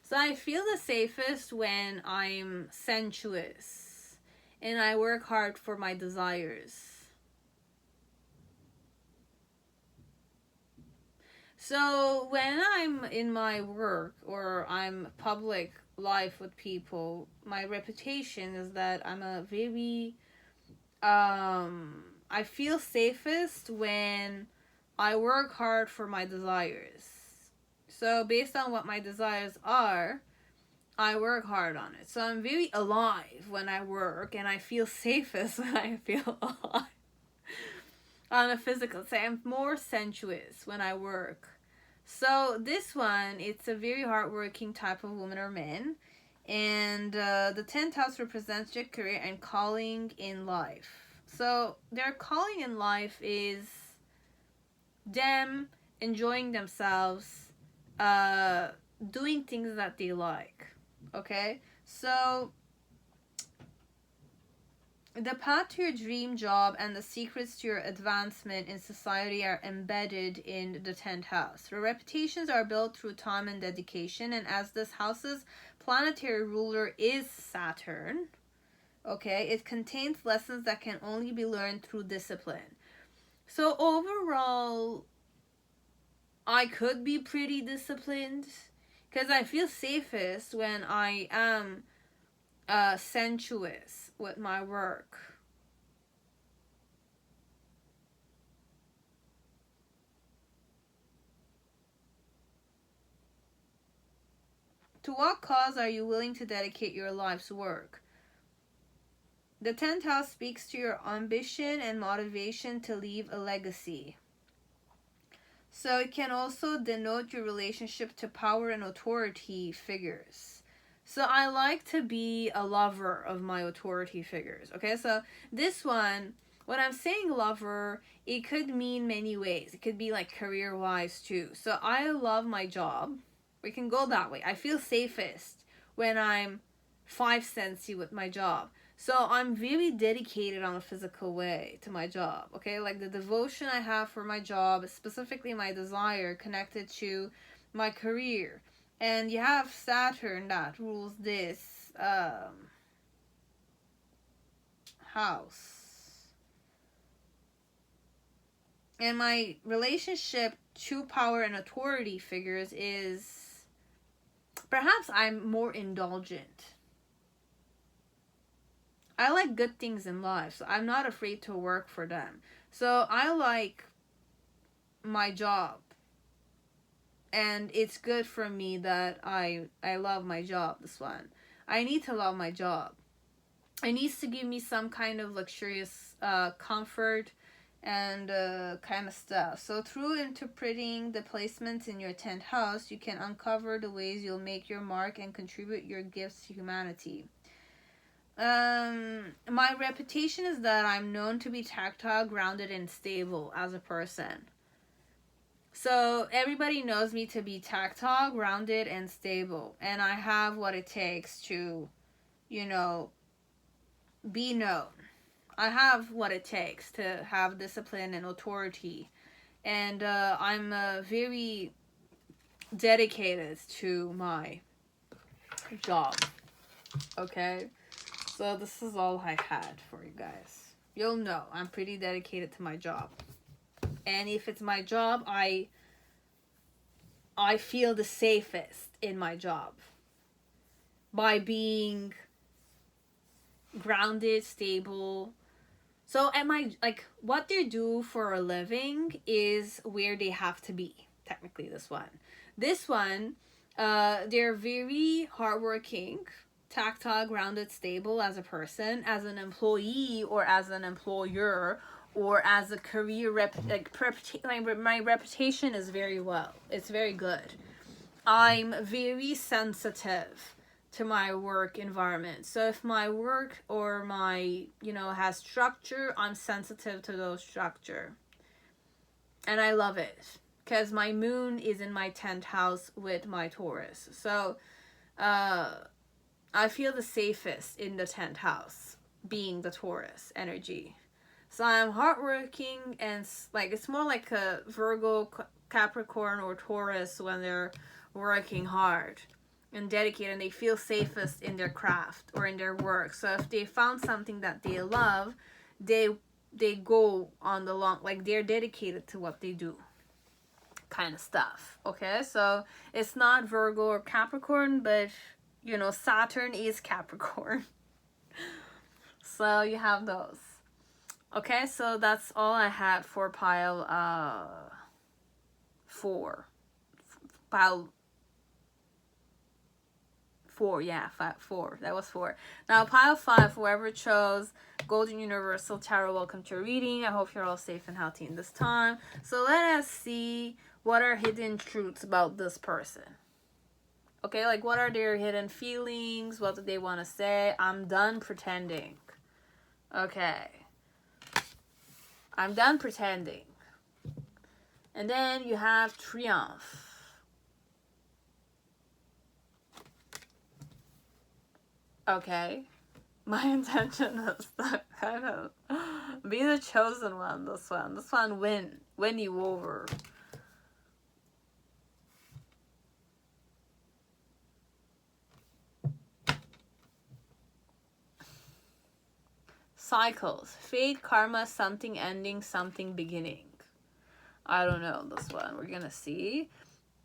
So I feel the safest when I'm sensuous and I work hard for my desires. So when I'm in my work or I'm public life with people, my reputation is that I'm a very I feel safest when I work hard for my desires. So based on what my desires are, I work hard on it. So I'm very alive when I work, and I feel safest when I feel alive. On a physical, say I'm more sensuous when I work So this one, it's a very hardworking type of woman or man. And the 10th house represents your career and calling in life. So their calling in life is them enjoying themselves, doing things that they like. Okay? So the path to your dream job and the secrets to your advancement in society are embedded in the 10th house. Your reputations are built through time and dedication, and as this house's planetary ruler is Saturn, okay, it contains lessons that can only be learned through discipline. So overall, I could be pretty disciplined because I feel safest when I am sensuous with my work. To what cause are you willing to dedicate your life's work? The 10th house speaks to your ambition and motivation to leave a legacy. So it can also denote your relationship to power and authority figures. So I like to be a lover of my authority figures. Okay, so this one, when I'm saying lover, it could mean many ways. It could be like career-wise too. So I love my job. We can go that way. I feel safest when I'm 5 censy with my job. So I'm very dedicated on a physical way to my job. Okay, like the devotion I have for my job, specifically my desire connected to my career. And you have Saturn that rules this house. And my relationship to power and authority figures is perhaps I'm more indulgent. I like good things in life, so I'm not afraid to work for them. So I like my job. And it's good for me that I love my job, this one. I need to love my job. It needs to give me some kind of luxurious comfort and kind of stuff. So through interpreting the placements in your 10th house, you can uncover the ways you'll make your mark and contribute your gifts to humanity. My reputation is that I'm known to be tactile, grounded, and stable as a person. So everybody knows me to be tactile, grounded, and stable. And I have what it takes to, you know, be known. I have what it takes to have discipline and authority. And I'm very dedicated to my job. Okay? So this is all I had for you guys. You'll know I'm pretty dedicated to my job. And if it's my job, I feel the safest in my job by being grounded, stable. So what they do for a living is where they have to be. Technically, this one, they're very hardworking, tactile, grounded, stable as a person, as an employee or as an employer, or as a career my reputation is very well. It's very good. I'm very sensitive to my work environment. So if my work or my, has structure, I'm sensitive to those structure. And I love it because my moon is in my 10th house with my Taurus. So I feel the safest in the 10th house being the Taurus energy. So I'm hardworking and it's more like a Virgo, Capricorn, or Taurus when they're working hard and dedicated, and they feel safest in their craft or in their work. So if they found something that they love, they go on the long, they're dedicated to what they do, kind of stuff. Okay, so it's not Virgo or Capricorn, but Saturn is Capricorn. So you have those. Okay, so that's all I had for pile 4. Pile 4, yeah, 4. That was 4. Now, pile 5, whoever chose Golden Universal Tarot, welcome to your reading. I hope you're all safe and healthy in this time. So let us see what are hidden truths about this person? Okay, like what are their hidden feelings? What do they want to say? I'm done pretending. Okay. I'm done pretending. And then you have Triumph. Okay. My intention is to kind of be the chosen one, this one. This one win you over. Cycles. Fate, karma, something ending, something beginning. I don't know this one. We're gonna see.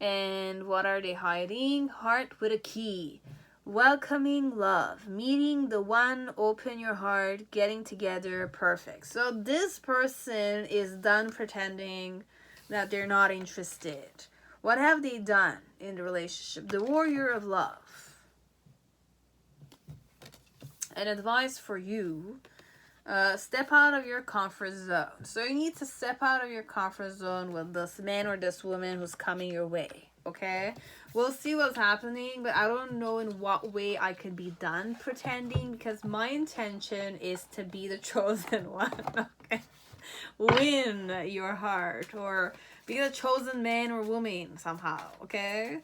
And what are they hiding? Heart with a key. Welcoming love. Meeting the one, open your heart, getting together, perfect. So this person is done pretending that they're not interested. What have they done in the relationship? The warrior of love. An advice for you. Step out of your comfort zone. So you need to step out of your comfort zone with this man or this woman who's coming your way. Okay, we'll see what's happening, but I don't know in what way I could be done pretending, because my intention is to be the chosen one. Okay, win your heart or be the chosen man or woman somehow. Okay.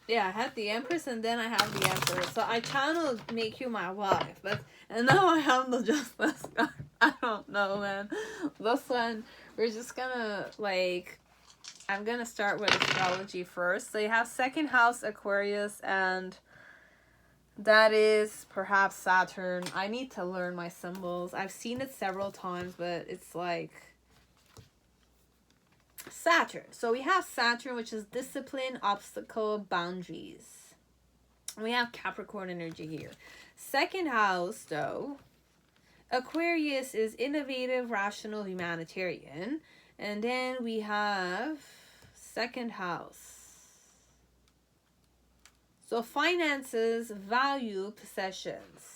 Yeah, I had the Empress and then I have the Emperor. So I try to make you my wife, and now I have the Justice card. I don't know, man. This one, we're just gonna, like, I'm gonna start with astrology first. So you have second house Aquarius, and that is perhaps Saturn. I need to learn my symbols. I've seen it several times, but it's like Saturn. So we have Saturn, which is discipline, obstacle, boundaries. We have Capricorn energy here. Second house, though, Aquarius is innovative, rational, humanitarian. And then we have second house. So finances, value, possessions.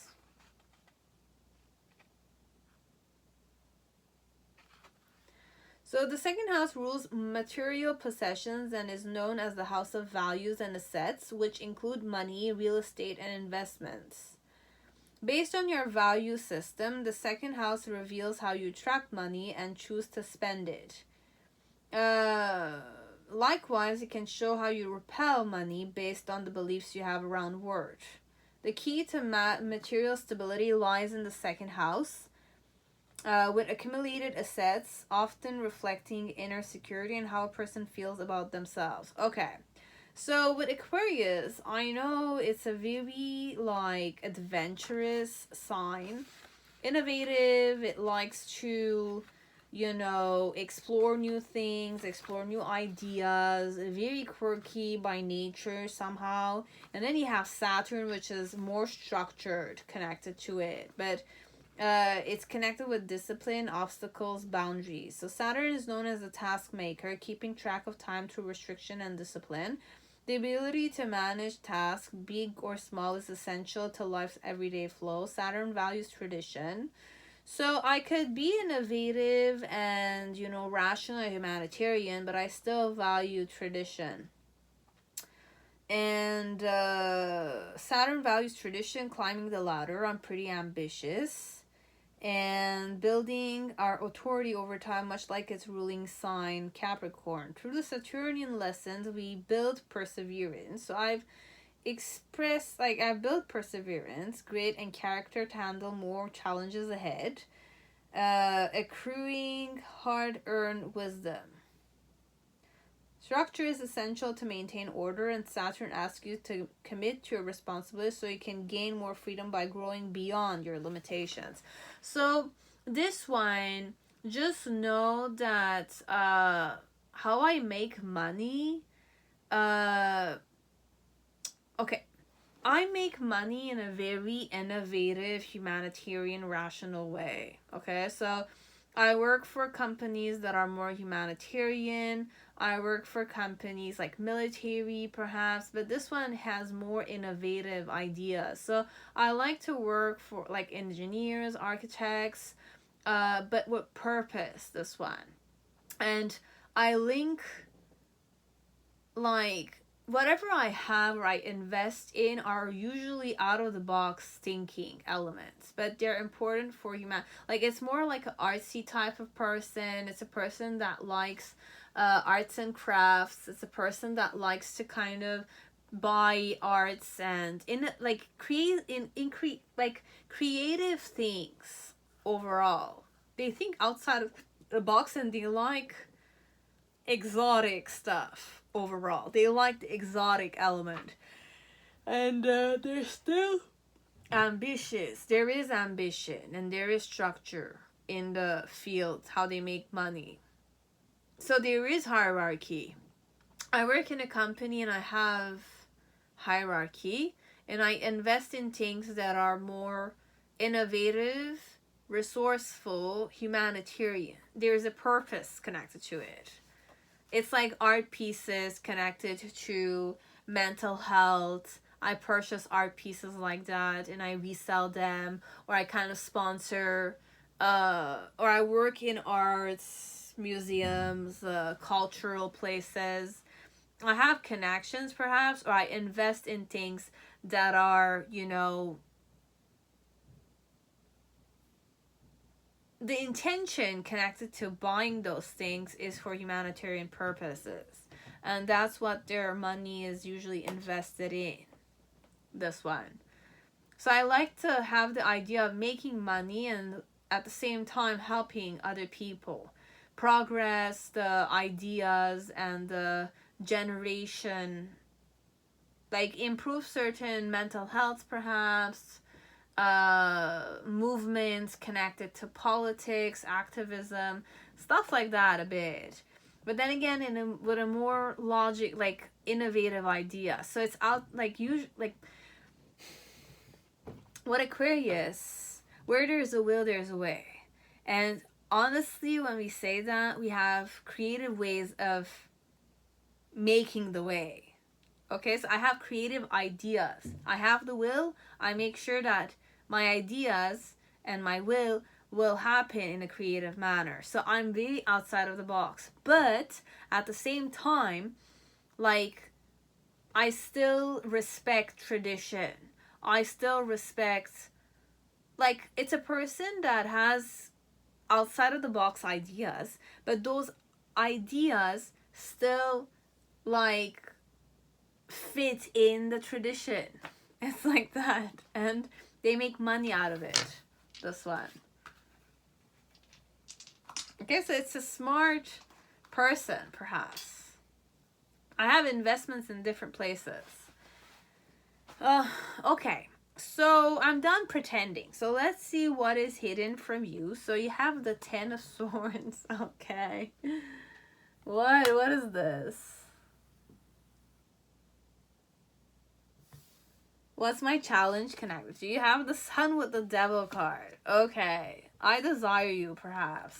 So the second house rules material possessions and is known as the house of values and assets, which include money, real estate, and investments. Based on your value system, the second house reveals how you attract money and choose to spend it. Likewise, it can show how you repel money based on the beliefs you have around work. The key to material stability lies in the second house. With accumulated assets, often reflecting inner security and how a person feels about themselves. Okay, so with Aquarius, I know it's a very, like, adventurous sign. Innovative, it likes to, you know, explore new things, explore new ideas, very quirky by nature somehow. And then you have Saturn, which is more structured, connected to it. But it's connected with discipline, obstacles, boundaries. So Saturn is known as a task maker, keeping track of time through restriction and discipline. The ability to manage tasks, big or small, is essential to life's everyday flow. Saturn values tradition. So I could be innovative and, you know, rational and humanitarian, but I still value tradition. And Saturn values tradition, climbing the ladder. I'm pretty ambitious. And building our authority over time, much like its ruling sign, Capricorn. Through the Saturnian lessons, we build perseverance. So I've built perseverance, grit, and character to handle more challenges ahead. Accruing hard-earned wisdom. Structure is essential to maintain order, and Saturn asks you to commit to your responsibility so you can gain more freedom by growing beyond your limitations. So this one, just know that how I make money, okay, I make money in a very innovative, humanitarian, rational way. Okay, so I work for companies that are more humanitarian. I work for companies like military, perhaps, but this one has more innovative ideas. So I like to work for like engineers, architects, but with purpose, this one. And I link like whatever I have or I invest in are usually out of the box thinking elements, but they're important for human. Like it's more like an artsy type of person. It's a person that likes arts and crafts. It's a person that likes to kind of buy arts and in like like creative things overall. They think outside of the box and they like exotic stuff overall. They like the exotic element. And they're still ambitious. There is ambition and there is structure in the field, how they make money. So there is hierarchy. I work in a company and I have hierarchy and I invest in things that are more innovative, resourceful, humanitarian. There's a purpose connected to it. It's like art pieces connected to mental health. I purchase art pieces like that and I resell them, or I kind of sponsor, or I work in arts, museums, cultural places. I have connections perhaps, or I invest in things that are, you know, the intention connected to buying those things is for humanitarian purposes. And that's what their money is usually invested in. This one. So I like to have the idea of making money and at the same time helping other people progress the ideas and the generation, like improve certain mental health perhaps, movements connected to politics, activism, stuff like that a bit. But then again, with a more logic, like innovative idea. So it's out like usually like what Aquarius, where there's a will, there's a way. And honestly, when we say that, we have creative ways of making the way. Okay, so I have creative ideas. I have the will. I make sure that my ideas and my will happen in a creative manner. So I'm very outside of the box. But at the same time, like, I still respect tradition. I still respect, like, it's a person that has outside of the box ideas, but those ideas still, like, fit in the tradition. It's like that. And they make money out of it. This one. Okay, so it's a smart person, perhaps. I have investments in different places. Okay, so I'm done pretending. So let's see what is hidden from you. So you have the 10 of Swords. Okay. What is this? What's my challenge connected to? You have the Sun with the Devil card. Okay. I desire you, perhaps.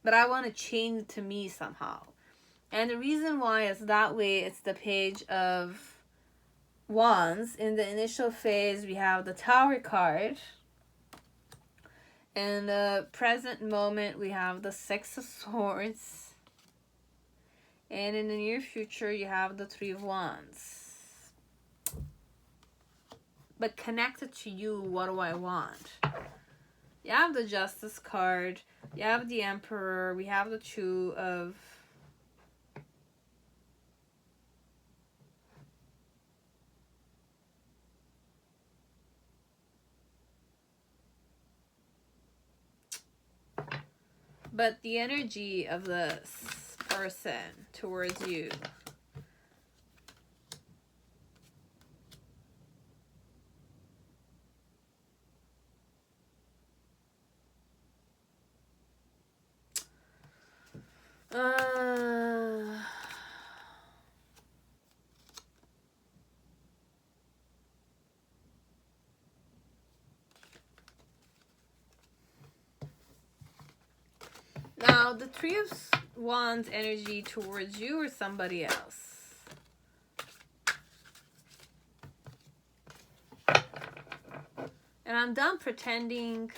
But I want to change it to me somehow. And the reason why is that way it's the Page of Wands. In the initial phase, we have the Tower card. In the present moment, we have the Six of Swords. And in the near future, you have the Three of Wands. But connected to you, what do I want? You have the Justice card. You have the Emperor. We have the Two of... But the energy of this person towards you. Now, the Three of Wands energy towards you or somebody else. And I'm done pretending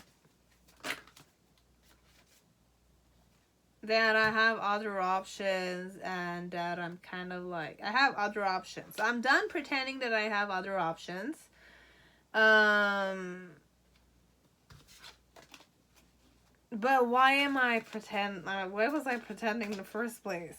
that I have other options and that I'm kind of like, I have other options. I'm done pretending that I have other options. But why am I why was I pretending in the first place?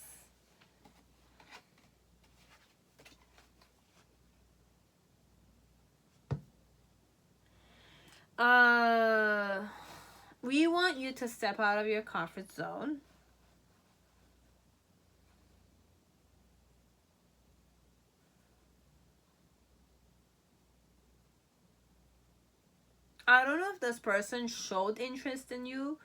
We want you to step out of your comfort zone. I don't know if this person showed interest in you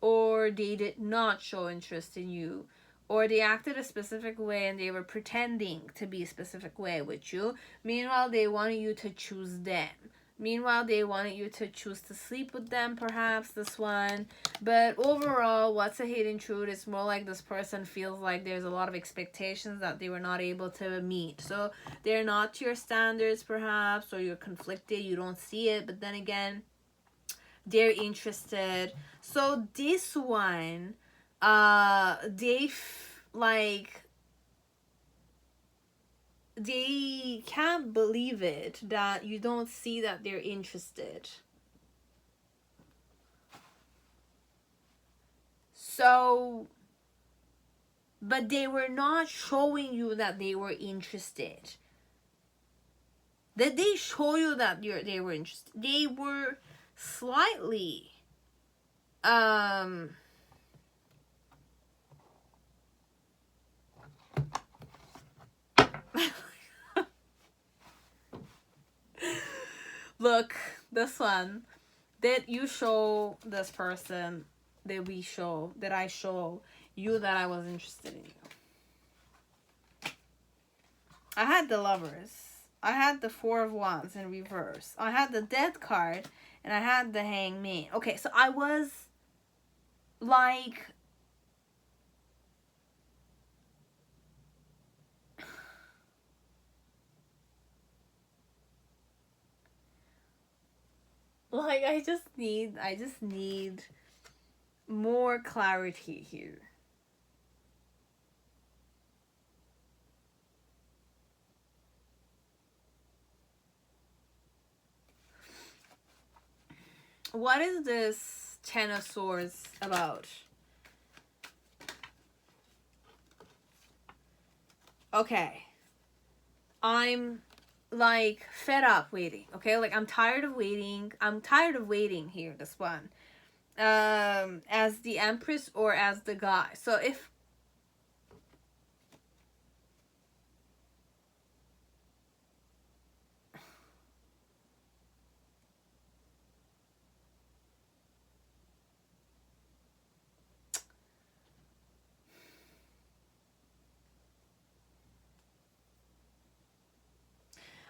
or they did not show interest in you, or they acted a specific way and they were pretending to be a specific way with you. Meanwhile, they wanted you to choose them. Meanwhile, they wanted you to choose to sleep with them, perhaps, this one. But overall, what's a hidden truth? It's more like this person feels like there's a lot of expectations that they were not able to meet. So they're not to your standards, perhaps, or you're conflicted, you don't see it. But then again, they're interested. So this one, they can't believe it that you don't see that they're interested. So, but they were not showing you that they were interested. Did they show you that they were interested? They were slightly look, this one, did you show this person, that I show you that I was interested in you? I had the Lovers, I had the Four of Wands in reverse, I had the Death card, and I had the Hangman. Okay, so I was like, I just need more clarity here. What is this Ten of Swords about? Okay. I'm like fed up waiting. Okay, like I'm tired of waiting. I'm tired of waiting here, this one. As the Empress or as the guy. So if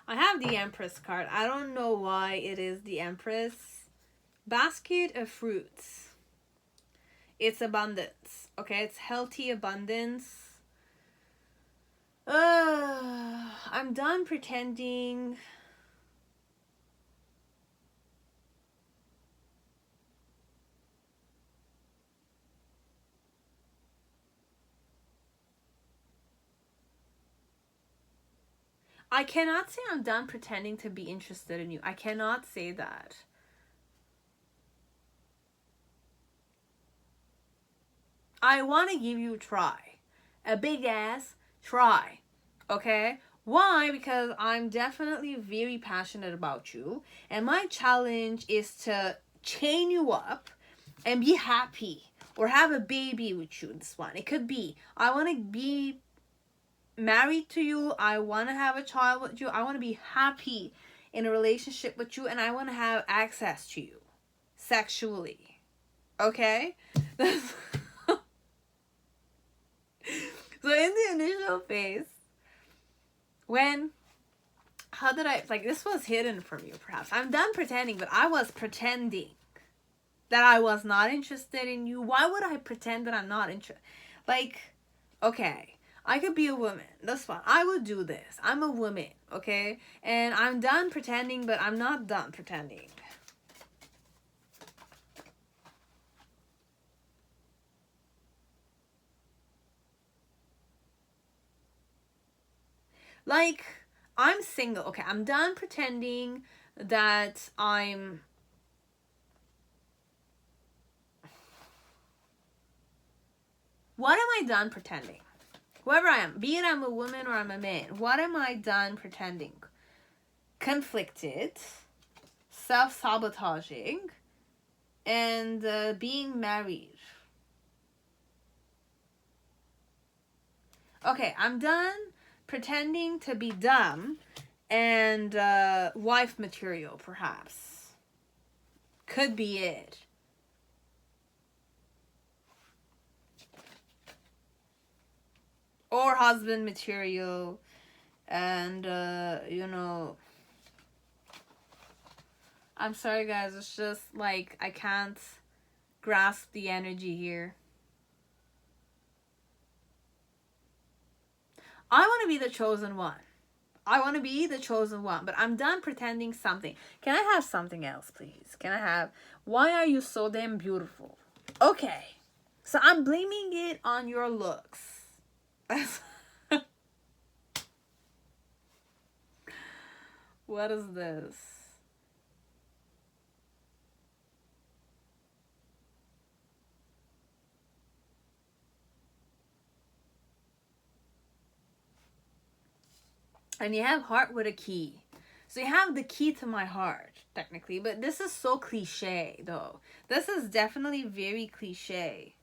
I have the Empress card. I don't know why it is the Empress. Basket of fruits. It's abundance. Okay, it's healthy abundance. I'm done pretending. I cannot say I'm done pretending to be interested in you. I cannot say that. I want to give you a try. A big ass try. Okay? Why? Because I'm definitely very passionate about you. And my challenge is to chain you up and be happy. Or have a baby with you, this one. It could be. I want to be married to you. I want to have a child with you. I want to be happy in a relationship with you. And I want to have access to you. Sexually. Okay? So in the initial phase, this was hidden from you perhaps. I'm done pretending, but I was pretending. that I was not interested in you. Why would I pretend that I'm not interested? Like, okay, I could be a woman. That's fine. I would do this. I'm a woman, okay? And I'm done pretending, but I'm not done pretending. Like, I'm single. Okay, I'm done pretending that I'm... What am I done pretending? Whoever I am, be it I'm a woman or I'm a man, what am I done pretending? Conflicted, self-sabotaging, and being married. Okay, I'm done pretending to be dumb and wife material, perhaps. Could be it. Or husband material, and you know, I'm sorry guys, it's just like I can't grasp the energy here. I want to be the chosen one. I want to be the chosen one, but I'm done pretending something. Can I have something else, please? Can I have, why are you so damn beautiful? Okay, so I'm blaming it on your looks. What is this? And you have heart with a key. So you have the key to my heart, technically. But this is so cliche, though. This is definitely very cliche.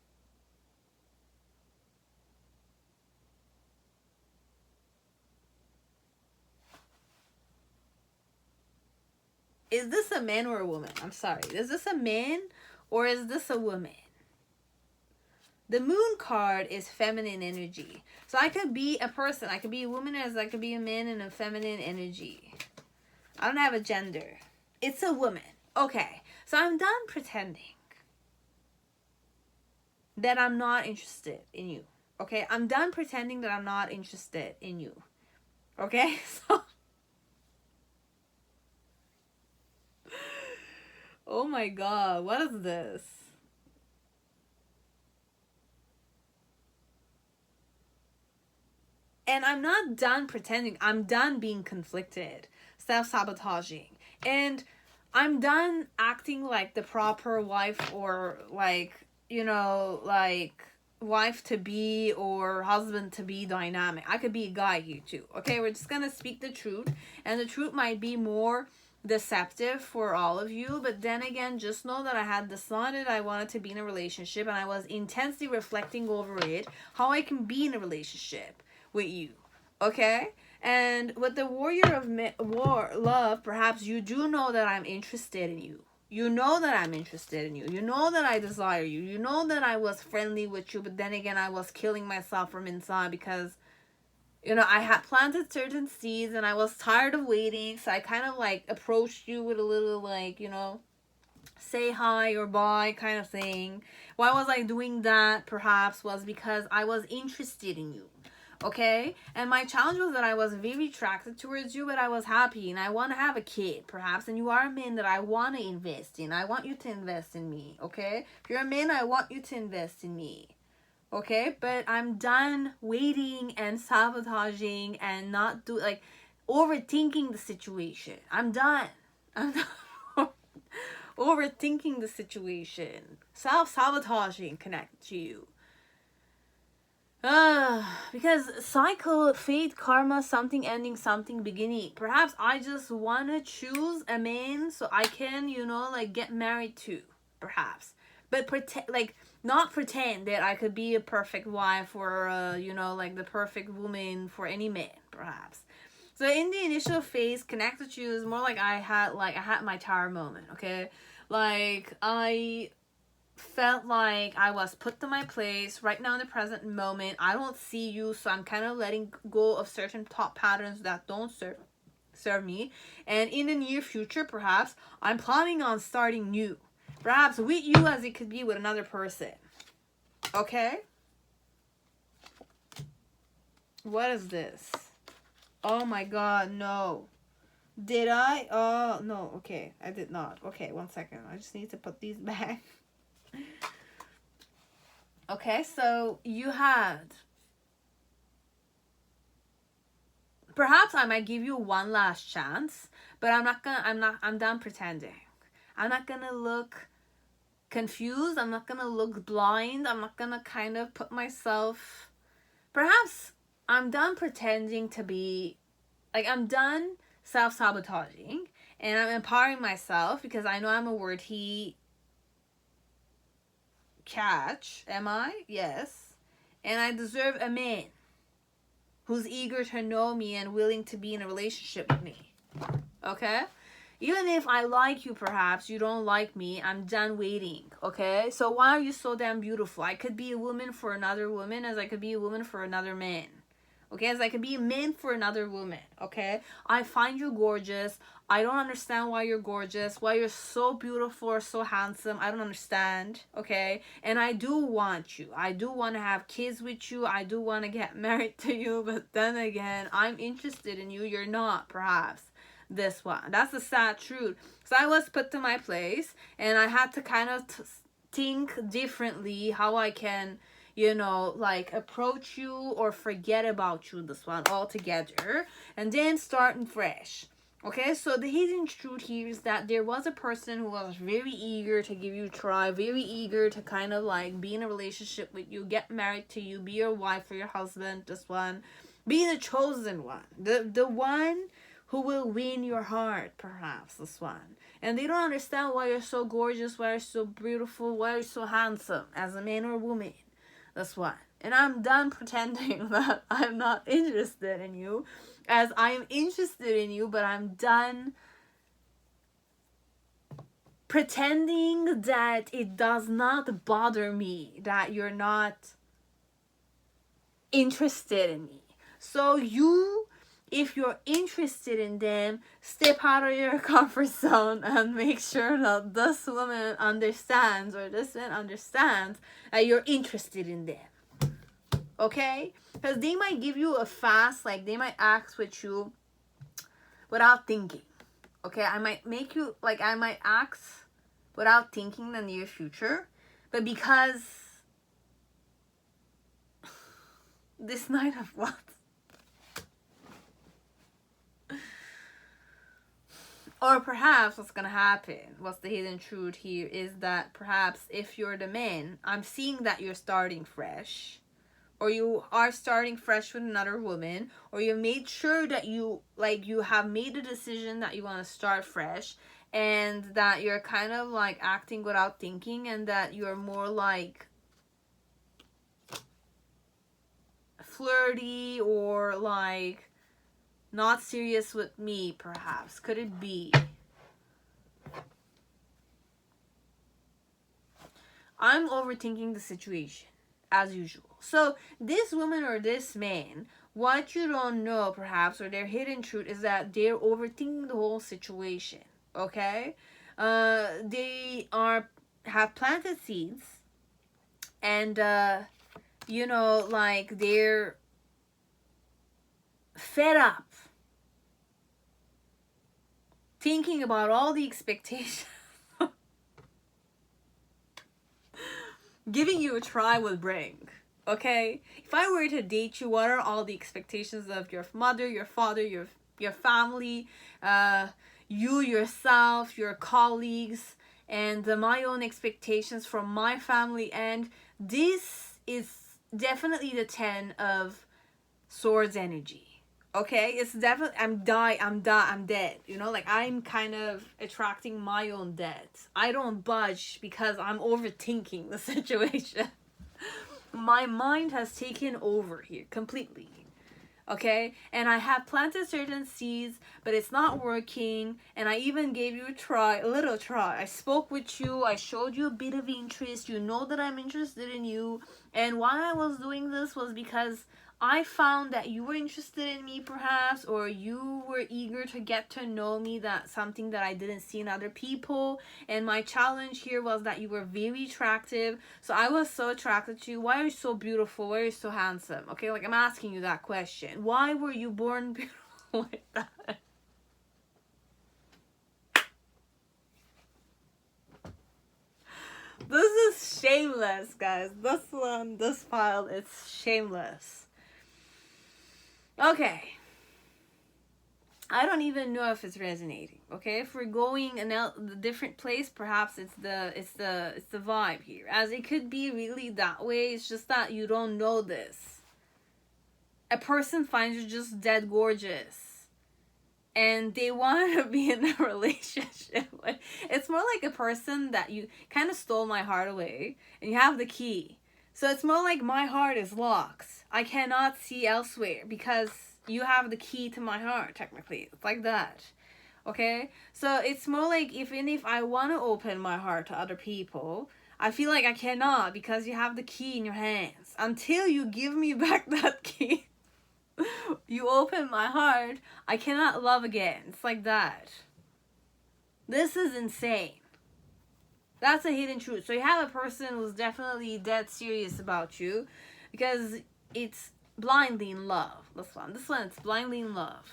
Is this a man or a woman? I'm sorry. Is this a man or is this a woman? The moon card is feminine energy. So I could be a person. I could be a woman as I could be a man in a feminine energy. I don't have a gender. It's a woman. Okay. So I'm done pretending that I'm not interested in you. Okay? I'm done pretending that I'm not interested in you. Okay? So... Oh my god, what is this? And I'm not done pretending. I'm done being conflicted, self-sabotaging. And I'm done acting like the proper wife or like, you know, like wife to be or husband to be dynamic. I could be a guy here too. Okay, we're just gonna speak the truth. And the truth might be more deceptive for all of you, but then again, just know that I had decided I wanted to be in a relationship and I was intensely reflecting over it, how I can be in a relationship with you, okay? And with the warrior of love, perhaps you do know that I'm interested in you. You know that I'm interested in you. You know that I desire you. You know that I was friendly with you, but then again, I was killing myself from inside because, you know, I had planted certain seeds and I was tired of waiting. So I kind of like approached you with a little like, you know, say hi or bye kind of thing. Why was I doing that? Perhaps was because I was interested in you. Okay? And my challenge was that I was very attracted towards you, but I was happy and I want to have a kid, perhaps. And you are a man that I want to invest in. I want you to invest in me. Okay? If you're a man, I want you to invest in me. Okay, but I'm done waiting and sabotaging and not like overthinking the situation. I'm done. I'm done overthinking the situation. Self-sabotaging connect to you. Because cycle, fate, karma, something ending, something beginning. Perhaps I just want to choose a man so I can, you know, like get married to. Perhaps. But not pretend that I could be a perfect wife or, you know, like the perfect woman for any man, perhaps. So in the initial phase, connected to you is more like I had my tower moment, okay? Like, I felt like I was put to my place right now in the present moment. I don't see you, so I'm kind of letting go of certain thought patterns that don't serve me. And in the near future, perhaps, I'm planning on starting new. Perhaps with you as it could be with another person. Okay? What is this? Oh my god, no. Did I? Oh, no. Okay, I did not. Okay, 1 second. I just need to put these back. Okay, so you had... Perhaps I might give you one last chance, but I'm done pretending. I'm not gonna look confused. I'm not gonna look blind. I'm not gonna kind of put myself... Perhaps I'm done pretending to be... Like, I'm done self-sabotaging, and I'm empowering myself because I know I'm a worthy catch. Am I? Yes. And I deserve a man who's eager to know me and willing to be in a relationship with me. Okay? Even if I like you, perhaps you don't like me, I'm done waiting. Okay? So why are you so damn beautiful? I could be a woman for another woman as I could be a woman for another man. Okay? As I could be a man for another woman. Okay? I find you gorgeous. I don't understand why you're gorgeous, why you're so beautiful or so handsome. I don't understand, okay? And I do want you. I do want to have kids with you. I do want to get married to you. But then again, I'm interested in you. You're not, perhaps. This one. That's the sad truth. So I was put to my place, and I had to kind of think differently how I can, you know, like approach you or forget about you, this one, altogether. And then starting fresh. Okay, so the hidden truth here is that there was a person who was very eager to give you a try, very eager to kind of like be in a relationship with you, get married to you, be your wife or your husband, this one. Be the chosen one, the one who will win your heart, perhaps, this one. And they don't understand why you're so gorgeous, why you're so beautiful, why you're so handsome as a man or woman, this one. And I'm done pretending that I'm not interested in you, as I'm interested in you, but I'm done pretending that it does not bother me, that you're not interested in me. So you, if you're interested in them, step out of your comfort zone and make sure that this woman understands or this man understands that you're interested in them. Okay? Because they might give you a fast, like they might act with you without thinking. Okay? I might make you, like I might act without thinking in the near future. But because this Knight of Wands. Or perhaps what's going to happen, what's the hidden truth here, is that perhaps if you're the man, I'm seeing that you're starting fresh. Or you are starting fresh with another woman, or you made sure that you have made a decision that you want to start fresh, and that you're kind of like acting without thinking, and that you're more like flirty or like not serious with me, perhaps. Could it be? I'm overthinking the situation, as usual. So this woman or this man, what you don't know perhaps, or their hidden truth, is that they're overthinking the whole situation. Okay? They have planted seeds, and you know, like they're fed up thinking about all the expectations. Giving you a try would bring. Okay? If I were to date you, what are all the expectations of your mother, your father, your family, you yourself, your colleagues, and my own expectations from my family? And this is definitely the 10 of Swords energy. Okay? It's definitely, I'm dead. You know, like I'm kind of attracting my own death. I don't budge because I'm overthinking the situation. My mind has taken over here completely. Okay? And I have planted certain seeds, but it's not working. And I even gave you a little try. I spoke with you. I showed you a bit of interest. You know that I'm interested in you. And why I was doing this was because I found that you were interested in me perhaps, or you were eager to get to know me, that something that I didn't see in other people. And my challenge here was that you were very attractive. So I was so attracted to you. Why are you so beautiful? Why are you so handsome? Okay, like I'm asking you that question. Why were you born beautiful like that? This is shameless, guys. This file, it's shameless. Okay. I don't even know if it's resonating. Okay, if we're going a different place, perhaps it's the vibe here. As it could be really that way. It's just that you don't know this. A person finds you just dead gorgeous, and they want to be in a relationship. It's more like a person that you kind of stole my heart away, and you have the key. So it's more like my heart is locked. I cannot see elsewhere because you have the key to my heart, technically. It's like that. Okay? So it's more like even if I want to open my heart to other people, I feel like I cannot because you have the key in your hands. Until you give me back that key, you open my heart, I cannot love again. It's like that. This is insane. That's a hidden truth. So you have a person who's definitely dead serious about you because it's blindly in love. This one, it's blindly in love.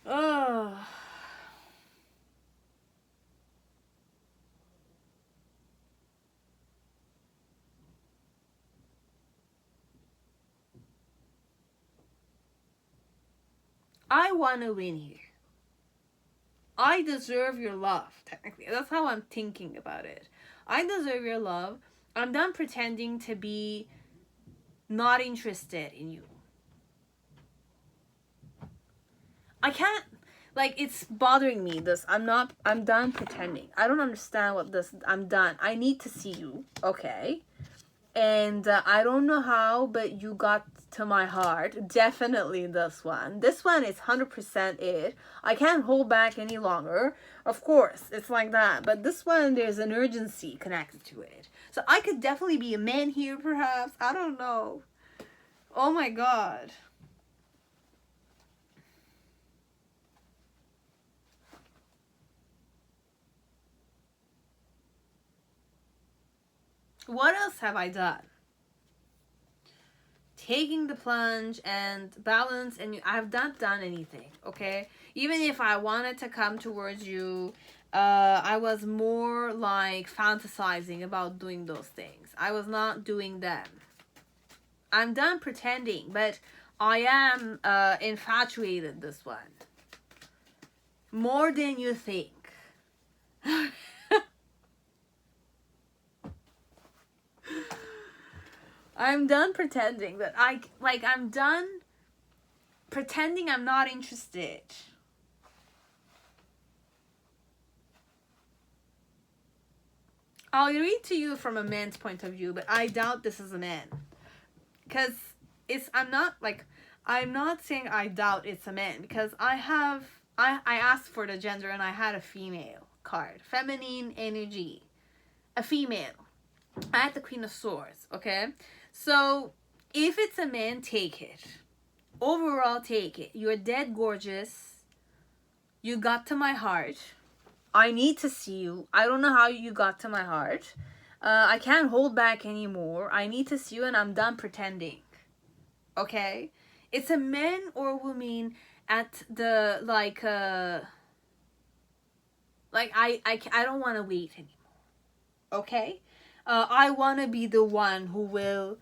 Oh. I want to win here. I deserve your love, technically. That's how I'm thinking about it. I deserve your love. I'm done pretending to be not interested in you. I can't, like, it's bothering me, this. I'm done pretending. I don't understand what this, I'm done. I need to see you, okay? And I don't know how, but you got to my heart. Definitely this one. This one is 100% it. I can't hold back any longer. Of course, it's like that. But this one, there's an urgency connected to it. So I could definitely be a man here, perhaps. I don't know. Oh my god. What else have I done? Taking the plunge and balance, and I've not done anything, okay? Even if I wanted to come towards you, I was more like fantasizing about doing those things. I was not doing them. I'm done pretending, but I am infatuated this one. More than you think. I'm done pretending that I'm done pretending I'm not interested. I'll read to you from a man's point of view, but I doubt this is a man. Because I'm not saying I doubt it's a man, because I asked for the gender and I had a female card. Feminine energy. A female. I had the Queen of Swords, okay? So, if it's a man, take it. Overall, take it. You're dead gorgeous. You got to my heart. I need to see you. I don't know how you got to my heart. I can't hold back anymore. I need to see you and I'm done pretending. Okay? It's a man or a woman at the, I don't want to wait anymore. Okay? I want to be the one who will,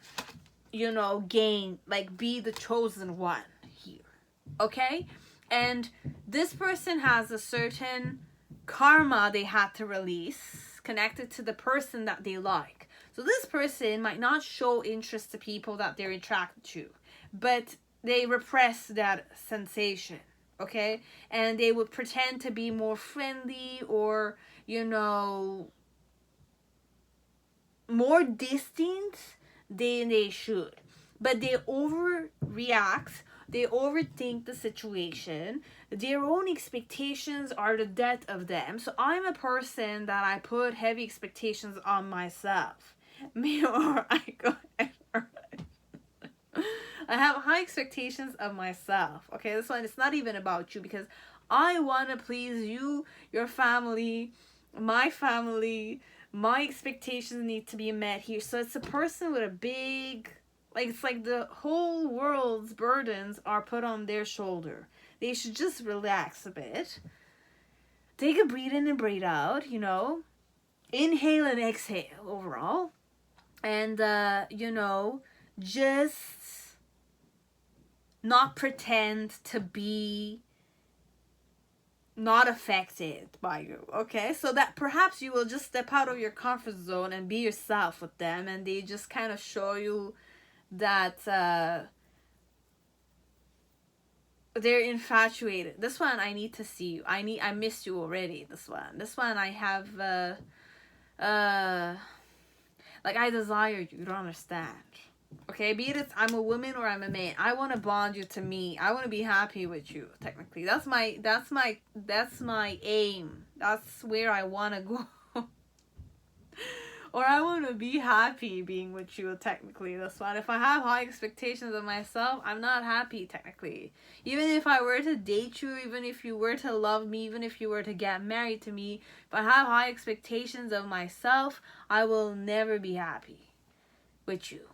gain, be the chosen one here. Okay? And this person has a certain karma they had to release connected to the person that they like. So this person might not show interest to people that they're attracted to, but they repress that sensation. Okay? And they would pretend to be more friendly or, more distant than they should. But they overreact, they overthink the situation, their own expectations are the death of them. So I'm a person that I put heavy expectations on myself. Me or I go I have high expectations of myself. Okay, this one, it's not even about you, because I want to please you, your family, my expectations need to be met here. So it's a person with a big, like, it's like the whole world's burdens are put on their shoulder. They should just relax a bit. Take a breathe in and breathe out, you know. Inhale and exhale overall. And, you know, just not pretend to be not affected by you, okay? So that perhaps you will just step out of your comfort zone and be yourself with them, and they just kind of show you that they're infatuated. This one, I need to see you. I miss you already. This one I have like, I desire you. You don't understand. Okay, be it I'm a woman or I'm a man, I want to bond you to me. I want to be happy with you. Technically, that's my aim. That's where I want to go. Or I want to be happy being with you. Technically, that's one. If I have high expectations of myself, I'm not happy. Technically, even if I were to date you, even if you were to love me, even if you were to get married to me, if I have high expectations of myself, I will never be happy with you.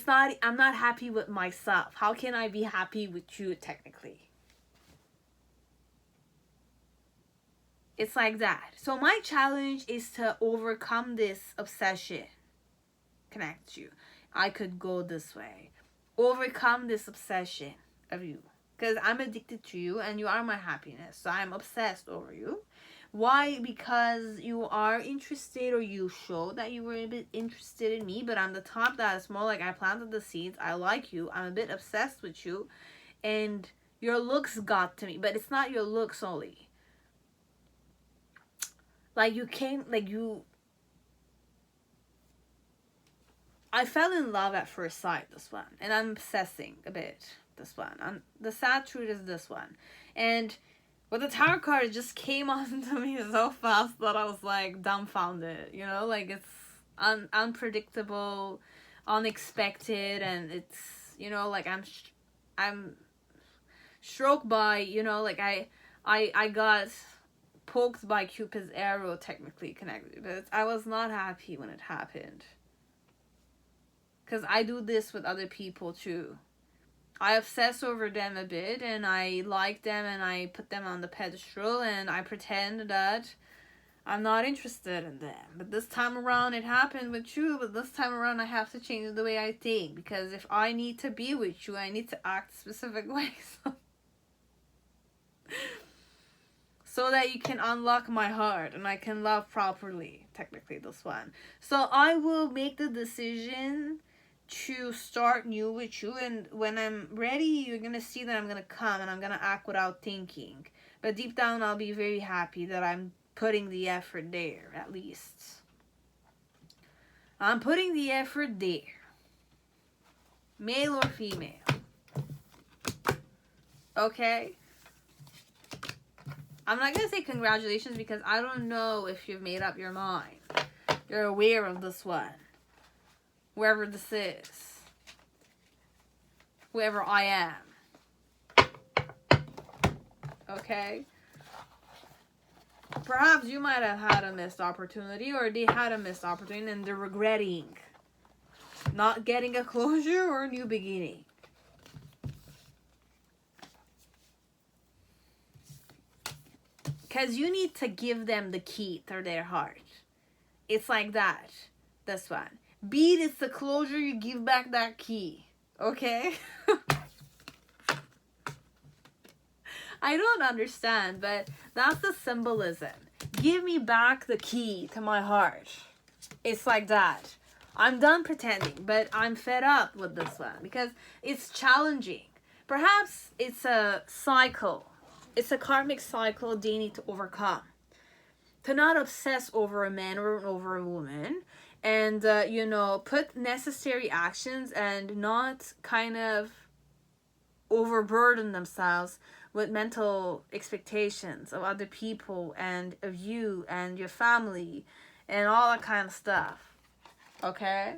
I'm not happy with myself. How can I be happy with you, technically? It's like that. So my challenge is to overcome this obsession. Connect you. I could go this way. Overcome this obsession of you. Because I'm addicted to you and you are my happiness. So I'm obsessed over you. Why? Because you are interested, or you show that you were a bit interested in me, but on the top, that is more like I planted the seeds. I like you. I'm a bit obsessed with you, and your looks got to me. But it's not your looks only. Like, I fell in love at first sight, this one, and I'm obsessing a bit, this one. The sad truth is this one, and but the tarot card just came on to me so fast that I was like dumbfounded, you know, like it's unpredictable, unexpected, and it's, you know, like I'm struck by, you know, like I got poked by Cupid's arrow, technically connected, but I was not happy when it happened, because I do this with other people too. I obsess over them a bit, and I like them, and I put them on the pedestal, and I pretend that I'm not interested in them. But this time around, it happened with you, but this time around, I have to change the way I think, because if I need to be with you, I need to act specific ways. So that you can unlock my heart, and I can love properly, technically, this one. So I will make the decision to start new with you, and when I'm ready, you're gonna see that I'm gonna come and I'm gonna act without thinking, but deep down I'll be very happy that I'm putting the effort there. At least I'm putting the effort there, male or female. Okay, I'm not gonna say congratulations, because I don't know if you've made up your mind. You're aware of this one, wherever this is, whoever I am. Okay? Perhaps you might have had a missed opportunity, or they had a missed opportunity and they're regretting not getting a closure or a new beginning. Because you need to give them the key to their heart. It's like that. This one. Be it it's the closure, you give back that key. Okay? I don't understand, but that's the symbolism. Give me back the key to my heart. It's like that. I'm done pretending, but I'm fed up with this one because it's challenging. Perhaps it's a cycle. It's a karmic cycle they need to overcome. To not obsess over a man or over a woman, and you know, put necessary actions and not kind of overburden themselves with mental expectations of other people and of you and your family and all that kind of stuff. Okay?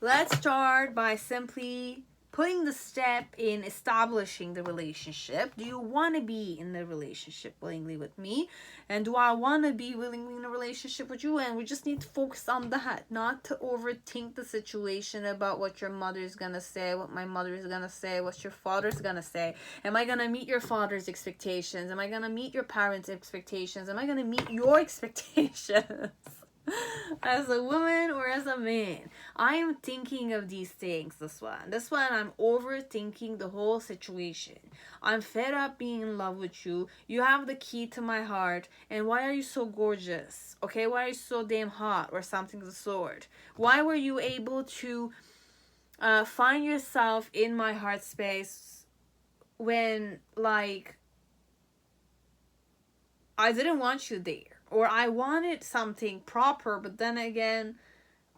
Let's start by simply putting the step in establishing the relationship. Do you want to be in the relationship willingly with me? And do I want to be willingly in a relationship with you? And we just need to focus on that, not to overthink the situation about what your mother's gonna say, what my mother's gonna say, what your father's gonna say. Am I gonna meet your father's expectations? Am I gonna meet your parents' expectations? Am I gonna meet your expectations? As a woman or as a man, I am thinking of these things. This one I'm overthinking the whole situation. I'm fed up being in love with you. You have the key to my heart. And why are you so gorgeous? Okay, why are you so damn hot or something of the sort? Why were you able to find yourself in my heart space when, like, I didn't want you there? Or I wanted something proper, but then again,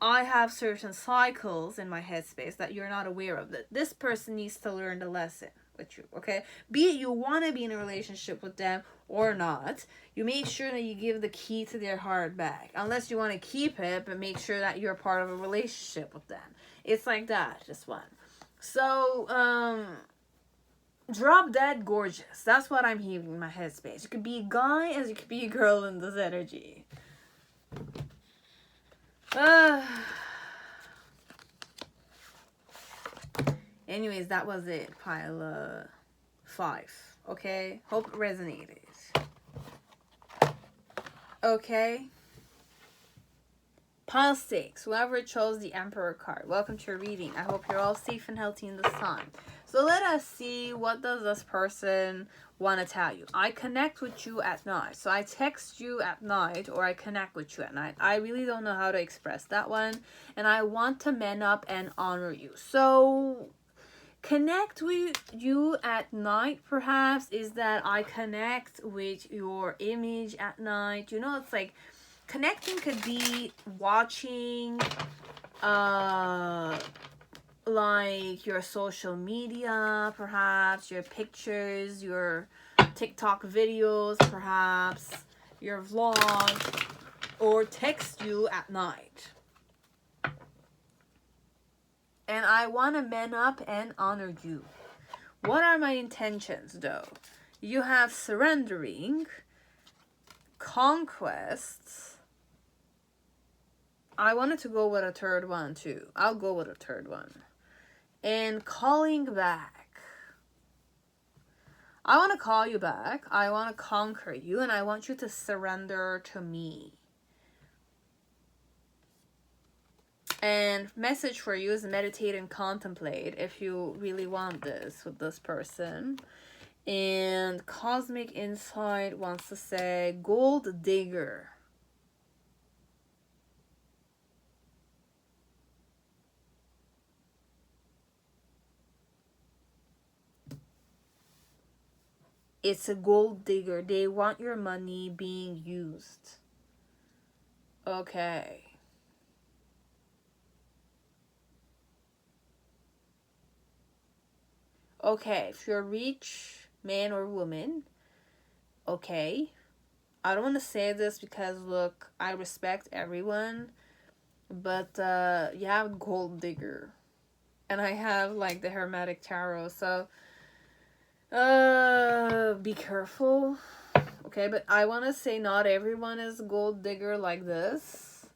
I have certain cycles in my headspace that you're not aware of. That this person needs to learn the lesson with you, okay? Be it you want to be in a relationship with them or not, you make sure that you give the key to their heart back. Unless you want to keep it, but make sure that you're part of a relationship with them. It's like that, this one. So, drop dead gorgeous. That's what I'm hearing in my headspace. You could be a guy as you could be a girl in this energy. Anyways, that was it. Pile 5. Okay? Hope it resonated. Okay? Pile 6. Whoever chose the Emperor card. Welcome to your reading. I hope you're all safe and healthy in this time. So let us see, what does this person want to tell you? I connect with you at night. So I text you at night or I connect with you at night. I really don't know how to express that one. And I want to man up and honor you. So connect with you at night, perhaps, is that I connect with your image at night. You know, it's like connecting could be watching like your social media, perhaps your pictures, your TikTok videos, perhaps your vlog, or text you at night. And I want to man up and honor you. What are my intentions, though? You have surrendering, conquests. I wanted to go with a third one, too. I'll go with a third one. And calling back. I want to call you back. I want to conquer you. And I want you to surrender to me. And message for you is meditate and contemplate if you really want this with this person. And Cosmic Insight wants to say gold digger. It's a gold digger. They want your money being used. Okay. Okay, if you're a rich man or woman, okay. I don't want to say this because, look, I respect everyone, but you have gold digger. And I have, like, the Hermetic Tarot, so be careful. Okay, but I want to say not everyone is gold digger like this.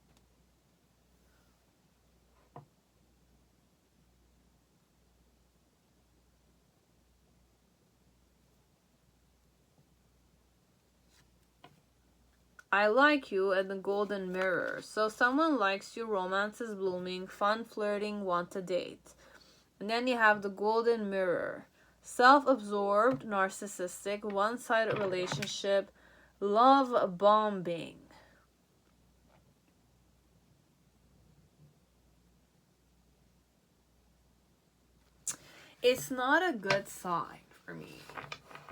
I like you and the golden mirror. So someone likes you, romance is blooming, fun flirting, want to date. And then you have the golden mirror. Self-absorbed, narcissistic, one-sided relationship, love bombing. It's not a good sign for me.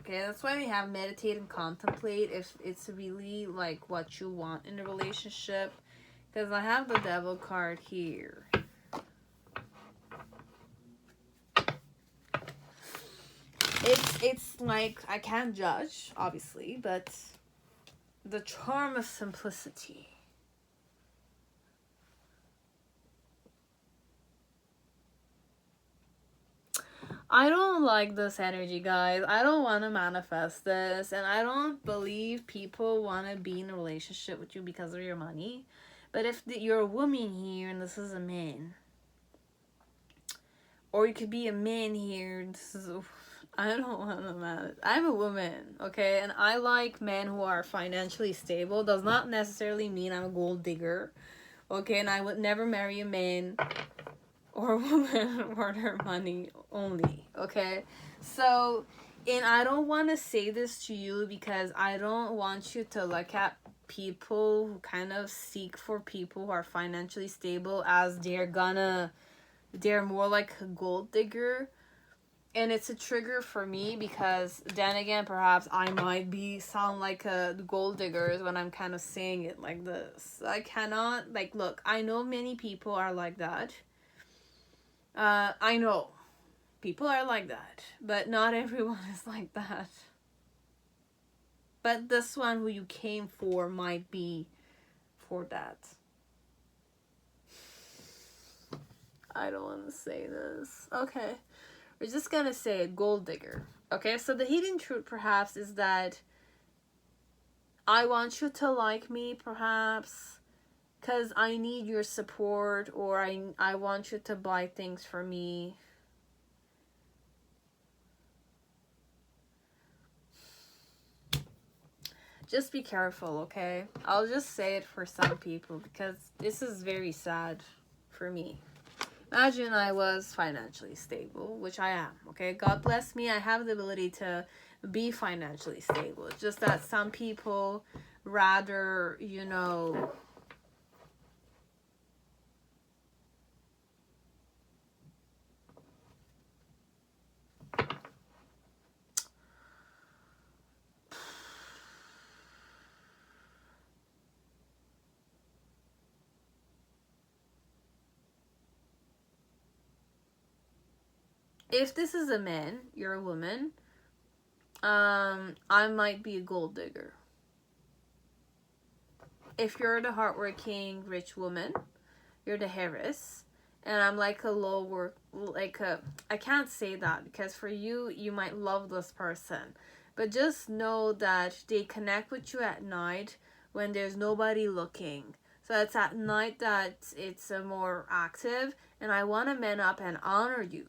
Okay, that's why we have meditate and contemplate if it's really like what you want in a relationship. Because I have the devil card here. it's like, I can't judge, obviously, but the charm of simplicity. I don't like this energy, guys. I don't want to manifest this, and I don't believe people want to be in a relationship with you because of your money. But if you're a woman here and this is a man, or you could be a man here and this is a, I don't want to manifest. I'm a woman, okay, and I like men who are financially stable. Does not necessarily mean I'm a gold digger, okay, and I would never marry a man or a woman for their money only, okay? So, and I don't want to say this to you because I don't want you to look at people who kind of seek for people who are financially stable as they're more like a gold digger. And it's a trigger for me because then again, perhaps I might sound like a gold digger when I'm kind of saying it like this. I cannot, like, look, I know many people are like that. I know people are like that, but not everyone is like that. But this one who you came for might be for that. I don't want to say this. Okay, we're just gonna say gold digger. Okay, so the hidden truth perhaps is that I want you to like me, perhaps, because I need your support, or I want you to buy things for me. Just be careful, okay? I'll just say it for some people because this is very sad for me. Imagine I was financially stable, which I am, okay? God bless me, I have the ability to be financially stable. It's just that some people rather, if this is a man, you're a woman, I might be a gold digger. If you're the hardworking rich woman, you're the heiress, and I'm like I can't say that because for you, you might love this person, but just know that they connect with you at night when there's nobody looking. So it's at night that it's more active, and I want to man up and honor you.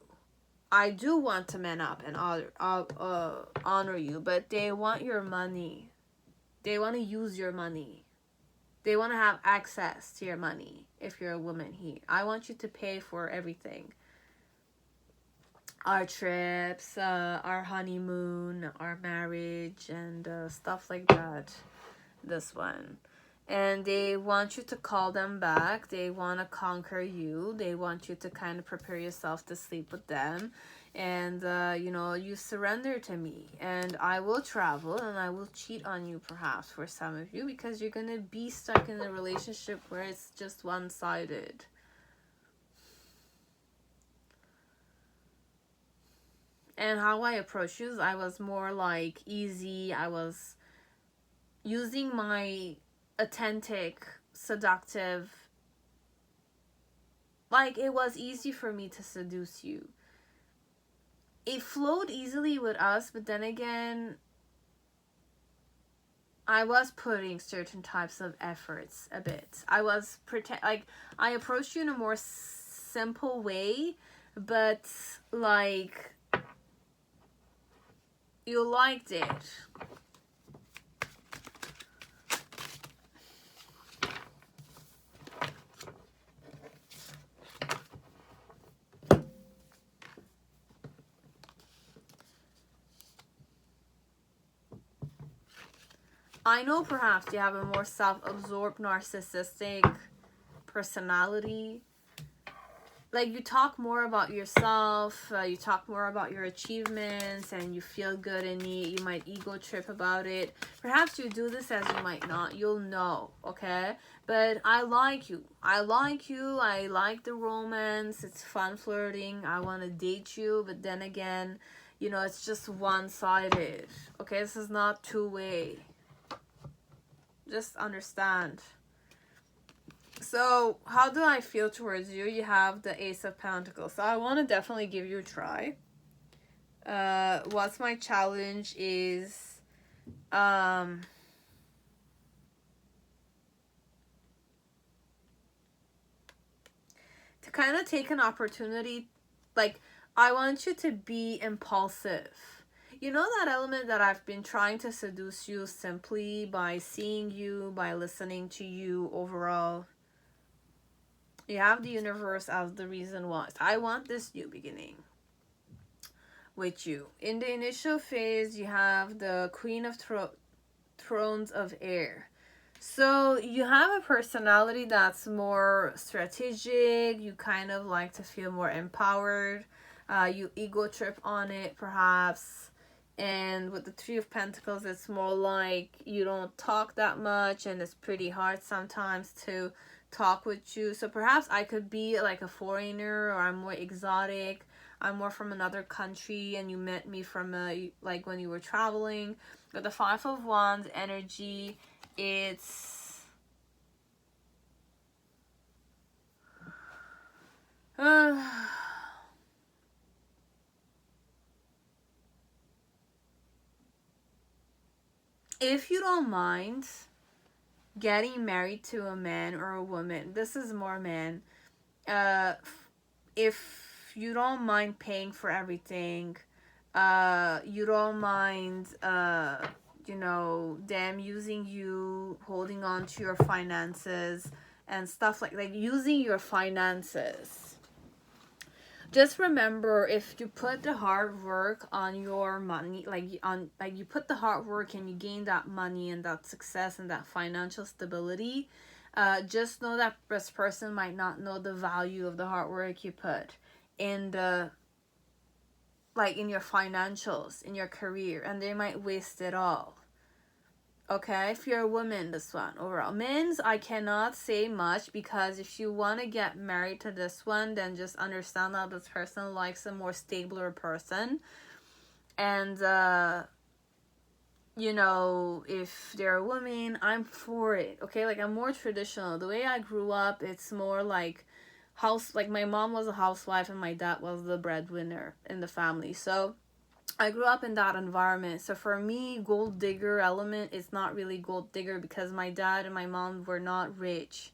I do want to man up and honor you, but they want your money. They want to use your money. They want to have access to your money if you're a woman here. I want you to pay for everything. Our trips, our honeymoon, our marriage, and stuff like that. This one. And they want you to call them back. They want to conquer you. They want you to kind of prepare yourself to sleep with them. And, you surrender to me. And I will travel and I will cheat on you perhaps for some of you because you're going to be stuck in a relationship where it's just one-sided. And how I approach you is I was more like easy. I was using my authentic, seductive, like it was easy for me to seduce you. It flowed easily with us, but then again, I was putting certain types of efforts a bit. I was I approached you in a more simple way, but like you liked it. I know perhaps you have a more self-absorbed, narcissistic personality. Like, you talk more about yourself, you talk more about your achievements, and you feel good in it. You might ego trip about it. Perhaps you do this as you might not. You'll know, okay? But I like you. I like you. I like the romance. It's fun flirting. I want to date you. But then again, you know, it's just one-sided. Okay, this is not two-way. Just understand. So how do I feel towards you? You have the Ace of Pentacles. So I want to definitely give you a try. What's my challenge is to kind of take an opportunity. Like, I want you to be impulsive. You know that element that I've been trying to seduce you simply by seeing you, by listening to you overall. You have the universe as the reason why. I want this new beginning with you. In the initial phase, you have the Queen of Thrones of Air. So you have a personality that's more strategic. You kind of like to feel more empowered. You ego trip on it, perhaps. And with the Three of Pentacles, it's more like you don't talk that much, and it's pretty hard sometimes to talk with you. So perhaps I could be like a foreigner, or I'm more exotic. I'm more from another country, and you met me from like when you were traveling. But the Five of Wands energy, it's if you don't mind getting married to a man or a woman, this is more man. If you don't mind paying for everything, you don't mind, you know, them using you, holding on to your finances and stuff like using your finances. Just remember, if you put the hard work on your money, you put the hard work and you gain that money and that success and that financial stability, just know that this person might not know the value of the hard work you put in the, in your financials, in your career, and they might waste it all. Okay, if you're a woman, this one overall. Men's, I cannot say much, because if you want to get married to this one, then just understand that this person likes a more stabler person. And, you know, if they're a woman, I'm for it. Okay, like, I'm more traditional. The way I grew up, it's more like my mom was a housewife and my dad was the breadwinner in the family. So I grew up in that environment. So for me, gold digger element is not really gold digger, because my dad and my mom were not rich.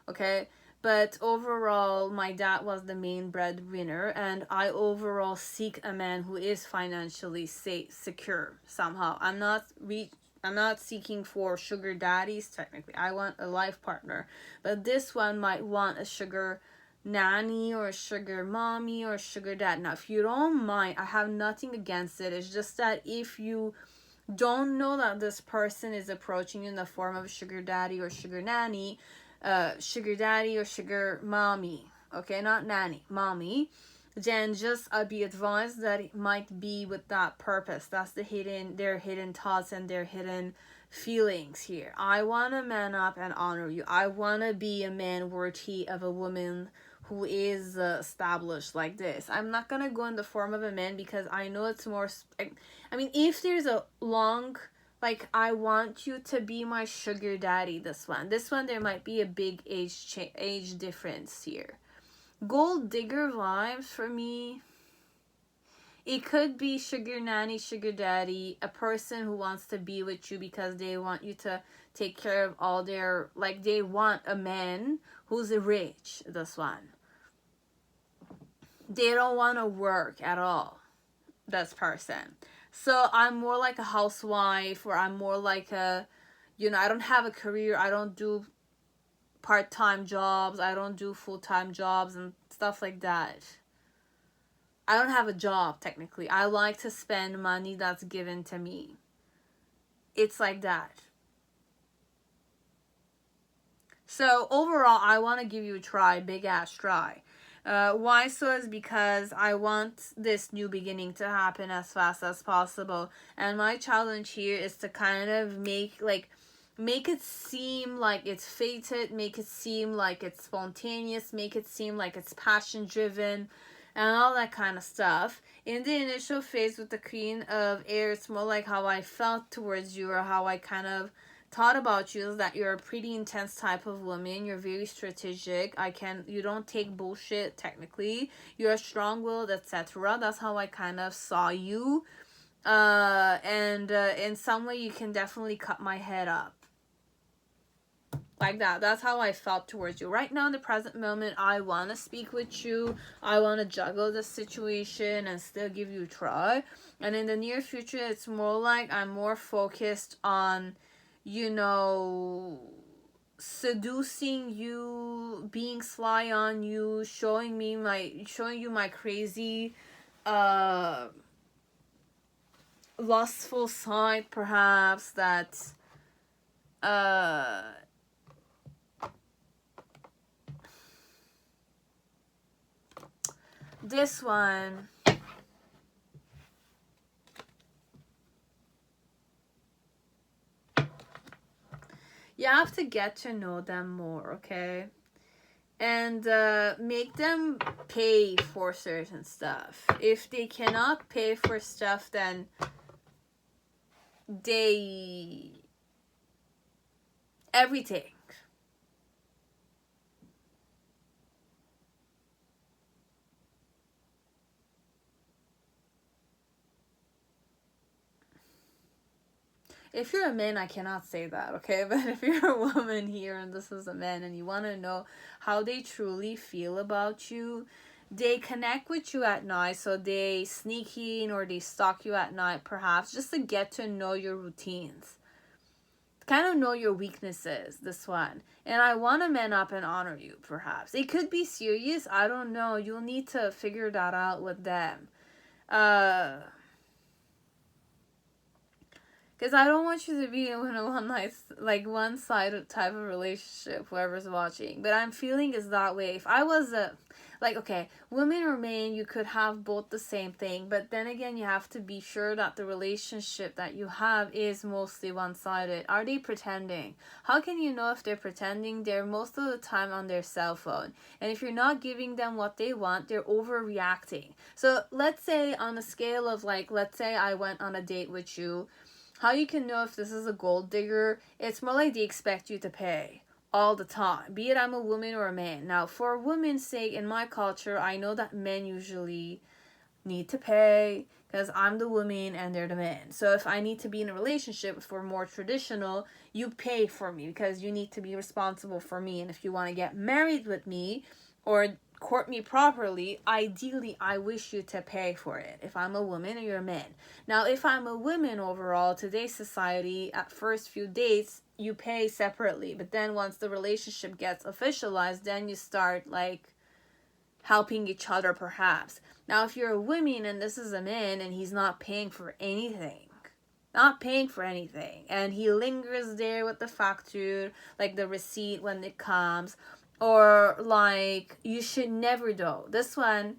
Okay, but overall, my dad was the main breadwinner, and I overall seek a man who is financially secure somehow. I'm not seeking for sugar daddies technically. I want a life partner, but this one might want a sugar nanny or a sugar mommy or a sugar dad. Now, if you don't mind, I have nothing against it. It's just that if you don't know that this person is approaching you in the form of a sugar daddy or sugar nanny, sugar daddy or sugar mommy, okay, not nanny, mommy, then just be advised that it might be with that purpose. That's their hidden thoughts and their hidden feelings here. I want to man up and honor you. I want to be a man worthy of a woman who is established like this. I'm not gonna go in the form of a man, because I know it's more, I mean, if there's a long, I want you to be my sugar daddy, this one, there might be a big age difference here. Gold digger vibes for me, it could be sugar nanny, sugar daddy, a person who wants to be with you because they want you to take care of all their, they want a man who's rich, this one. They don't want to work at all, this person. So I'm more like a housewife, or I'm more like a, I don't have a career. I don't do part-time jobs. I don't do full-time jobs and stuff like that. I don't have a job, technically. I like to spend money that's given to me. It's like that. So overall, I want to give you a try, big ass try. Why so is because I want this new beginning to happen as fast as possible. And my challenge here is to kind of make it seem like it's fated, make it seem like it's spontaneous, make it seem like it's passion driven, and all that kind of stuff. In the initial phase with the Queen of Air, it's more like how I felt towards you, or how I kind of thought about you, is that you're a pretty intense type of woman. You're very strategic. You don't take bullshit, technically. You're strong-willed, etc. That's how I kind of saw you. And in some way you can definitely cut my head up. Like that. That's how I felt towards you. Right now, in the present moment, I want to speak with you. I want to juggle the situation and still give you a try. And in the near future, it's more like I'm more focused on, you know, seducing you, being sly on you, showing you my crazy, lustful side, perhaps, that, this one, you have to get to know them more, okay? And make them pay for certain stuff. If they cannot pay for stuff, then everything. If you're a man, I cannot say that, okay? But if you're a woman here and this is a man and you want to know how they truly feel about you, they connect with you at night, so they sneak in or they stalk you at night, perhaps, just to get to know your routines. Kind of know your weaknesses, this one. And I want to man up and honor you, perhaps. It could be serious, I don't know. You'll need to figure that out with them. Because I don't want you to be in a one-sided type of relationship, whoever's watching. But I'm feeling is that way. If I was okay, women or men, you could have both the same thing. But then again, you have to be sure that the relationship that you have is mostly one-sided. Are they pretending? How can you know if they're pretending? They're most of the time on their cell phone. And if you're not giving them what they want, they're overreacting. So let's say on a scale of let's say I went on a date with you. How you can know if this is a gold digger, it's more like they expect you to pay all the time, be it I'm a woman or a man. Now, for a woman's sake, in my culture, I know that men usually need to pay because I'm the woman and they're the man. So if I need to be in a relationship for more traditional, you pay for me because you need to be responsible for me. And if you want to get married with me or court me properly, ideally I wish you to pay for it if I'm a woman or you're a man. Now, if I'm a woman overall, today's society, at first few dates, you pay separately. But then once the relationship gets officialized, then you start helping each other, perhaps. Now, if you're a woman and this is a man and he's not paying for anything, and he lingers there with the facture, the receipt when it comes, or you should never do. This one,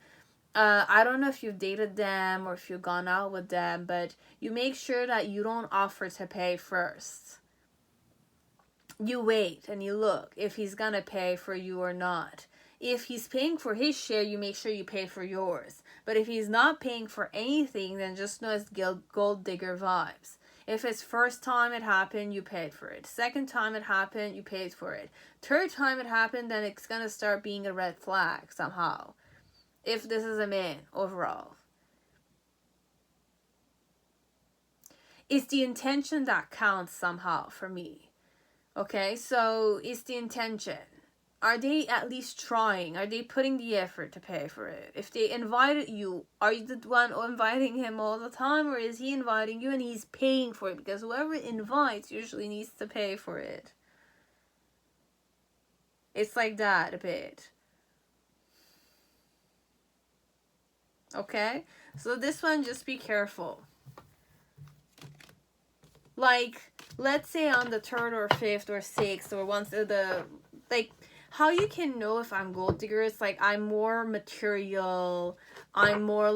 I don't know if you've dated them or if you've gone out with them, but you make sure that you don't offer to pay first. You wait and you look if he's gonna pay for you or not. If he's paying for his share, you make sure you pay for yours. But if he's not paying for anything, then just know it's gold digger vibes. If it's first time it happened, you paid for it. Second time it happened, you paid for it. Third time it happened, then it's gonna start being a red flag somehow. If this is a man overall. It's the intention that counts somehow for me. Okay, so it's the intention. Are they at least trying? Are they putting the effort to pay for it? If they invited you, are you the one inviting him all the time? Or is he inviting you and he's paying for it? Because whoever invites usually needs to pay for it. It's like that a bit. Okay? So this one, just be careful. Let's say on the 3rd or 5th or 6th or once how you can know if I'm gold digger, it's I'm more material, I'm more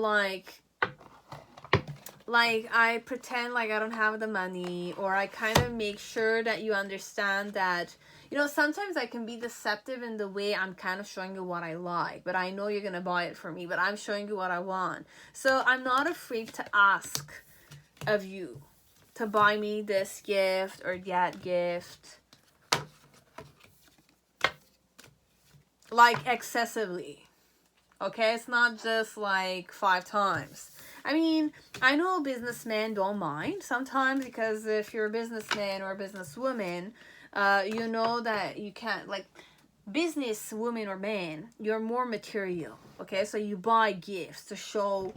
Like, I pretend like I don't have the money, or I kind of make sure that you understand that, you know, sometimes I can be deceptive in the way I'm kind of showing you what I like, but I know you're going to buy it for me, but I'm showing you what I want. So I'm not afraid to ask of you to buy me this gift or that gift. Like, excessively. Okay? It's not just like 5 times. I mean, I know businessmen don't mind sometimes, because if you're a businessman or a businesswoman, you know that you can't, like, business woman or man, you're more material, okay? So you buy gifts to show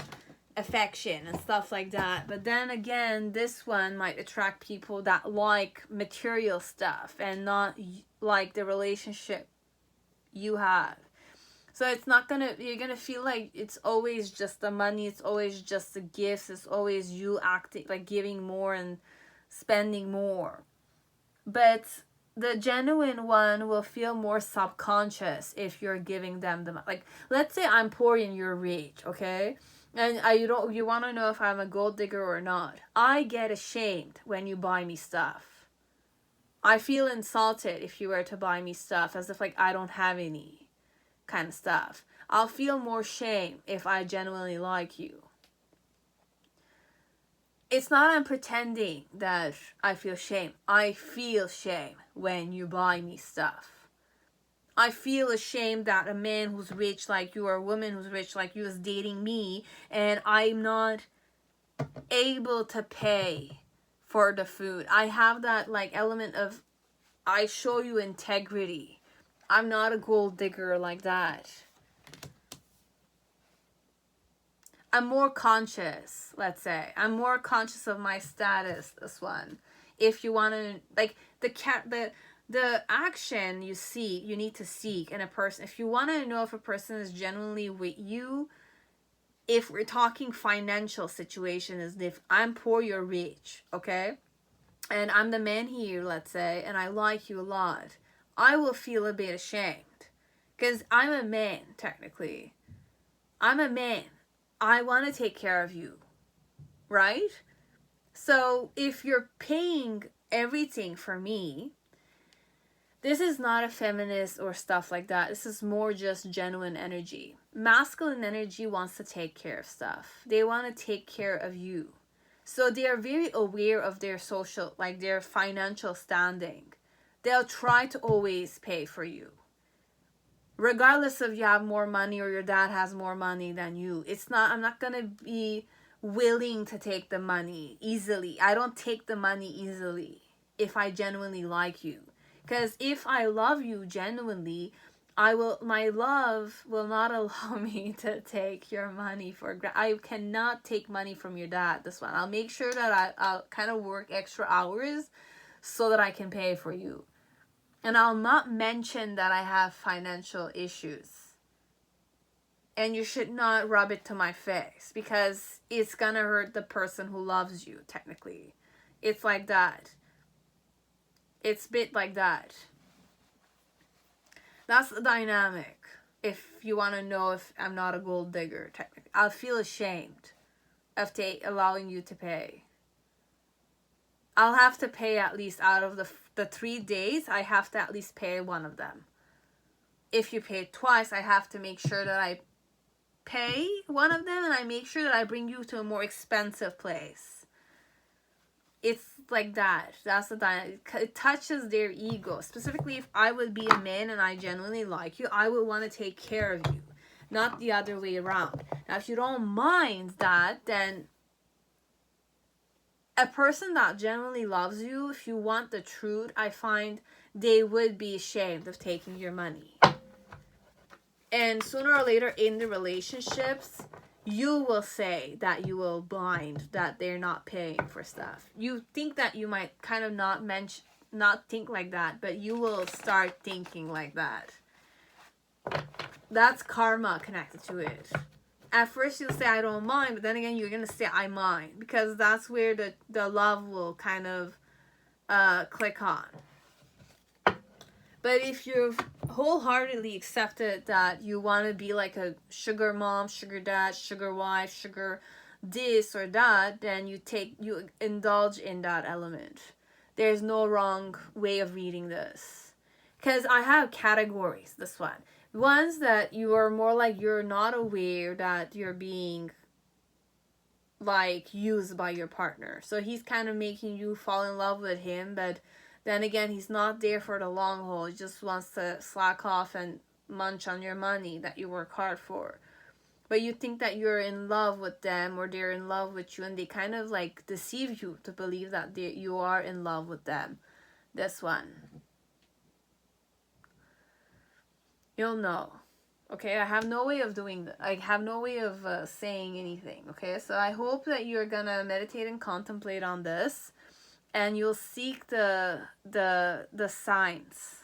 affection and stuff like that. But then again, this one might attract people that like material stuff and not like the relationship you have. So it's not gonna, you're gonna feel like it's always just the money, it's always just the gifts, it's always you acting, like giving more and spending more. But the genuine one will feel more subconscious if you're giving them the, like, let's say I'm poor and you're rich, okay? And you want to know if I'm a gold digger or not. I get ashamed when you buy me stuff. I feel insulted if you were to buy me stuff, as if like I don't have any kind of stuff. I'll feel more shame if I genuinely like you. It's not I'm pretending that I feel shame. I feel shame when you buy me stuff. I feel ashamed that a man who's rich like you or a woman who's rich like you is dating me, and I'm not able to pay for the food. I have that like element of, I show you integrity. I'm not a gold digger like that. I'm more conscious, let's say. I'm more conscious of my status, this one. If you want to, like, the action you see, you need to seek in a person. If you want to know if a person is genuinely with you, if we're talking financial situation, is if I'm poor, you're rich, okay? And I'm the man here, let's say, and I like you a lot, I will feel a bit ashamed. Because I'm a man, technically. I'm a man. I want to take care of you. Right? So if you're paying everything for me, this is not a feminist or stuff like that. This is more just genuine energy. Masculine energy wants to take care of stuff. They want to take care of you. So they are very aware of their social, like their financial standing. They'll try to always pay for you. Regardless if you have more money or your dad has more money than you. I'm not going to be willing to take the money easily. I don't take the money easily if I genuinely like you. Because if I love you genuinely, my love will not allow me to take your money I cannot take money from your dad, this one. I'll make sure that I'll kind of work extra hours so that I can pay for you. And I'll not mention that I have financial issues. And you should not rub it to my face, because it's gonna hurt the person who loves you, technically. It's like that. It's a bit like that. That's the dynamic. If you want to know if I'm not a gold digger, technically. I'll feel ashamed of allowing you to pay. I'll have to pay at least out of the 3 days, I have to at least pay one of them. If you pay twice, I have to make sure that I pay one of them, and I make sure that I bring you to a more expensive place. It's like that. That's the dynamic. It touches their ego. Specifically, if I would be a man and I genuinely like you, I would want to take care of you, not the other way around. Now, if you don't mind that, then a person that genuinely loves you, if you want the truth, I find they would be ashamed of taking your money. And sooner or later in the relationships, you will say that you will blind that they're not paying for stuff. You think that you might kind of not think like that, but you will start thinking like that. That's karma connected to it. At first you'll say I don't mind, but then again you're going to say I mind, because that's where the love will kind of click on. But if you've wholeheartedly accepted that you want to be like a sugar mom, sugar dad, sugar wife, sugar this or that, then you indulge in that element. There's no wrong way of reading this. Because I have categories, this one. Ones that you are more like you're not aware that you're being like used by your partner. So he's kind of making you fall in love with him, but then again, he's not there for the long haul. He just wants to slack off and munch on your money that you work hard for. But you think that you're in love with them or they're in love with you, and they kind of like deceive you to believe that you are in love with them. This one. You'll know. Okay, I have no way of doing that. I have no way of saying anything. Okay, so I hope that you're gonna meditate and contemplate on this, and you'll seek the signs.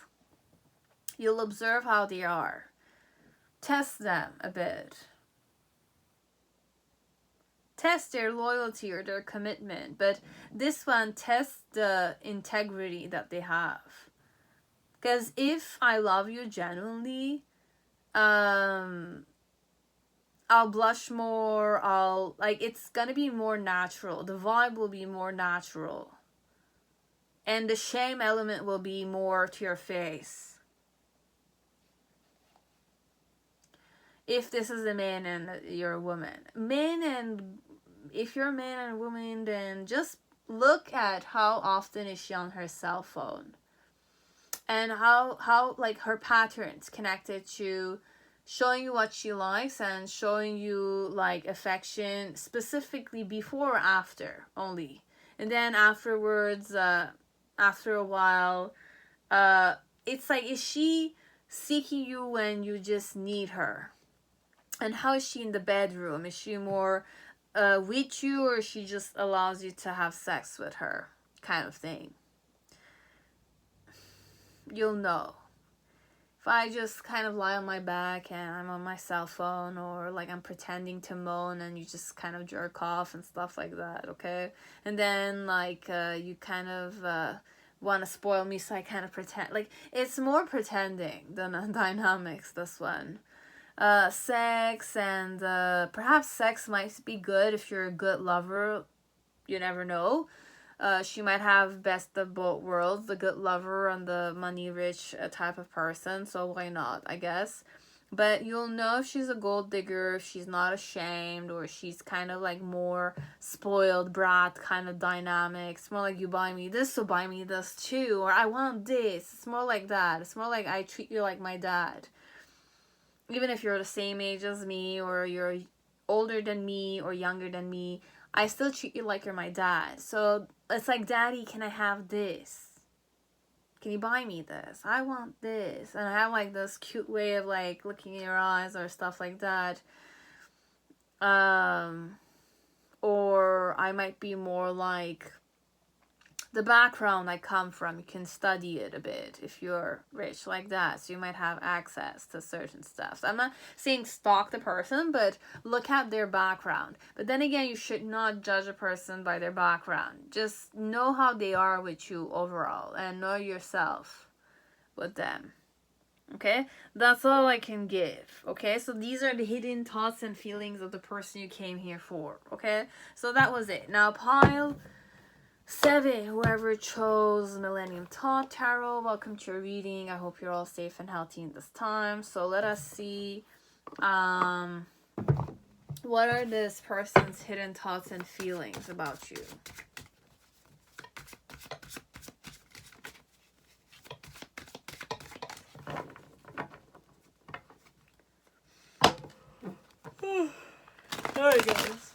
You'll observe how they are. Test them a bit. Test their loyalty or their commitment, but this one tests the integrity that they have. Because if I love you genuinely, I'll blush more. It's gonna be more natural. The vibe will be more natural, and the shame element will be more to your face. If this is a man and you're a woman, if you're a man and a woman, then just look at how often is she on her cell phone, and how like her patterns connected to showing you what she likes and showing you like affection, specifically before or after only, and then afterwards, after a while, it's like, is she seeking you when you just need her? And how is she in the bedroom? Is she more with you, or she just allows you to have sex with her, kind of thing? You'll know. If I just kind of lie on my back and I'm on my cell phone, or like I'm pretending to moan and you just kind of jerk off and stuff like that, okay? And then like you kind of want to spoil me, so I kind of pretend. Like, it's more pretending than dynamics, this one. Sex, and perhaps sex might be good if you're a good lover. You never know. She might have best of both worlds, the good lover and the money rich type of person, so why not, I guess. But you'll know if she's a gold digger, if she's not ashamed, or she's kind of like more spoiled brat kind of dynamic. It's more like, you buy me this, so buy me this too, or I want this. It's more like that. It's more like, I treat you like my dad. Even if you're the same age as me, or you're older than me, or younger than me, I still treat you like you're my dad. So it's like, Daddy, can I have this? Can you buy me this? I want this. And I have like this cute way of like looking in your eyes or stuff like that. Or I might be more like, the background I come from, you can study it a bit if you're rich like that, so you might have access to certain stuff. So I'm not saying stalk the person, but look at their background. But then again, you should not judge a person by their background. Just know how they are with you overall, and know yourself with them. Okay, that's all I can give. Okay, so these are the hidden thoughts and feelings of the person you came here for. Okay, so that was it. Now pile 7, whoever chose Millennium Thoth Tarot, welcome to your reading. I hope you're all safe and healthy in this time. So let us see, what are this person's hidden thoughts and feelings about you? Sorry guys.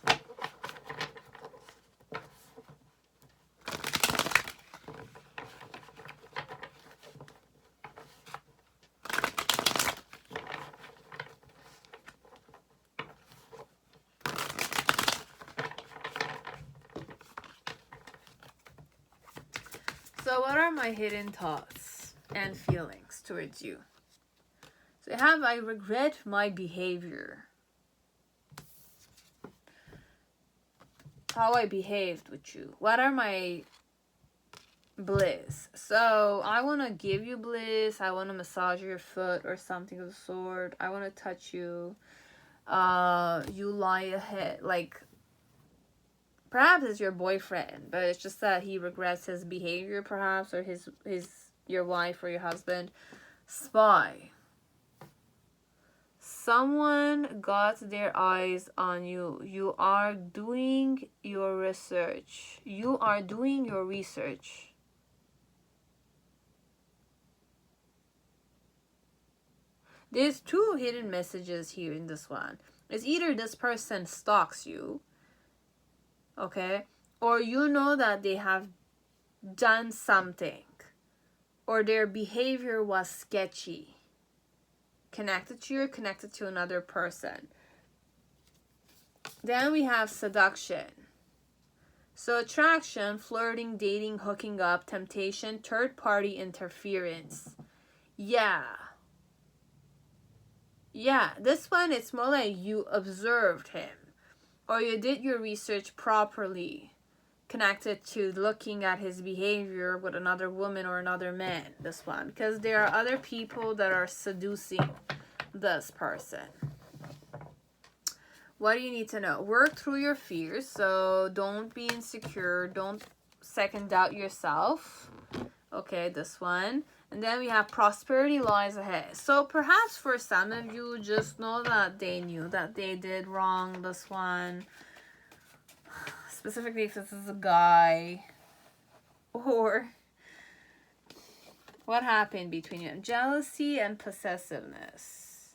So what are my hidden thoughts and feelings towards you? So I regret my behavior. How I behaved with you. What are my bliss? So I want to give you bliss. I want to massage your foot or something of the sort. I want to touch you. You lie ahead. Like, Perhaps it's your boyfriend, but it's just that he regrets his behavior, perhaps, or your wife or your husband. Spy. Someone got their eyes on you. You are doing your research. You are doing your research. There's two hidden messages here in this one. It's either this person stalks you, okay, or you know that they have done something, or their behavior was sketchy, connected to you or connected to another person. Then we have seduction. So attraction, flirting, dating, hooking up, temptation, third party interference. Yeah, this one, it's more like you observed him, or you did your research properly, connected to looking at his behavior with another woman or another man. This one, because there are other people that are seducing this person. What do you need to know? Work through your fears. So don't be insecure. Don't second doubt yourself. Okay, this one. And then we have prosperity lies ahead. So perhaps for some of you, just know that they knew that they did wrong. This one, specifically if this is a guy, or what happened between you? Jealousy and possessiveness.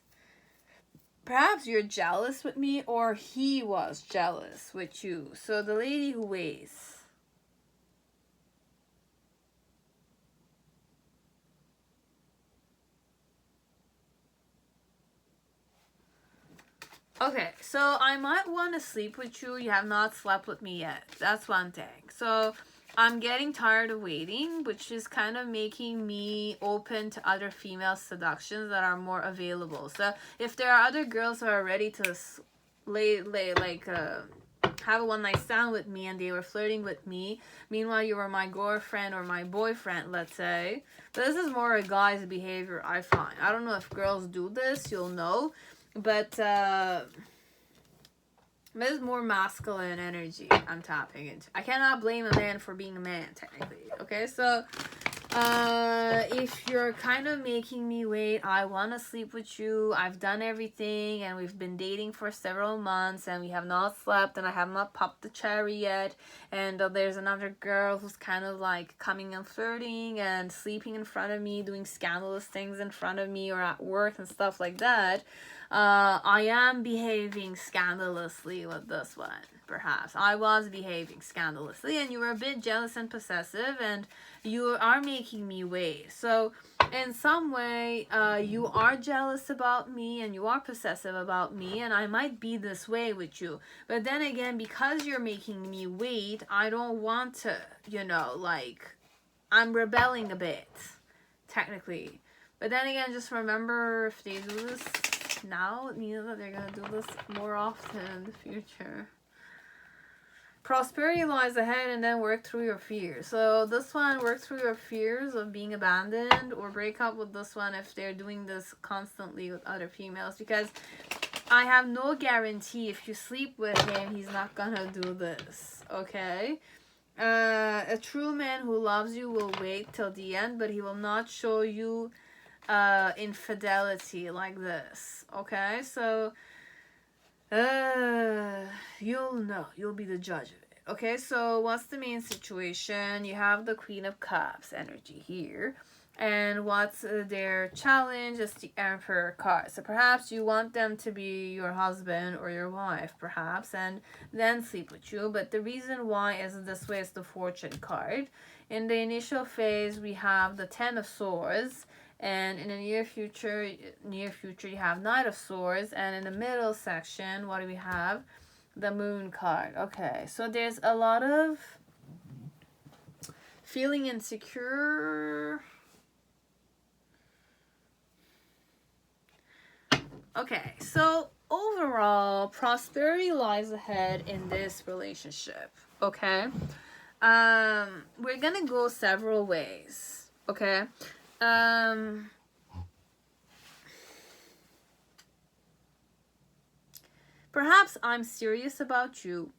Perhaps you're jealous with me, or he was jealous with you. So the lady who weighs. Okay, so I might want to sleep with you. You have not slept with me yet. That's one thing. So I'm getting tired of waiting, which is kind of making me open to other female seductions that are more available. So if there are other girls who are ready to have a one night stand with me and they were flirting with me, meanwhile you were my girlfriend or my boyfriend, let's say. But this is more a guy's behavior, I find. I don't know if girls do this, you'll know. But there's more masculine energy I'm tapping into. I cannot blame a man for being a man, technically. Okay, so if you're kind of making me wait, I want to sleep with you. I've done everything, and we've been dating for several months, and we have not slept, and I have not popped the cherry yet. And there's another girl who's kind of like coming and flirting and sleeping in front of me, doing scandalous things in front of me or at work and stuff like that. I am behaving scandalously with this one, perhaps. I was behaving scandalously, and you were a bit jealous and possessive, and you are making me wait. So, in some way, you are jealous about me, and you are possessive about me, and I might be this way with you. But then again, because you're making me wait, I don't want to, I'm rebelling a bit, technically. But then again, just remember, if they do this now, it means that they're gonna do this more often in the future. Prosperity lies ahead, and then work through your fears. So this one, work through your fears of being abandoned, or break up with this one if they're doing this constantly with other females, because I have no guarantee if you sleep with him, he's not gonna do this, okay? A true man who loves you will wait till the end, but he will not show you infidelity like this, okay? So you'll know, you'll be the judge of it. Okay, so what's the main situation? You have the Queen of Cups energy here, and what's their challenge is the Emperor card. So perhaps you want them to be your husband or your wife, perhaps, and then sleep with you. But the reason why is this way is the Fortune card. In the initial phase, we have the Ten of Swords, and in the near future you have Knight of Swords, and in the middle section, what do we have? The Moon card. Okay, so there's a lot of feeling insecure. Okay, so overall, prosperity lies ahead in this relationship, okay? We're gonna go several ways, okay? Perhaps I'm serious about you,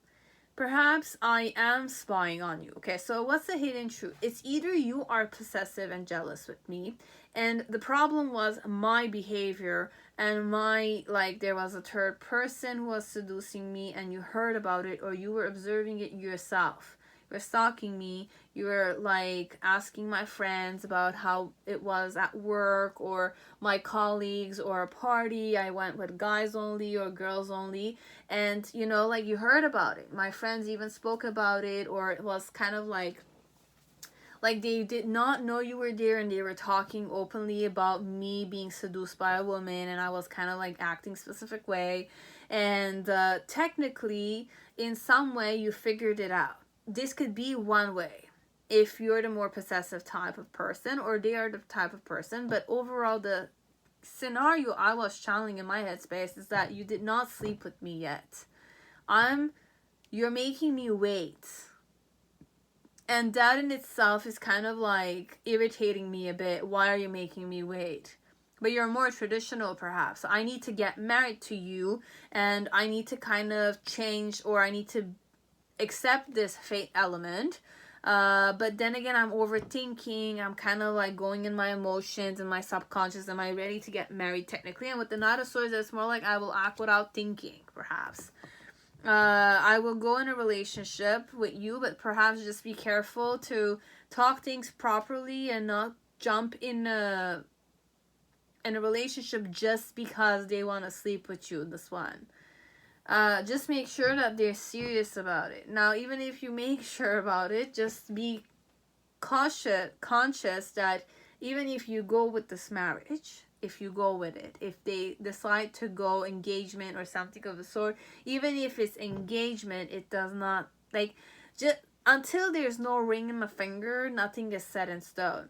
Perhaps I am spying on you. Okay, so what's the hidden truth? It's either you are possessive and jealous with me, and the problem was my behavior and my, like, there was a third person who was seducing me and you heard about it, or you were observing it yourself. You were stalking me, you were like asking my friends about how it was at work, or my colleagues, or a party I went with guys only or girls only, and you know, like, you heard about it. My friends even spoke about it, or it was kind of like they did not know you were there, and they were talking openly about me being seduced by a woman, and I was kind of like acting specific way, and technically in some way you figured it out. This could be one way, if you're the more possessive type of person, or they are the type of person, but overall the scenario I was channeling in my headspace is that you did not sleep with me yet. You're making me wait. And that in itself is kind of like irritating me a bit. Why are you making me wait? But you're more traditional, perhaps. I need to get married to you, and I need to kind of change, or I need to accept this fate element. But then again, I'm overthinking. I'm kind of like going in my emotions and my subconscious. Am I ready to get married technically? And with the Knight of Swords, it's more like I will act without thinking, perhaps. I will go in a relationship with you, but perhaps just be careful to talk things properly and not jump in a relationship just because they want to sleep with you. This one. Just make sure that they're serious about it. Now, even if you make sure about it, just be conscious that even if you go with this marriage, if you go with it, if they decide to go engagement or something of the sort, even if it's engagement, it does not, like, just until there's no ring in my finger, nothing is set in stone.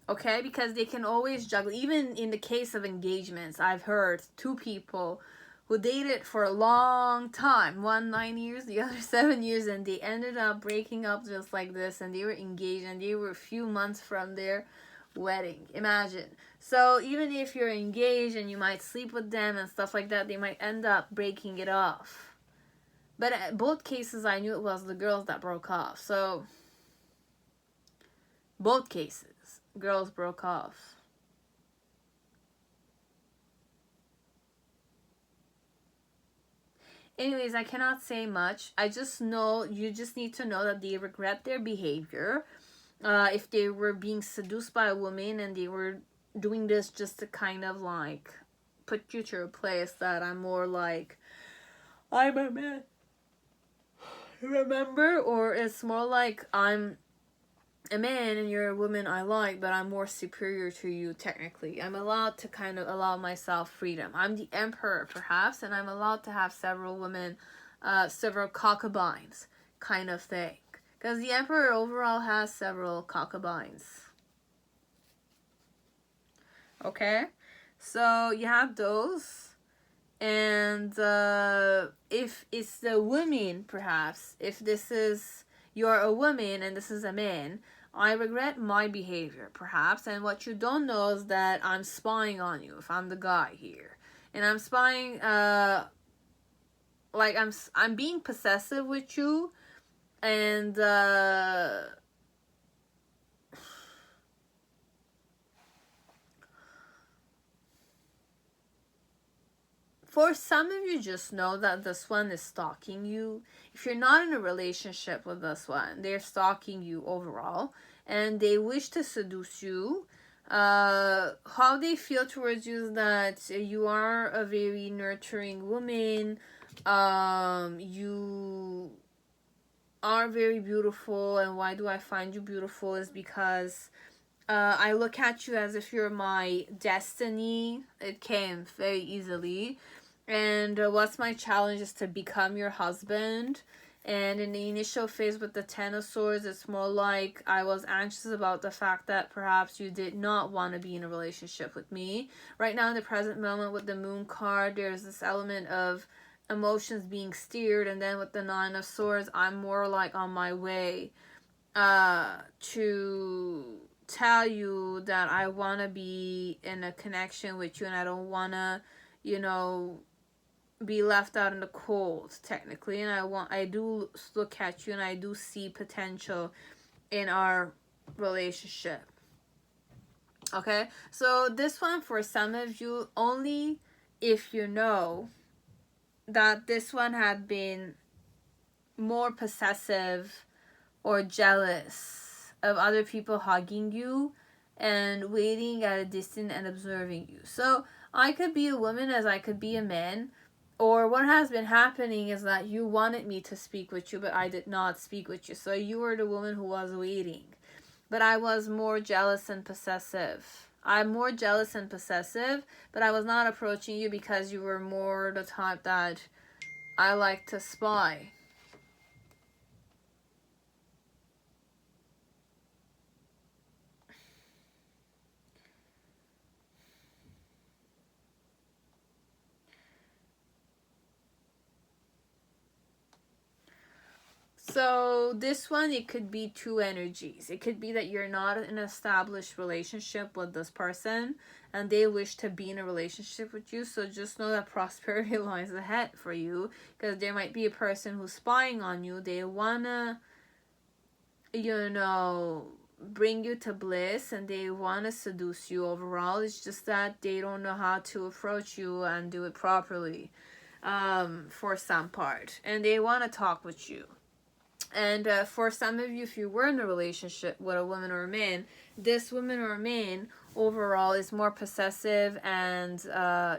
Okay, because they can always juggle. Even in the case of engagements, I've heard two people who dated for a long time, one 9 years, the other 7 years, and they ended up breaking up just like this, and they were engaged, and they were a few months from their wedding. Imagine. So even if you're engaged and you might sleep with them and stuff like that, they might end up breaking it off. But at both cases, I knew it was the girls that broke off. So both cases, girls broke off. Anyways, I cannot say much. I just know, you just need to know that they regret their behavior. If they were being seduced by a woman and they were doing this just to kind of like put you to a place that I'm more like, I'm a man, remember? Or it's more like, I'm a man and you're a woman I like, but I'm more superior to you technically. I'm allowed to kind of allow myself freedom. I'm the emperor perhaps, and I'm allowed to have several women, several concubines kind of thing. Because the emperor overall has several concubines. Okay? So you have those. And if it's the women, perhaps, if this is, you're a woman and this is a man, I regret my behavior, perhaps, and what you don't know is that I'm spying on you if I'm the guy here. And I'm spying, like, I'm being possessive with you, and, for some of you, just know that this one is stalking you. If you're not in a relationship with this one, they're stalking you overall, and they wish to seduce you. How they feel towards you is that you are a very nurturing woman. You are very beautiful, and why do I find you beautiful is because I look at you as if you're my destiny. It came very easily. And what's my challenge is to become your husband. And in the initial phase with the Ten of Swords, it's more like I was anxious about the fact that perhaps you did not want to be in a relationship with me. Right now in the present moment with the Moon card, there's this element of emotions being steered. And then with the Nine of Swords, I'm more like on my way to tell you that I want to be in a connection with you, and I don't want to, you know, be left out in the cold, technically, and I do look at you and I do see potential in our relationship. Okay, so this one for some of you, only if you know that this one had been more possessive or jealous of other people hugging you and waiting at a distance and observing you. So I could be a woman as I could be a man, or what has been happening is that you wanted me to speak with you, but I did not speak with you. So you were the woman who was waiting. But I was more jealous and possessive. I'm more jealous and possessive, but I was not approaching you because you were more the type that I like to spy. So this one, it could be two energies. It could be that you're not in an established relationship with this person and they wish to be in a relationship with you. So just know that prosperity lies ahead for you, because there might be a person who's spying on you. They wanna, you know, bring you to bliss and they want to seduce you overall. It's just that they don't know how to approach you and do it properly, for some part, and they want to talk with you. And for some of you, if you were in a relationship with a woman or a man, this woman or man overall is more possessive and,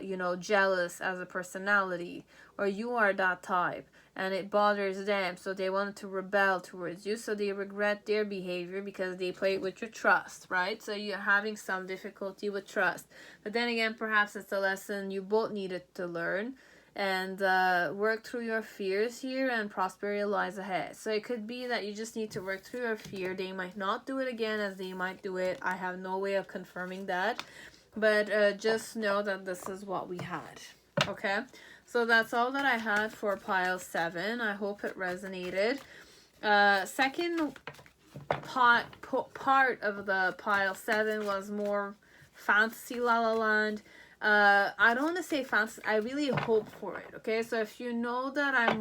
you know, jealous as a personality, or you are that type, and it bothers them, so they wanted to rebel towards you, so they regret their behavior because they played with your trust, right? So you're having some difficulty with trust. But then again, perhaps it's a lesson you both needed to learn, and work through your fears here, and prosperity lies ahead. So it could be that you just need to work through your fear. They might not do it again, as they might do it. I have no way of confirming that, but just know that this is what we had. Okay, so that's all that I had for pile 7. I hope it resonated. Second part of the pile 7 was more fantasy La La Land. I don't want to say fancy. I really hope for it. Okay, so if you know that I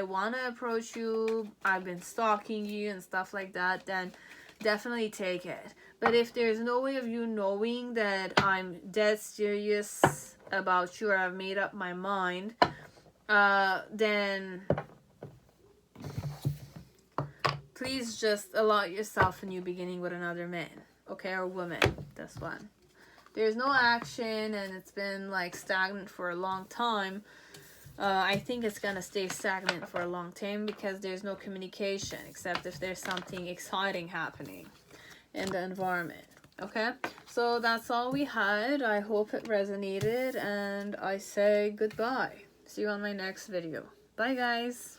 want to approach you, I've been stalking you and stuff like that, then definitely take it. But if there's no way of you knowing that I'm dead serious about you, or I've made up my mind, then please just allow yourself a new beginning with another man, okay, or woman. This one. There's no action and it's been like stagnant for a long time. I think it's gonna stay stagnant for a long time because there's no communication, except if there's something exciting happening in the environment. Okay, so that's all we had. I hope it resonated, and I say goodbye. See you on my next video. Bye guys.